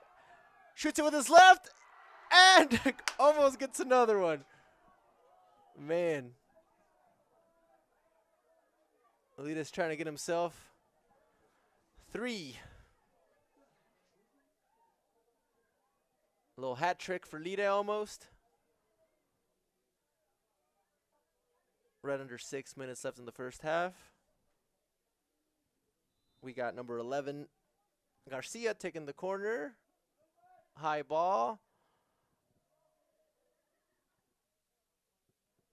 Speaker 1: Shoots it with his left. And almost gets another one. Man. Lide's trying to get himself 3. A little hat trick for Lide almost. Right under 6 minutes left in the first half. We got number 11, Garcia, taking the corner. High ball.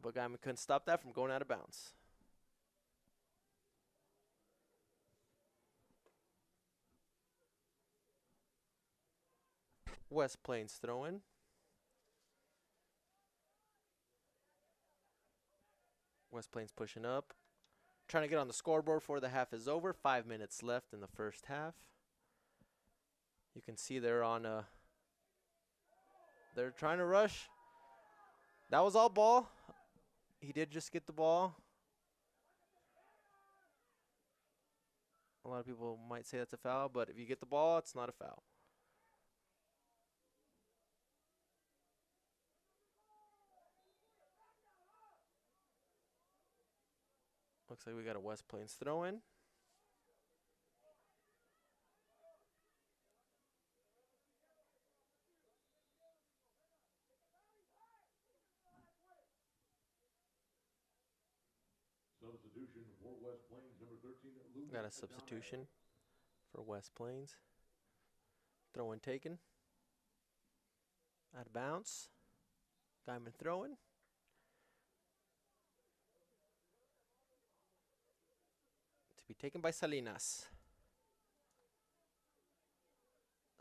Speaker 1: But Guymon couldn't stop that from going out of bounds. West Plains throw-in. West Plains pushing up. Trying to get on the scoreboard before the half is over. 5 minutes left in the first half. You can see they're on a... They're trying to rush. That was all ball. He did just get the ball. A lot of people might say that's a foul, but if you get the ball, it's not a foul. Looks like we got a West Plains throw-in.
Speaker 2: Substitution for West Plains, number 13.
Speaker 1: Got a substitution for West Plains. Throw-in taken. Out of bounds. Guymon throwing. To be taken by Salinas.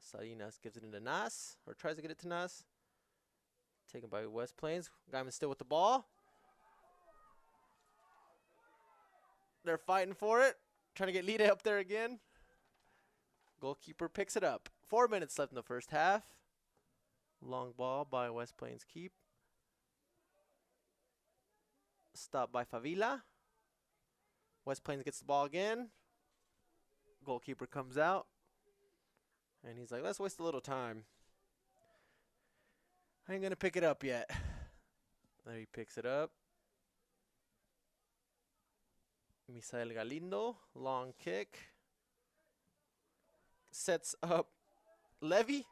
Speaker 1: Salinas gives it into Nas, or tries to get it to Nas. Taken by West Plains. Guymon still with the ball. They're fighting for it. Trying to get Lide up there again. Goalkeeper picks it up. 4 minutes left in the first half. Long ball by West Plains keep. Stopped by Favila. West Plains gets the ball again. Goalkeeper comes out. And he's like, let's waste a little time. I ain't going to pick it up yet. There he picks it up. Misael Galindo, long kick. Sets up Levy.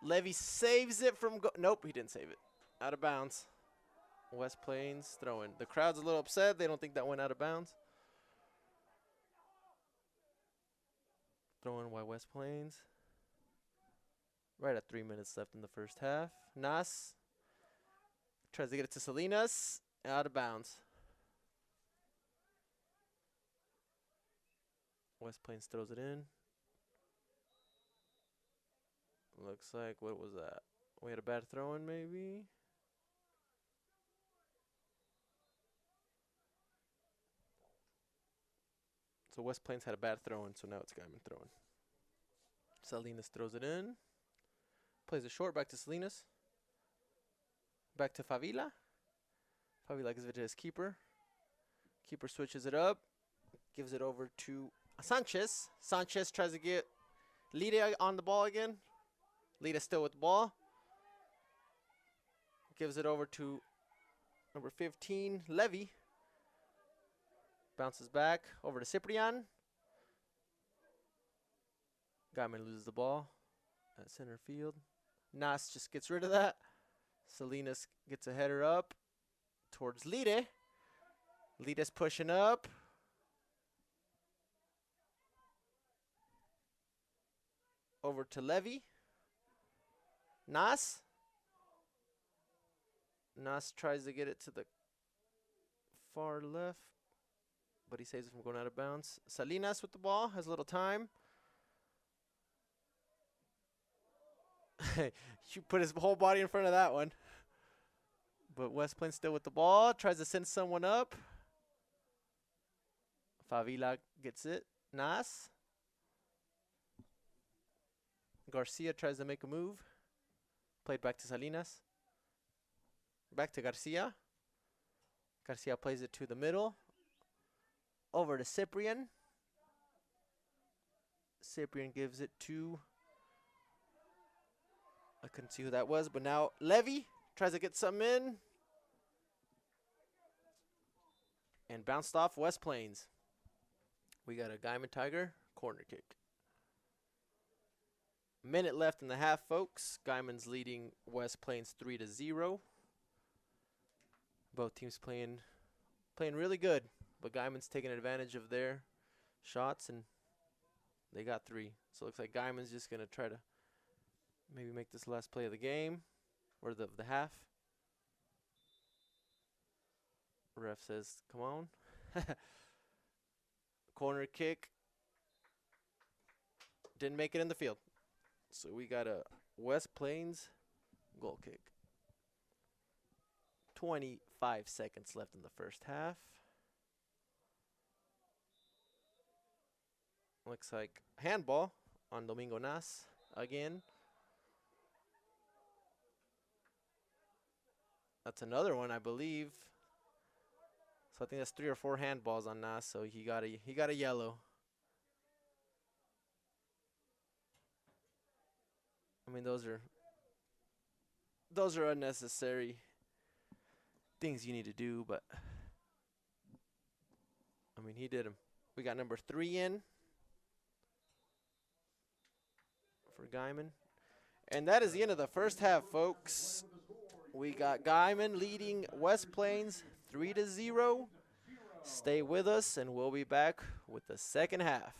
Speaker 1: Levy saves it from... Nope, he didn't save it. Out of bounds. West Plains throwing. The crowd's a little upset. They don't think that went out of bounds. Throwing by West Plains. Right at 3 minutes left in the first half. Nas tries to get it to Salinas. Out of bounds. West Plains throws it in. Looks like, what was that? We had a bad throw-in, maybe? So West Plains had a bad throw in, so now it's Guymon throwing. Salinas throws it in. Plays it short, back to Salinas. Back to Favila. Favila gives it to his keeper. Keeper switches it up. Gives it over to Sanchez. Sanchez tries to get Lida on the ball again. Lida still with the ball. Gives it over to number 15, Levy. Bounces back over to Ciprian. Guymon loses the ball at center field. Nas just gets rid of that. Salinas gets a header up towards Lide. Lide's pushing up. Over to Levy. Nas. Nas tries to get it to the far left, but he saves it from going out of bounds. Salinas with the ball, has a little time. You put his whole body in front of that one. But West Plains still with the ball, tries to send someone up. Favila gets it. Nas. Garcia tries to make a move. Played back to Salinas. Back to Garcia. Garcia plays it to the middle. Over to Ciprian. Ciprian gives it to... I couldn't see who that was, but now Levy tries to get something in. And bounced off West Plains. We got a Guymon Tiger corner kick. Minute left in the half, folks. Guymon's leading West Plains 3-0. Both teams playing really good, but Guymon's taking advantage of their shots, and they got 3. So it looks like Guymon's just going to try to maybe make this last play of the game, or the half. Ref says, come on. Corner kick. Didn't make it in the field. So we got a West Plains goal kick. 25 seconds left in the first half. Looks like handball on Domingo Nas again. That's another one, I believe. So I think that's 3 or 4 handballs on Nas, so he got a yellow. I mean, those are unnecessary things you need to do, but I mean, he did them. We got number 3 in for Guymon. And that is the end of the first half, folks. We got Guymon leading West Plains 3-0. Stay with us, and we'll be back with the second half.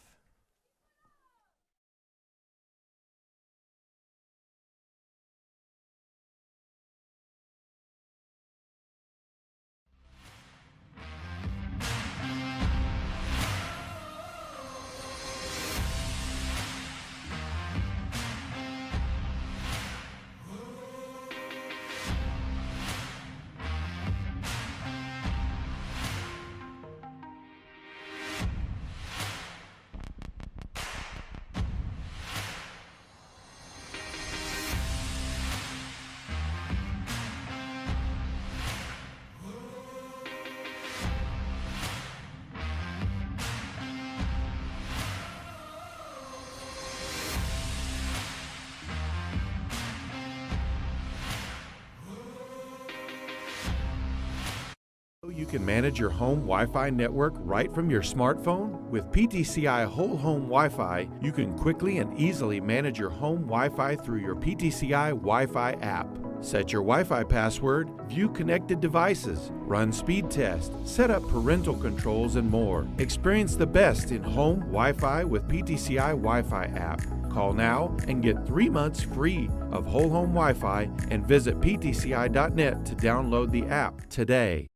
Speaker 3: You can manage your home Wi-Fi network right from your smartphone. With PTCI Whole Home Wi-Fi, you can quickly and easily manage your home Wi-Fi through your PTCI Wi-Fi app. Set your Wi-Fi password, view connected devices, run speed tests, set up parental controls, and more. Experience the best in home Wi-Fi with PTCI Wi-Fi app. Call now and get 3 months free of Whole Home Wi-Fi and visit ptci.net to download the app today.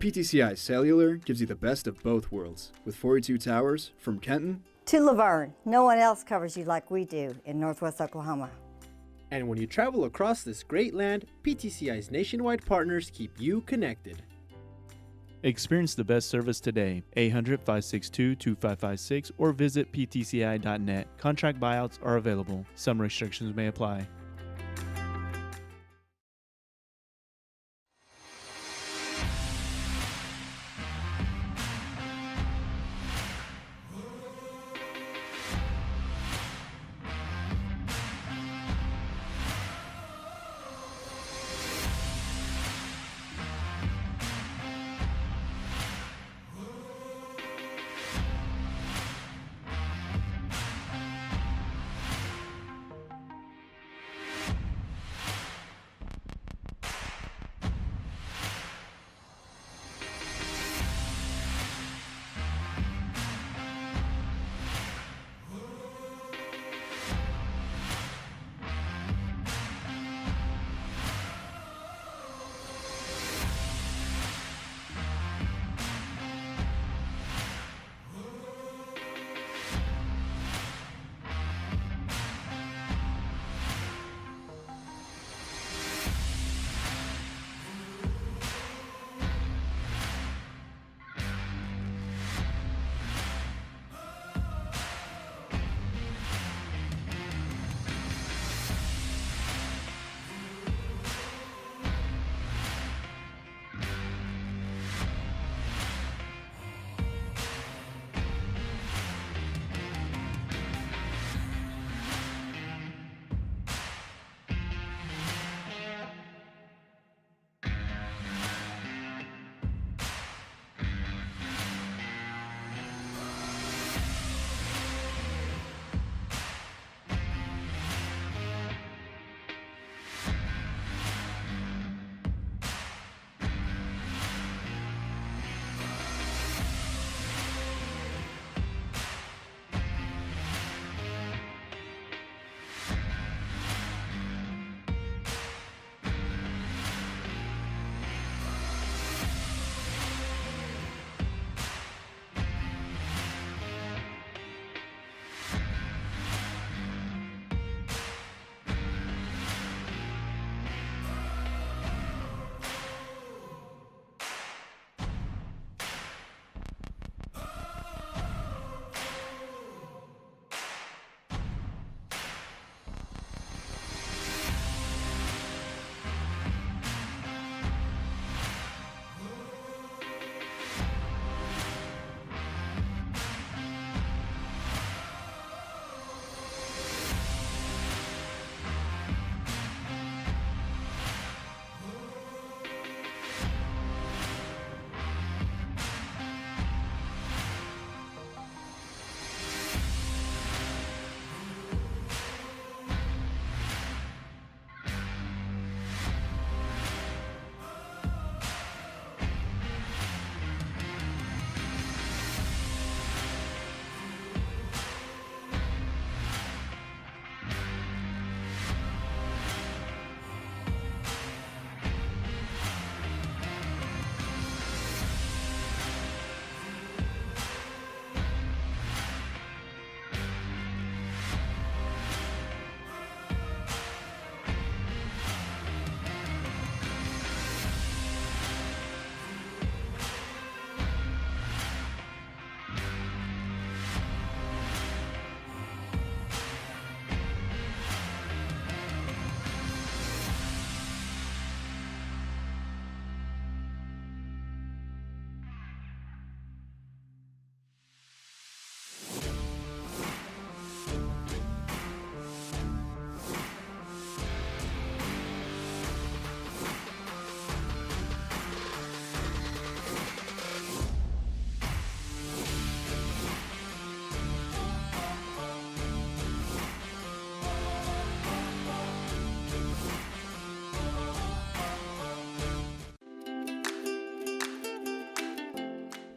Speaker 4: PTCI Cellular gives you the best of both worlds with 42 towers from Kenton
Speaker 5: To Laverne, no one else covers you like we do in Northwest Oklahoma.
Speaker 7: And when you travel across this great land, PTCI's nationwide partners keep you connected.
Speaker 6: Experience the best service today. 800-562-2556 or visit ptci.net. Contract buyouts are available. Some restrictions may apply.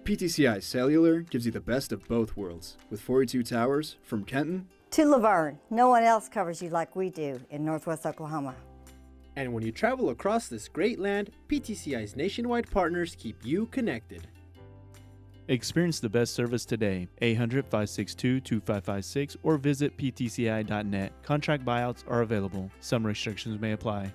Speaker 4: PTCI Cellular gives you the best of both worlds with 42 towers from Kenton
Speaker 5: To Laverne, no one else covers you like we do in Northwest Oklahoma.
Speaker 7: And when you travel across this great land, PTCI's nationwide partners keep you connected.
Speaker 6: Experience the best service today. 800-562-2556 or visit ptci.net. Contract buyouts are available. Some restrictions may apply.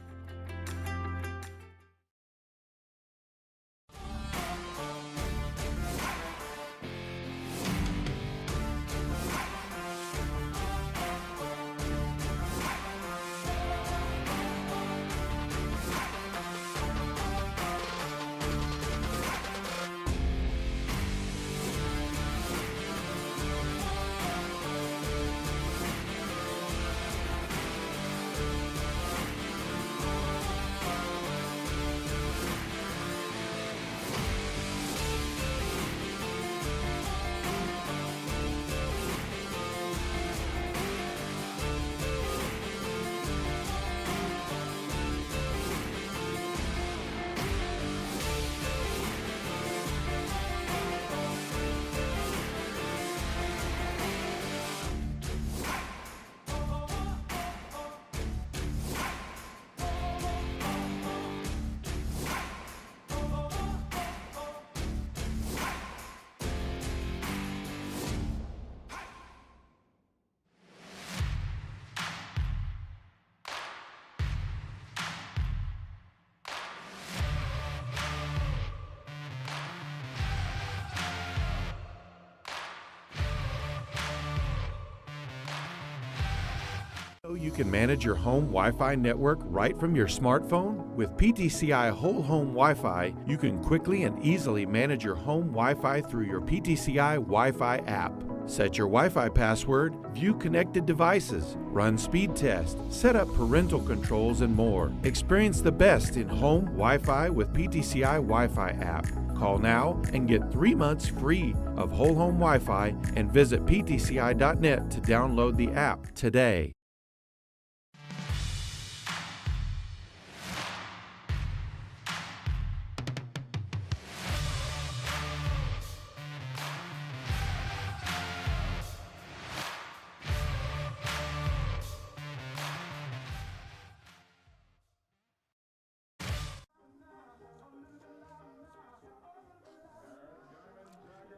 Speaker 3: You can manage your home Wi-Fi network right from your smartphone. With PTCI Whole Home Wi-Fi, you can quickly and easily manage your home Wi-Fi through your PTCI Wi-Fi app. Set your Wi-Fi password, view connected devices, run speed tests, set up parental controls, and more. Experience the best in home Wi-Fi with PTCI Wi-Fi app. Call now and get 3 months free of Whole Home Wi-Fi and visit ptci.net to download the app today.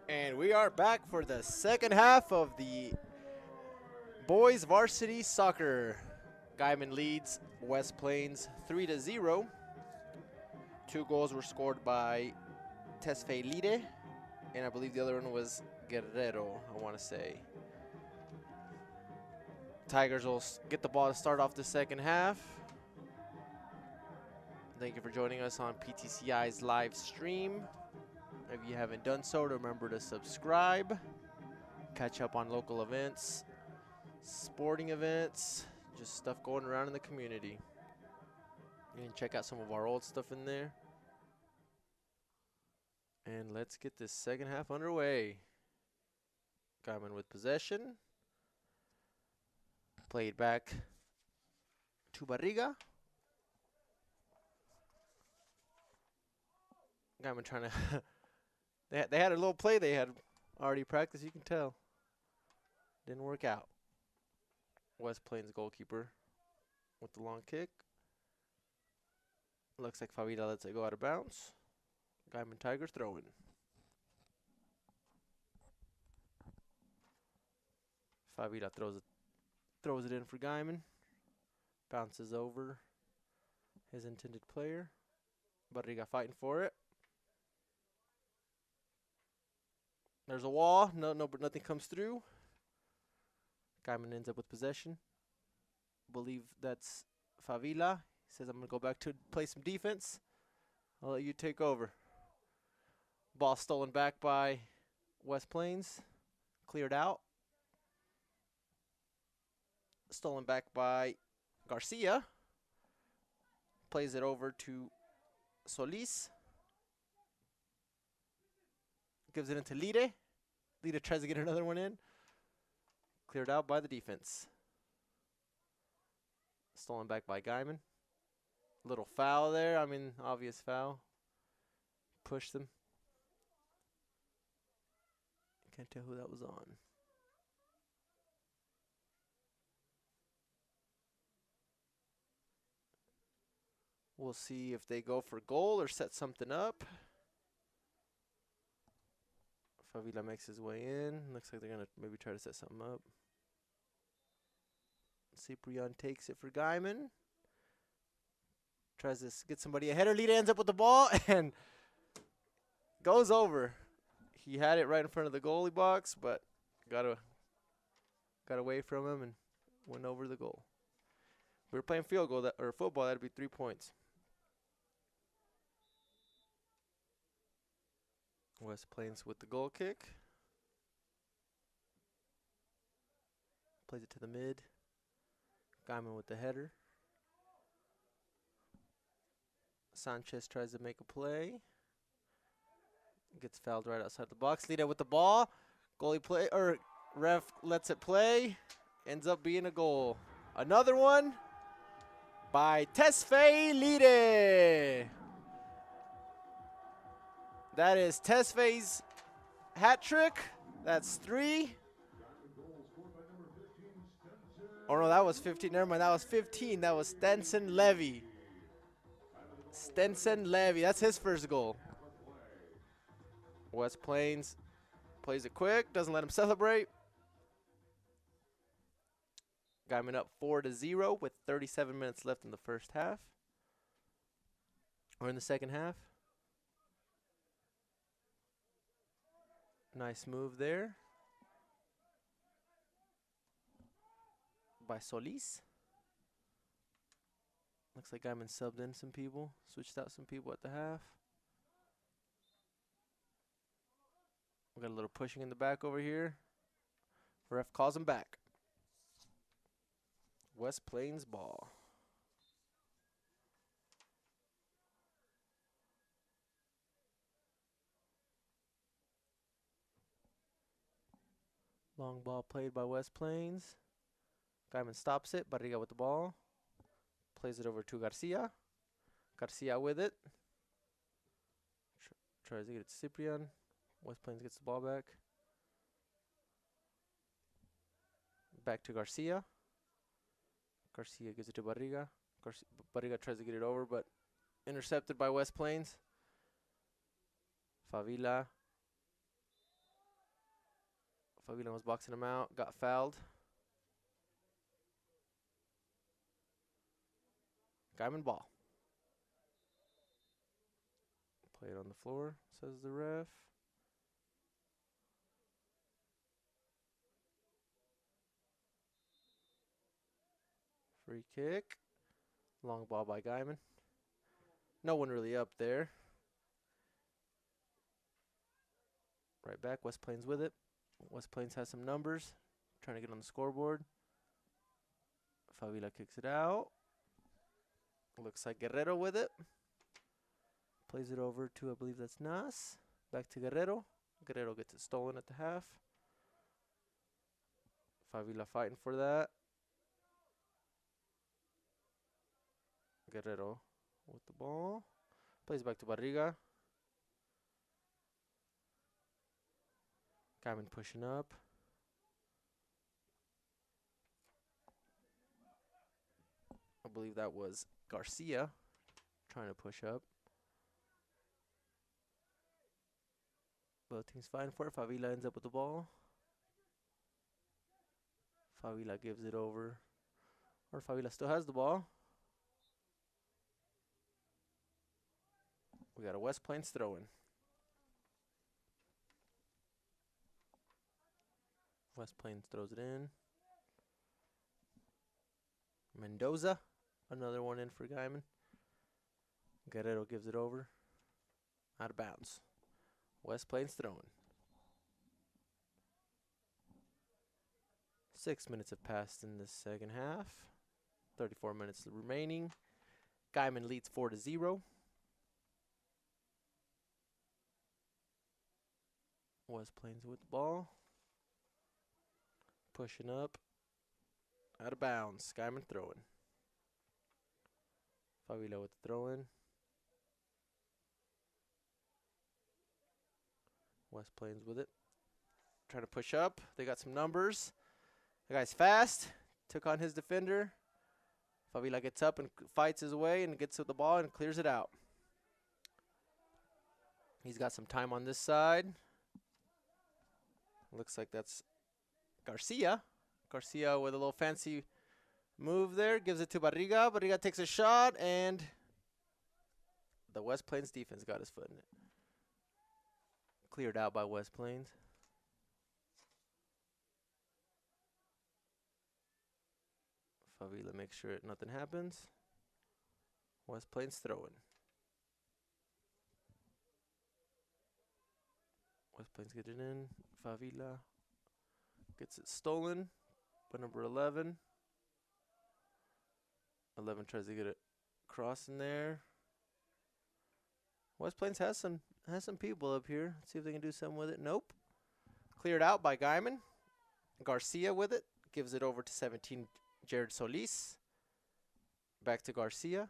Speaker 1: And we are back for the second half of the boys varsity soccer. Guymon leads West Plains 3-0. 2 goals were scored by Tesfelide, and I believe the other one was Guerrero, I want to say. Tigers will get the ball to start off the second half. Thank you for joining us on PTCI's live stream. If you haven't done so, remember to subscribe. Catch up on local events, sporting events, just stuff going around in the community. You can check out some of our old stuff in there. And let's get this second half underway. Guymon with possession. Played back to Barriga. Guymon trying to... They had a little play they had already practiced, you can tell. Didn't work out. West Plains goalkeeper with the long kick. Looks like Favila lets it go out of bounds. Guymon Tigers throwing. Favila throws it in for Guymon. Bounces over his intended player. Barriga fighting for it. There's a wall. But nothing comes through. Guymon ends up with possession. Believe that's Favila. He says, I'm going to go back to play some defense. I'll let you take over. Ball stolen back by West Plains. Cleared out. Stolen back by Garcia. Plays it over to Solis. Gives it into Lide. Lide tries to get another one in. Cleared out by the defense. Stolen back by Guymon. Little foul there. I mean, obvious foul. Pushed them. Can't tell who that was on. We'll see if they go for goal or set something up. Favila makes his way in. Looks like they're going to maybe try to set something up. Ciprian takes it for Guymon. Tries to get somebody a header lead, ends up with the ball, and goes over. He had it right in front of the goalie box, but got away from him and went over the goal. If we were playing field goal or football, that'd be 3 points. West Plains with the goal kick. Plays it to the mid. Guymon with the header. Sanchez tries to make a play. Gets fouled right outside the box. Lida with the ball. Goalie play or ref lets it play. Ends up being a goal. Another one by Tesfaye Lide. That is Tesfaye's hat trick. That's 3. Oh no, that was 15. Never mind, that was 15. That was Stenson Levy. Stenson Levy, that's his first goal. West Plains plays it quick, doesn't let him celebrate. Guymon up 4-0 with 37 minutes left in the first half. Or in the second half. Nice move there by Solis. Looks like Guymon subbed in some people, switched out some people at the half. We got a little pushing in the back over here. Ref calls him back. West Plains ball. Long ball played by West Plains. Guymon stops it. Barriga with the ball. Plays it over to Garcia. Garcia with it. Tries to get it to Ciprian. West Plains gets the ball back. Back to Garcia. Garcia gives it to Barriga. Barriga tries to get it over, but intercepted by West Plains. Favila. Favila was boxing him out, got fouled. Guymon ball. Play it on the floor, says the ref. Free kick. Long ball by Guymon. No one really up there. Right back, West Plains with it. West Plains has some numbers. Trying to get on the scoreboard. Favila kicks it out. Looks like Guerrero with it. Plays it over to, I believe that's Nas. Back to Guerrero. Guerrero gets it stolen at the half. Favila fighting for that. Guerrero with the ball. Plays back to Barriga. Guymon pushing up. I believe that was Garcia trying to push up. Both teams fighting for it. Favila ends up with the ball. Favila gives it over. Or Favila still has the ball. We got a West Plains throw-in. West Plains throws it in. Mendoza, another one in for Guymon. Guerrero gives it over. Out of bounds. West Plains throwing. 6 minutes have passed in the second half. 34 minutes remaining. Guymon leads 4-0. West Plains with the ball. Pushing up. Out of bounds. Guymon throwing. Favila with the throw-in. West Plains with it. Trying to push up. They got some numbers. The guy's fast. Took on his defender. Favila gets up and fights his way and gets to the ball and clears it out. He's got some time on this side. Looks like that's Garcia. Garcia with a little fancy move there. Gives it to Barriga. Barriga takes a shot, and the West Plains defense got his foot in it. Cleared out by West Plains. Favila makes sure nothing happens. West Plains throwing. West Plains get it in. Favila gets it stolen by number 11. 11 tries to get it cross in there. West Plains has some people up here. Let's see if they can do something with it. Nope. Cleared out by Guymon. Garcia with it. Gives it over to 17, Jared Solis. Back to Garcia.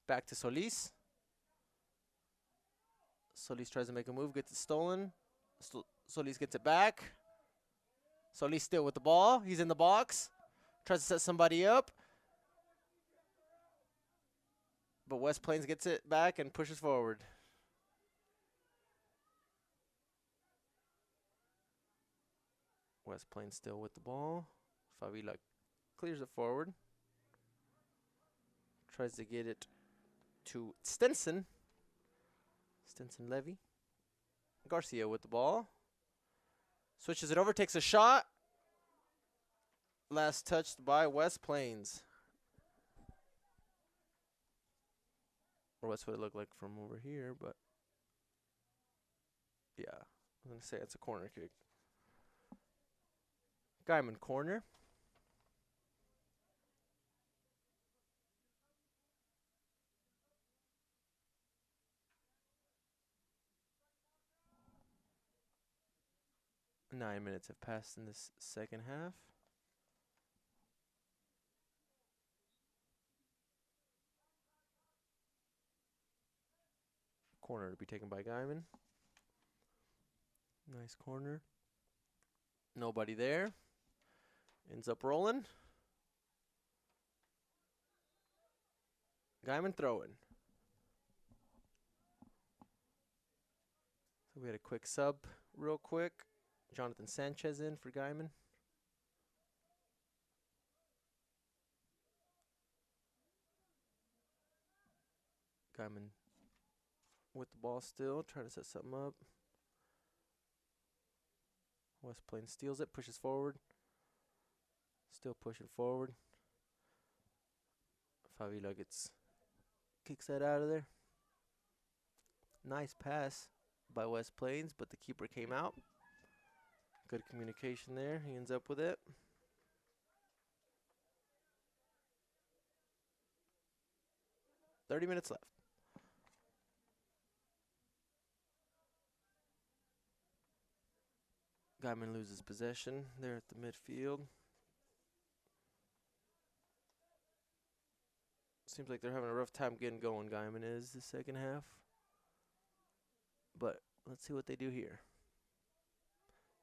Speaker 1: Back to Solis. Solis tries to make a move, gets it stolen. Solis gets it back. Solis still with the ball. He's in the box. Tries to set somebody up. But West Plains gets it back and pushes forward. West Plains still with the ball. Favila clears it forward. Tries to get it to Stinson. Stinson Levy. Garcia with the ball. Switches it over, takes a shot. Last touched by West Plains. Or what's what it looked like from over here, but yeah, I'm going to say it's a corner kick. Guymon corner. Nine minutes have passed in this second half. Corner to be taken by Guymon. Nice corner. Nobody there. Ends up rolling. Guymon throwing. So we had a quick sub real quick. Jonathan Sanchez in for Guymon. Guymon with the ball still, trying to set something up. West Plains steals it, pushes forward. Still pushing forward. Favila kicks that out of there. Nice pass by West Plains, but the keeper came out. Good communication there. He ends up with it. $30 minutes left. Guymon loses possession there at the midfield. Seems like they're having a rough time getting going, Guymon is, the second half. But let's see what they do here.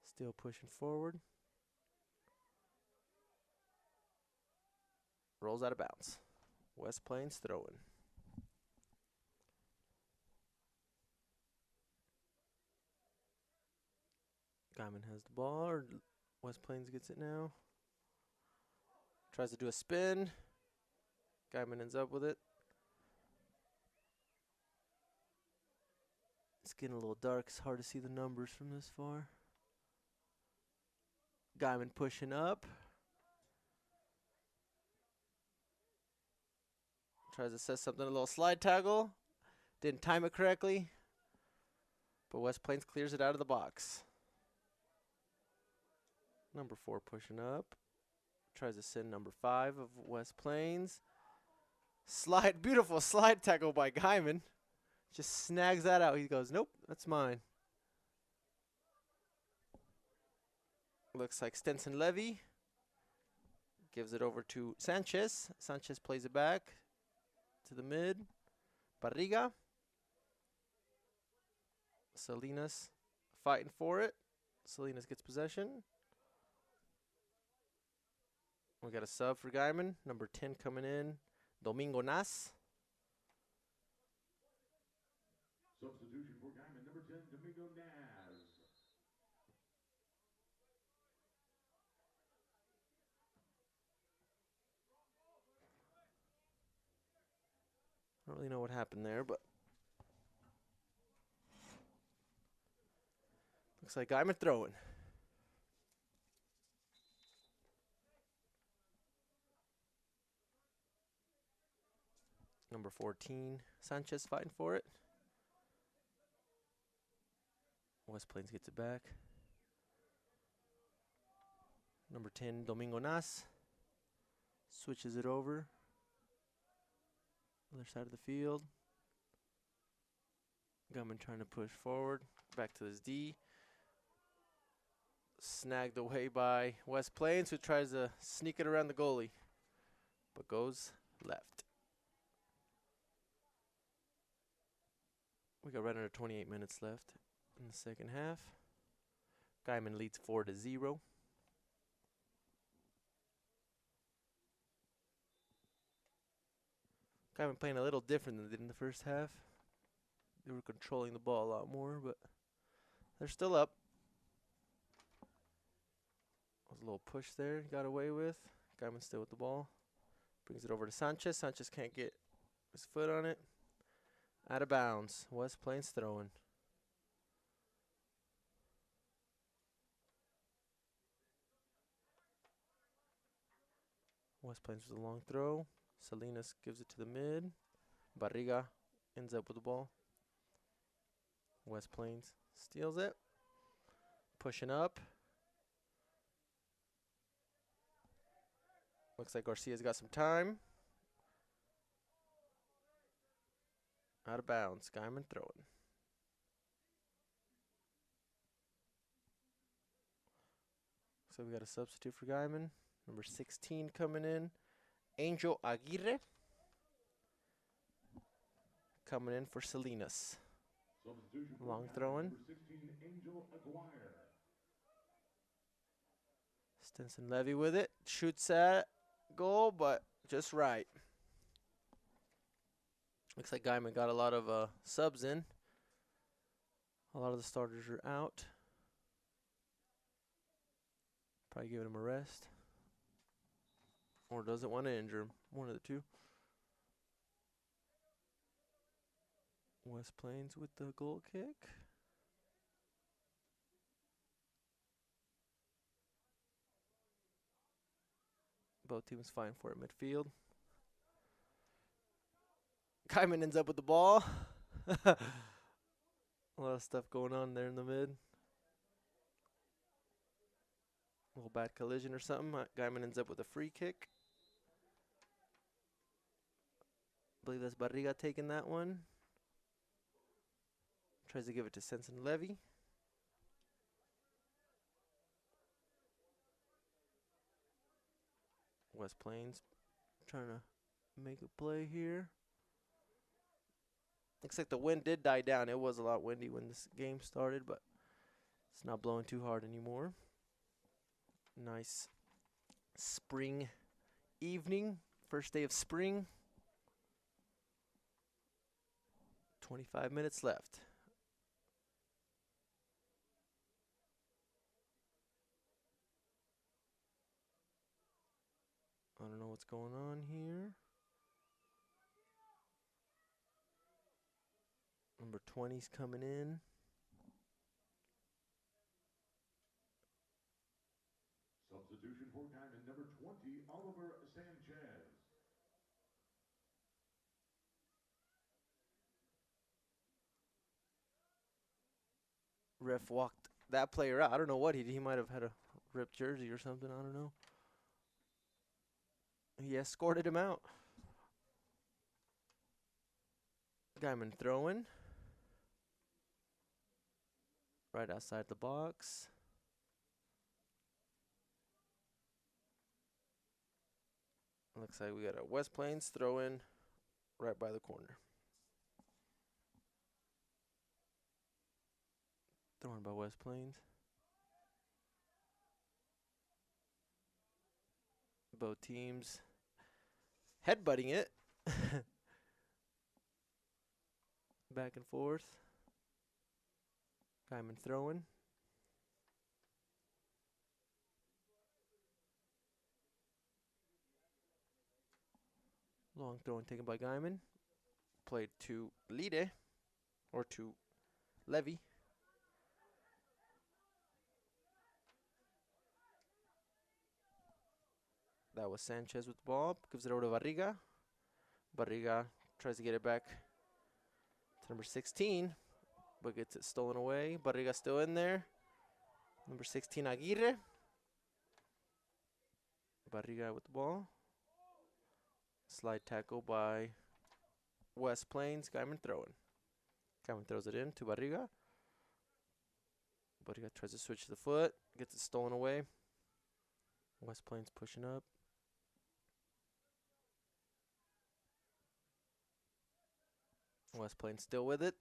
Speaker 1: Still pushing forward. Rolls out of bounds. West Plains throwing. Guymon has the ball, or West Plains gets it now. Tries to do a spin. Guymon ends up with it. It's getting a little dark. It's hard to see the numbers from this far. Guymon pushing up. Tries to set something, a little slide tackle. Didn't time it correctly. But West Plains clears it out of the box. Number 4 pushing up. Tries to send number 5 of West Plains. Beautiful slide tackle by Guymon. Just snags that out. He goes, nope, that's mine. Looks like Stinson Levy gives it over to Sanchez. Sanchez plays it back to the mid. Barriga. Salinas fighting for it. Salinas gets possession. We got a sub for Guymon. Number 10 coming in, Domingo Nas.
Speaker 2: Substitution for Guymon, number 10, Domingo Naz.
Speaker 1: I don't really know what happened there, but looks like Guymon throwing. Number 14, Sanchez fighting for it. West Plains gets it back. Number 10, Domingo Nas. Switches it over. Other side of the field. Guymon trying to push forward. Back to his D. Snagged away by West Plains, who tries to sneak it around the goalie, but goes left. We got right under 28 minutes left in the second half. Guymon leads 4-0. Guymon playing a little different than they did in the first half. They were controlling the ball a lot more, but they're still up. Was a little push there, got away with. Guymon still with the ball. Brings it over to Sanchez. Sanchez can't get his foot on it. Out of bounds. West Plains throwing. West Plains with a long throw. Salinas gives it to the mid. Barriga ends up with the ball. West Plains steals it. Pushing up. Looks like Garcia's got some time. Out of bounds. Guymon throwing. So we got a substitute for Guymon. Number 16 coming in, Angel Aguirre. Coming in for Salinas. Long throwing.
Speaker 2: Number 16, Angel Aguirre.
Speaker 1: Stinson Levy with it. Shoots at goal, but just right. Looks like Guymon got a lot of subs in. A lot of the starters are out. Probably giving him a rest. Or doesn't want to injure him. One of the two. West Plains with the goal kick. Both teams fighting for it midfield. Guymon ends up with the ball. A lot of stuff going on there in the mid. A little bad collision or something. Guymon ends up with a free kick. I believe that's Barriga taking that one. Tries to give it to Stinson Levy. West Plains trying to make a play here. Looks like the wind did die down. It was a lot windy when this game started, but it's not blowing too hard anymore. Nice spring evening. First day of spring. 25 minutes left. I don't know what's going on here. Number 20's coming in.
Speaker 2: Substitution for Guymon, number 20, Oliver Sanchez.
Speaker 1: Ref walked that player out. I don't know what he did. He might have had a ripped jersey or something. I don't know. He escorted him out. Guymon throwing. Right outside the box. Looks like we got a West Plains throw in right by the corner. Thrown by West Plains. Both teams headbutting it. Back and forth. Guymon throwing. Long throwing taken by Guymon. Played to Lide, or to Levy. That was Sanchez with the ball. Gives it over to Barriga. Barriga tries to get it back to number 16, but gets it stolen away. Barriga still in there. Number 16, Aguirre. Barriga with the ball. Slide tackle by West Plains. Guymon throwing. Guymon throws it in to Barriga. Barriga tries to switch the foot. Gets it stolen away. West Plains pushing up. West Plains still with it.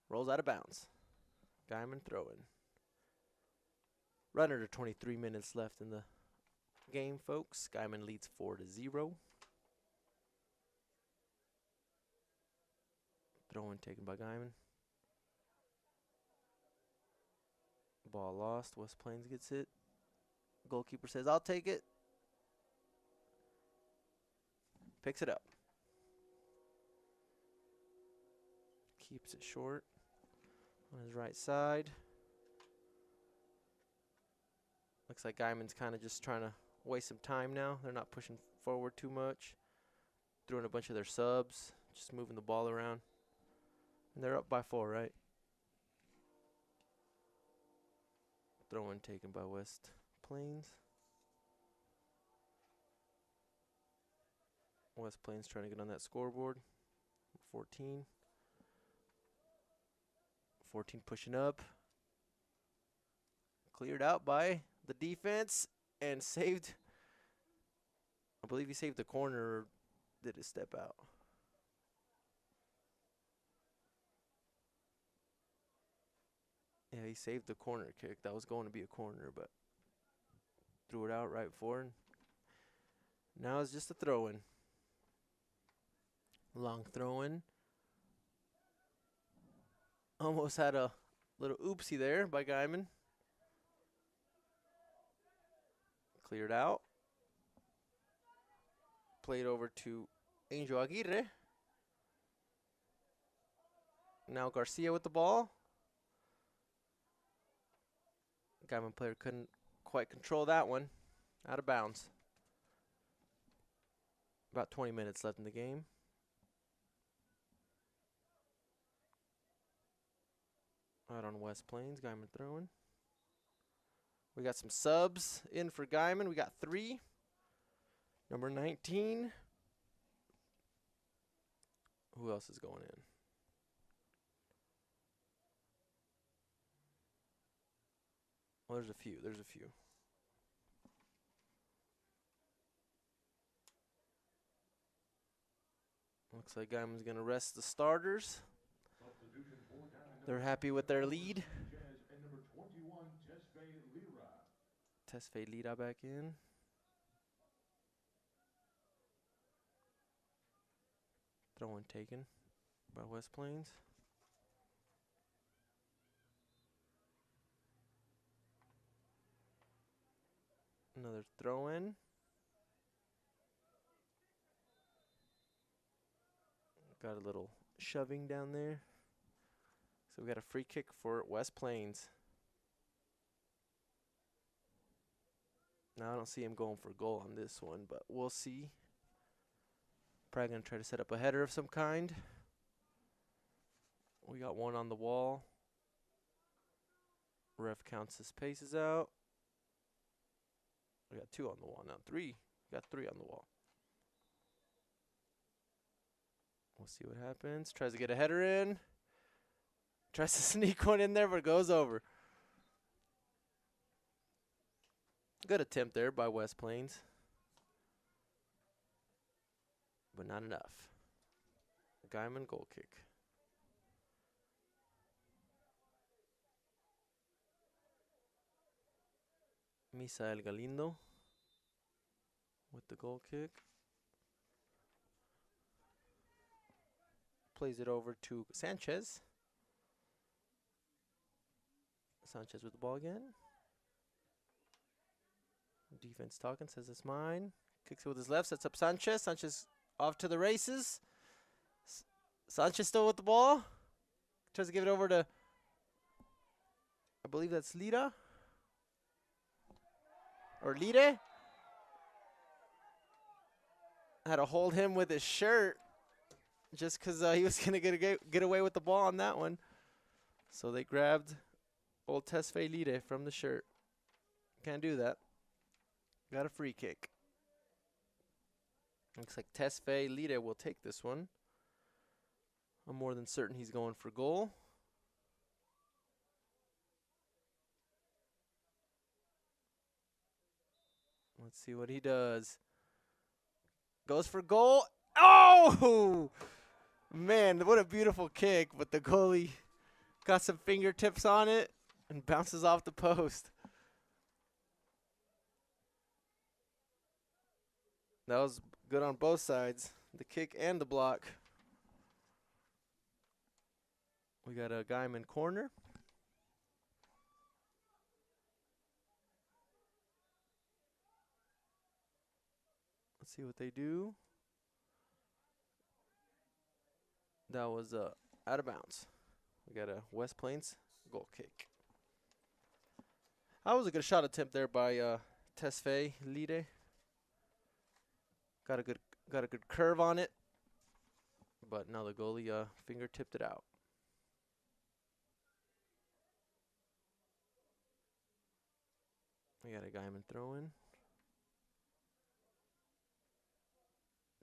Speaker 1: Rolls out of bounds. Guymon throwing. Right under 23 minutes left in the game, folks. Guymon leads 4-0. Throwing taken by Guymon. Ball lost. West Plains gets it. Goalkeeper says, "I'll take it." Picks it up. Keeps it short on his right side. Looks like Guymon's kind of just trying to waste some time now. They're not pushing forward too much. Throwing a bunch of their subs, just moving the ball around. And they're up by 4, right? Throwing taken by West Plains. West Plains trying to get on that scoreboard. 14. 14 pushing up. Cleared out by the defense and saved. I believe he saved the corner, or did it step out? Yeah, he saved the corner kick. That was going to be a corner, but threw it out right before. Now it's just a throw-in. Long throw-in. Almost had a little oopsie there by Guymon. Cleared out. Played over to Angel Aguirre. Now Garcia with the ball. Guymon player couldn't quite control that one. Out of bounds. About 20 minutes left in the game. Out on West Plains, Guymon throwing. We got some subs in for Guymon. We got 3. Number 19. Who else is going in? Well, there's a few. There's a few. Looks like Guymon's going to rest the starters. They're happy with their lead.
Speaker 2: And number 21, Tesfaye Lira.
Speaker 1: Tesfaye Lira back in. Throw-in taken by West Plains. Another throw-in. Got a little shoving down there. So we got a free kick for West Plains. Now I don't see him going for a goal on this one, but we'll see. Probably going to try to set up a header of some kind. We got one on the wall. Ref counts his paces out. We got 2 on the wall now. 3. We got 3 on the wall. We'll see what happens. Tries to get a header in. Tries to sneak one in there, but goes over. Good attempt there by West Plains. But not enough. Guymon goal kick. Misael Galindo. with the goal kick. Plays it over to Sanchez. Sanchez with the ball again. Defense talking, says it's mine. Kicks it with his left, sets up Sanchez. Sanchez off to the races. Sanchez still with the ball. Tries to give it over to, I believe that's Lira. Or Lire. Had to hold him with his shirt just because he was going to get away with the ball on that one. So they grabbed old Tesfaye Lire from the shirt. Can't do that. Got a free kick. Looks like Tesfaye Lire will take this one. I'm more than certain he's going for goal. Let's see what he does. Goes for goal. Oh! Man, what a beautiful kick. But the goalie got some fingertips on it and bounces off the post. That was good on both sides, the kick and the block. We got a Guymon corner. Let's see what they do. That was out of bounds. We got a West Plains goal kick. That was a good shot attempt there by Tesfaye Lire. Got a good curve on it, but now the goalie fingertipped it out. We got a Guymon throw in.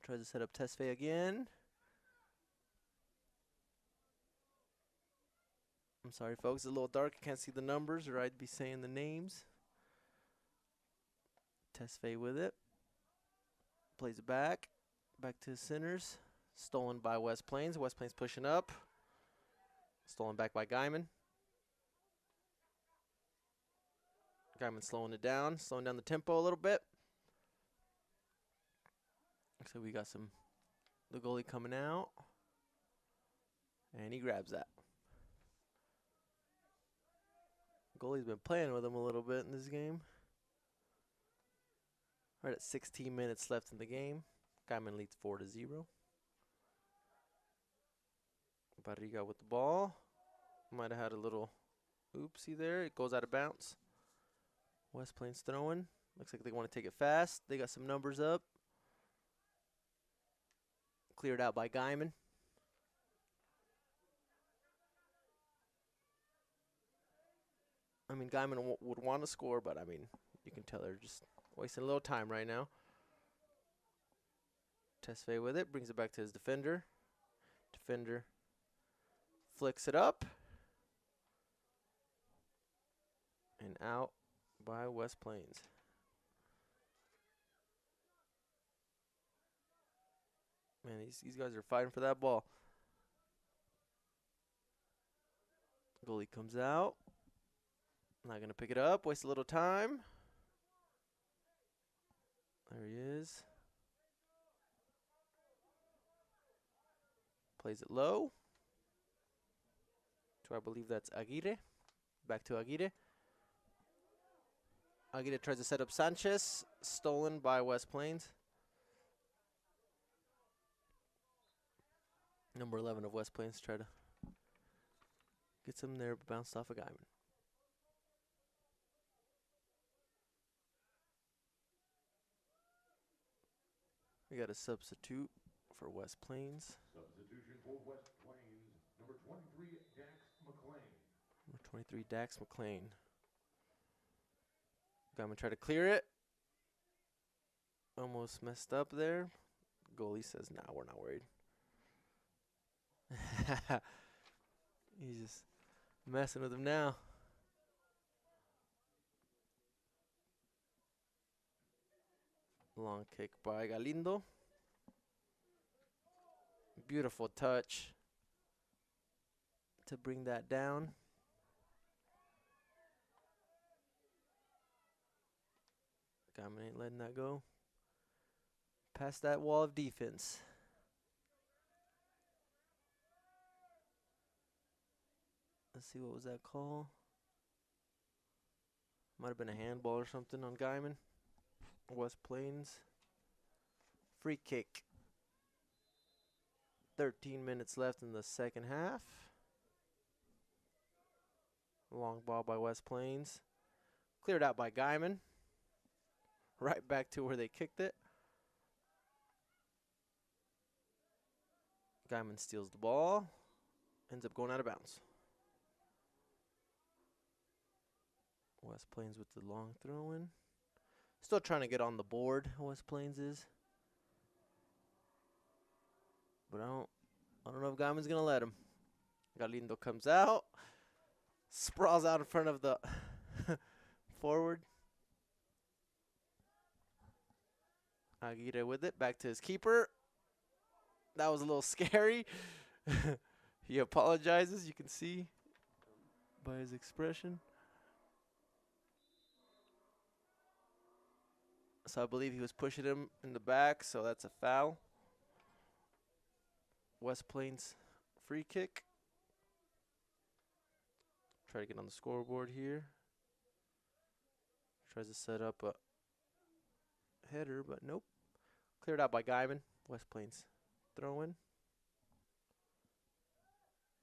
Speaker 1: Tries to set up Tesfaye again. I'm sorry, folks. It's a little dark. I can't see the numbers, or I'd be saying the names. Tesfaye with it. Plays it back. Back to his centers. Stolen by West Plains. West Plains pushing up. Stolen back by Guymon. Guymon slowing it down. Slowing down the tempo a little bit. Looks like we got the goalie coming out. And he grabs that. Goalie's been playing with him a little bit in this game. Right at 16 minutes left in the game. Guymon leads 4-0. Barriga with the ball. Might have had a little oopsie there. It goes out of bounds. West Plains throwing. Looks like they want to take it fast. They got some numbers up. Cleared out by Guymon. I mean, Guymon would want to score, but I mean, you can tell they're just wasting a little time right now. Tesfaye with it, brings it back to his defender. Defender flicks it up. And out by West Plains. Man, these guys are fighting for that ball. Goalie comes out. Not going to pick it up. Waste a little time. There he is. Plays it low. To I believe that's Aguirre. Back to Aguirre. Aguirre tries to set up Sanchez. Stolen by West Plains. Number 11 of West Plains try to get some there, but bounced off a Guymon. We got a substitute for West Plains.
Speaker 2: Substitution for West Plains, number 23, Dax McLean.
Speaker 1: Number 23, Dax McLean. Guymon try to clear it. Almost messed up there. Goalie says, nah, we're not worried. He's just messing with him now. Long kick by Galindo. Beautiful touch to bring that down. Guymon ain't letting that go. past that wall of defense. Let's see, what was that call? Might have been a handball or something on Guymon. West Plains. Free kick. 13 minutes left in the second half. Long ball by West Plains. Cleared out by Guymon. Right back to where they kicked it. Guymon steals the ball. Ends up going out of bounds. West Plains with the long throw in. Still trying to get on the board, West Plains is. But I don't know if Guymon's gonna let him. Galindo comes out. Sprawls out in front of the forward. Aguirre with it. Back to his keeper. That was a little scary. He apologizes, you can see by his expression. So I believe he was pushing him in the back, so that's a foul. West Plains free kick. Try to get on the scoreboard here. Tries to set up a header, but nope. Cleared out by Guymon. West Plains throw in.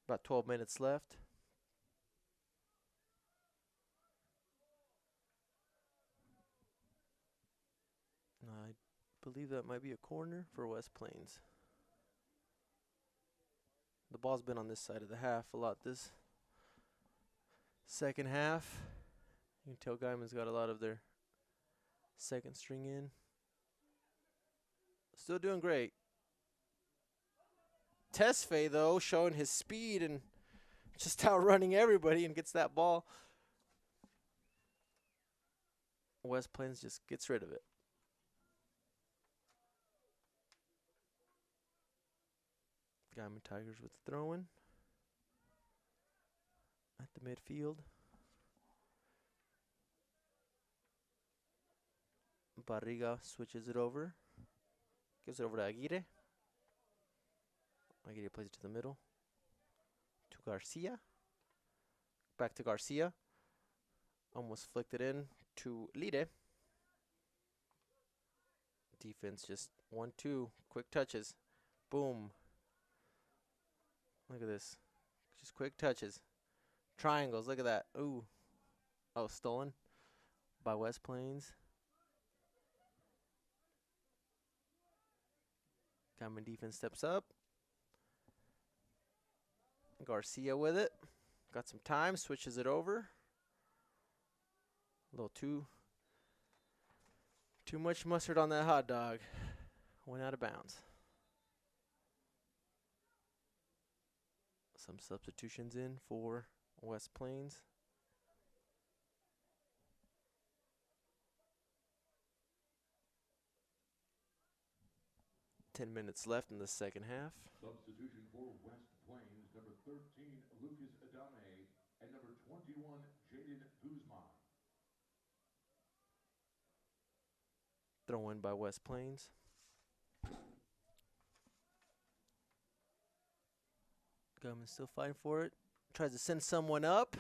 Speaker 1: About 12 minutes left. I believe that might be a corner for West Plains. The ball's been on this side of the half a lot this second half. You can tell Guymon's got a lot of their second string in. Still doing great. Tesfaye, though, showing his speed and just outrunning everybody and gets that ball. West Plains just gets rid of it. Guymon Tigers with the throw-in at the midfield. Barriga switches it over. Gives it over to Aguirre. Aguirre plays it to the middle. To Garcia. Back to Garcia. Almost flicked it in to Lide. Defense just 1-2. Quick touches. Boom. Look at this. Just quick touches. Triangles. Look at that. Ooh. Oh, stolen by West Plains. Guymon defense steps up. Garcia with it. Got some time. Switches it over. A little too much mustard on that hot dog. Went out of bounds. Some substitutions in for West Plains. Ten minutes left in the second half.
Speaker 2: Substitution for West Plains, number 13, Lucas Adame, and number 21, Jaden Guzman.
Speaker 1: Throw in by West Plains. Guymon's still fighting for it. Tries to send someone up.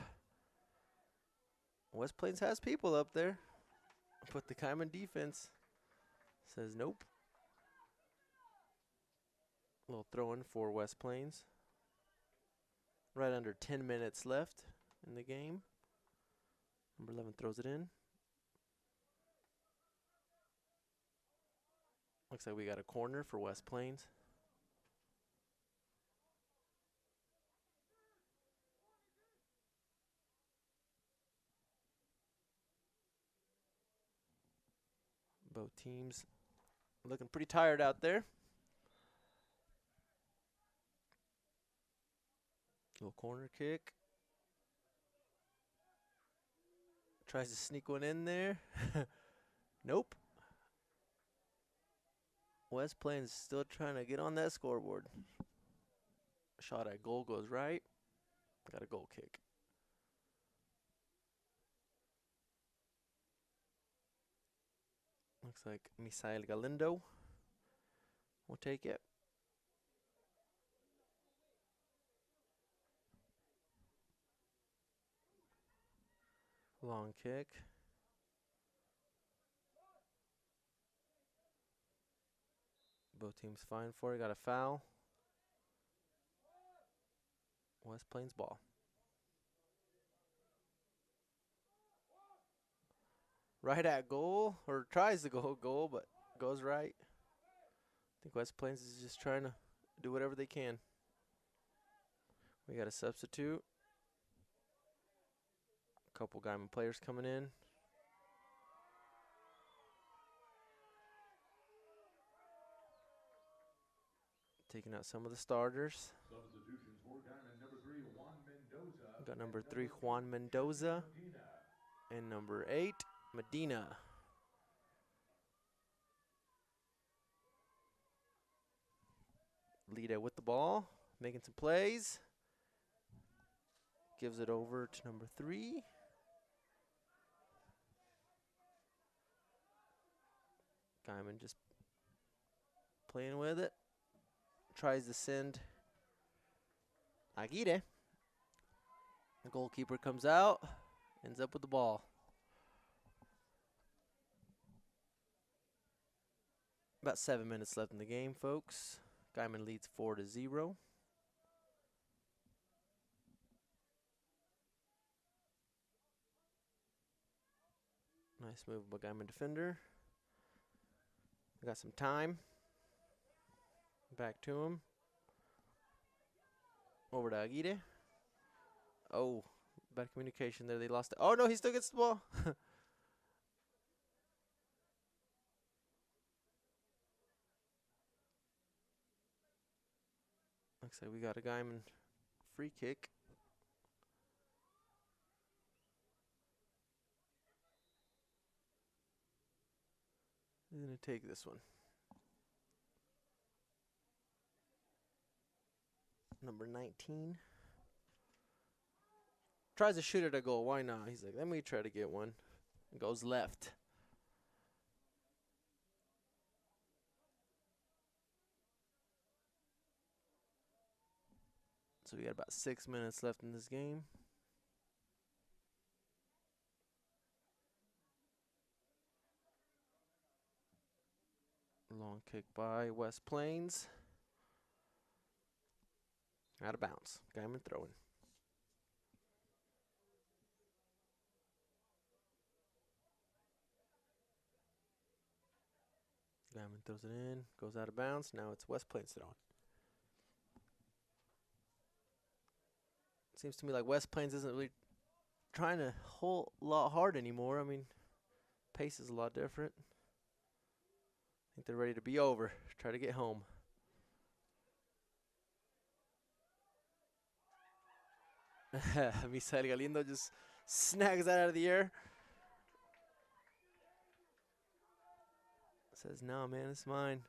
Speaker 1: West Plains has people up there. But the Guymon defense says nope. Little throw in for West Plains. Right under 10 minutes left in the game. Number 11 throws it in. Looks like we got a corner for West Plains. Both teams looking pretty tired out there. Little corner kick. Tries to sneak one in there. Nope. West Plains still trying to get on that scoreboard. Shot at goal goes right. Got a goal kick. Looks like Misael Galindo We'll take it. Long kick. Both teams fine for it. Got a foul. West Plains ball. Right at goal, or tries to go goal, but goes right. I think West Plains is just trying to do whatever they can. We got a substitute. A couple Guymon players coming in. Taking out some of the starters.
Speaker 2: Substitutions for Guymon, number 3, Juan Mendoza.
Speaker 1: We got number 3, Juan Mendoza. And number 8, Medina. Lita with the ball, making some plays. Gives it over to number 3. Guymon just playing with it. Tries to send Aguirre. The goalkeeper comes out, ends up with the ball. About 7 minutes left in the game, folks. Guymon leads 4-0. Nice move by Guymon defender. Got some time. Back to him. Over to Aguirre. Oh, bad communication there. They lost it. Oh, no, he still gets the ball. Looks like we got a Guymon free kick. He's going to take this one. Number 19. Tries to shoot at a goal. Why not? He's like, let me try to get one. Goes left. So we got about 6 minutes left in this game. Long kick by West Plains. Out of bounds. Guymon throwing. Guymon throws it in. Goes out of bounds. Now it's West Plains throwing. Seems to me like West Plains isn't really trying a whole lot hard anymore. I mean, pace is a lot different. I think they're ready to be over. Try to get home. Misael Galindo just snags that out of the air. Says, no, man, it's mine.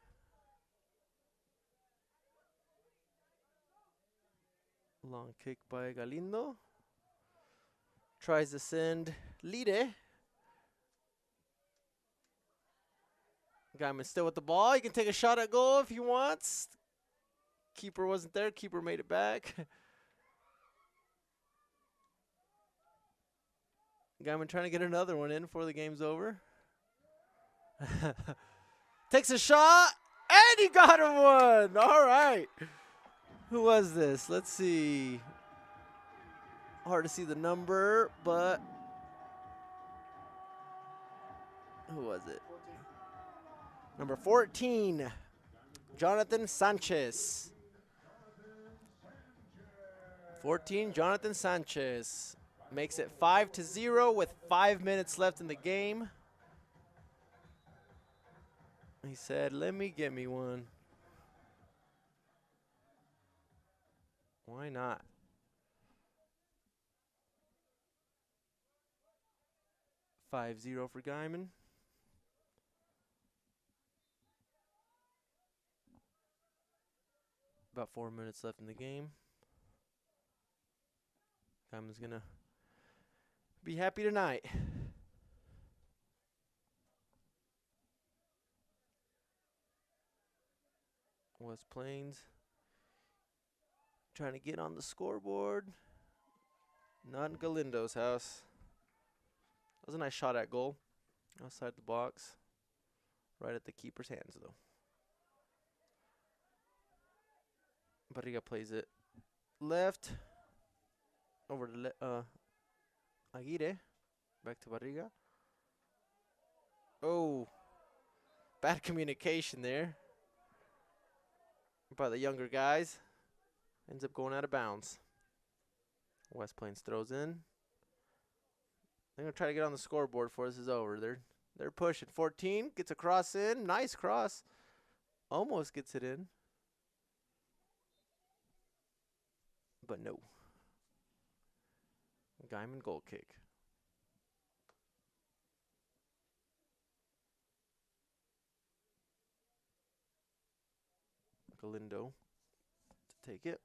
Speaker 1: Long kick by Galindo. Tries to send Lide. Guymon still with the ball. He can take a shot at goal if he wants. Keeper wasn't there. Keeper made it back. Guymon trying to get another one in before the game's over. Takes a shot, and he got him one. All right. Who was this? Let's see. Hard to see the number, but who was it? Number 14, Jonathan Sanchez. 14, Jonathan Sanchez. Makes it 5-0 with 5 minutes left in the game. He said, let me get me one. Why not? $5-0 for Guymon. About 4 minutes left in the game. Guymon's going to be happy tonight. West Plains trying to get on the scoreboard. Not in Galindo's house. That was a nice shot at goal. Outside the box. Right at the keeper's hands, though. Barriga plays it left. Over to Aguirre. Back to Barriga. Oh. Bad communication there by the younger guys. Ends up going out of bounds. West Plains throws in. They're going to try to get on the scoreboard before this is over. They're pushing. 14 gets a cross in. Nice cross. Almost gets it in. But no. Guymon goal kick. Galindo to take it.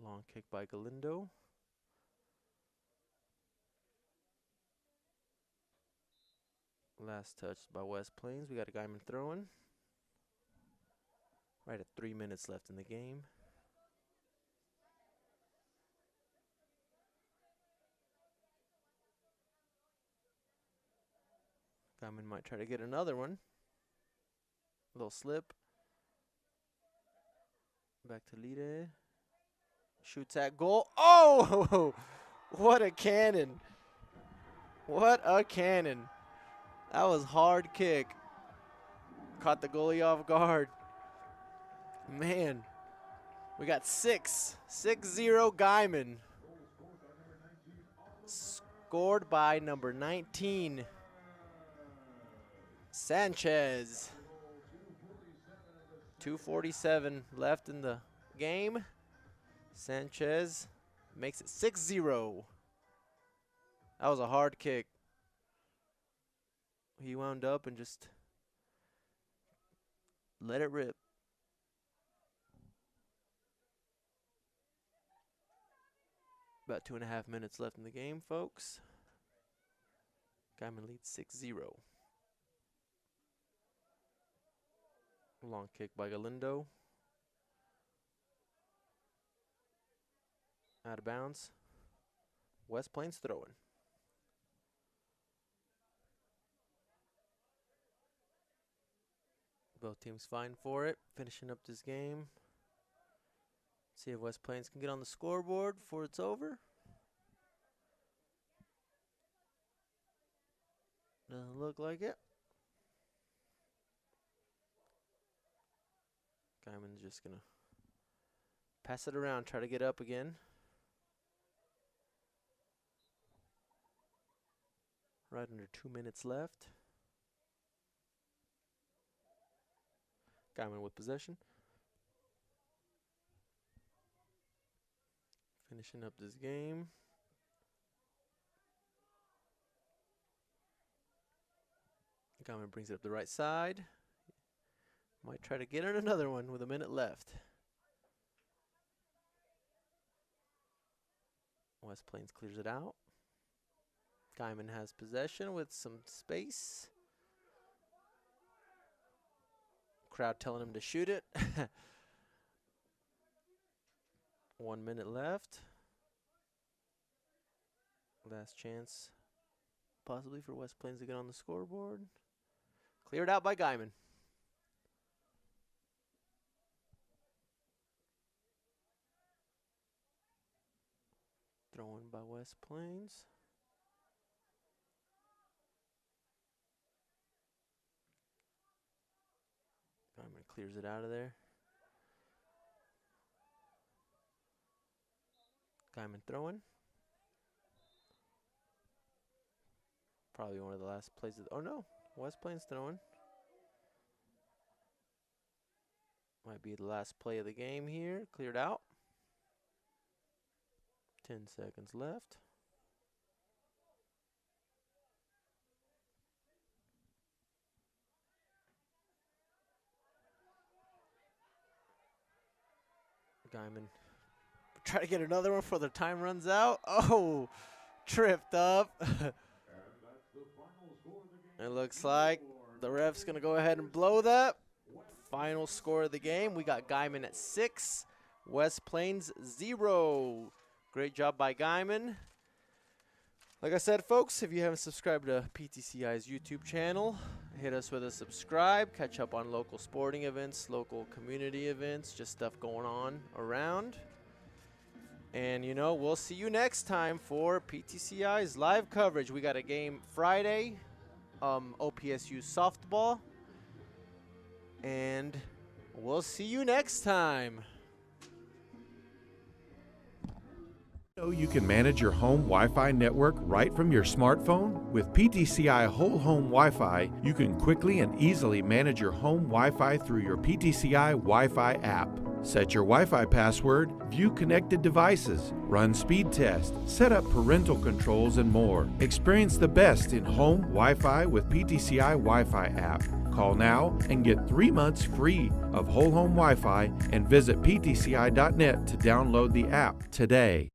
Speaker 1: Long kick by Galindo. Last touch by West Plains. We got a Guymon throwing. Right at 3 minutes left in the game. Guymon might try to get another one. Little slip. Back to Lide. Shoots at goal. Oh! What a cannon. What a cannon. That was hard kick. Caught the goalie off guard. Man. We got 6-0 Guymon. Scored by number 19. Sanchez. 2:47 left in the game. Sanchez makes it 6-0. That was a hard kick. He wound up and just let it rip. About 2.5 minutes left in the game, folks. Guymon leads 6-0. Long kick by Galindo. Out of bounds. West Plains throwing. Both teams vying for it. Finishing up this game. See if West Plains can get on the scoreboard before it's over. Doesn't look like it. Guymon's just going to pass it around, try to get up again. Right under 2 minutes left. Guymon with possession. Finishing up this game. Guymon brings it up the right side. Might try to get in another one with a minute left. West Plains clears it out. Guymon has possession with some space. Crowd telling him to shoot it. 1 minute left. Last chance possibly for West Plains to get on the scoreboard. Cleared out by Guymon. Thrown by West Plains. Guymon clears it out of there. Guymon throwing. Probably one of the last plays. Oh no, West Plains throwing. Might be the last play of the game here. Cleared out. 10 seconds left. Guymon try to get another one before the time runs out. Oh, tripped up. It looks like The ref's going to go ahead and blow that. Final score of the game, we got Guymon at 6, West Plains 0. Great job by Guymon. Like I said, folks, if you haven't subscribed to PTCI's YouTube channel, hit us with a subscribe, catch up on local sporting events, local community events, just stuff going on around. And, you know, we'll see you next time for PTCI's live coverage. We got a game Friday, OPSU softball. And we'll see you next time.
Speaker 3: You can manage your home Wi-Fi network right from your smartphone. With PTCI Whole Home Wi-Fi, you can quickly and easily manage your home Wi-Fi through your PTCI Wi-Fi app. Set your Wi-Fi password, view connected devices, run speed tests, set up parental controls, and more. Experience the best in home Wi-Fi with PTCI Wi-Fi app. Call now and get 3 months free of Whole Home Wi-Fi and visit ptci.net to download the app today.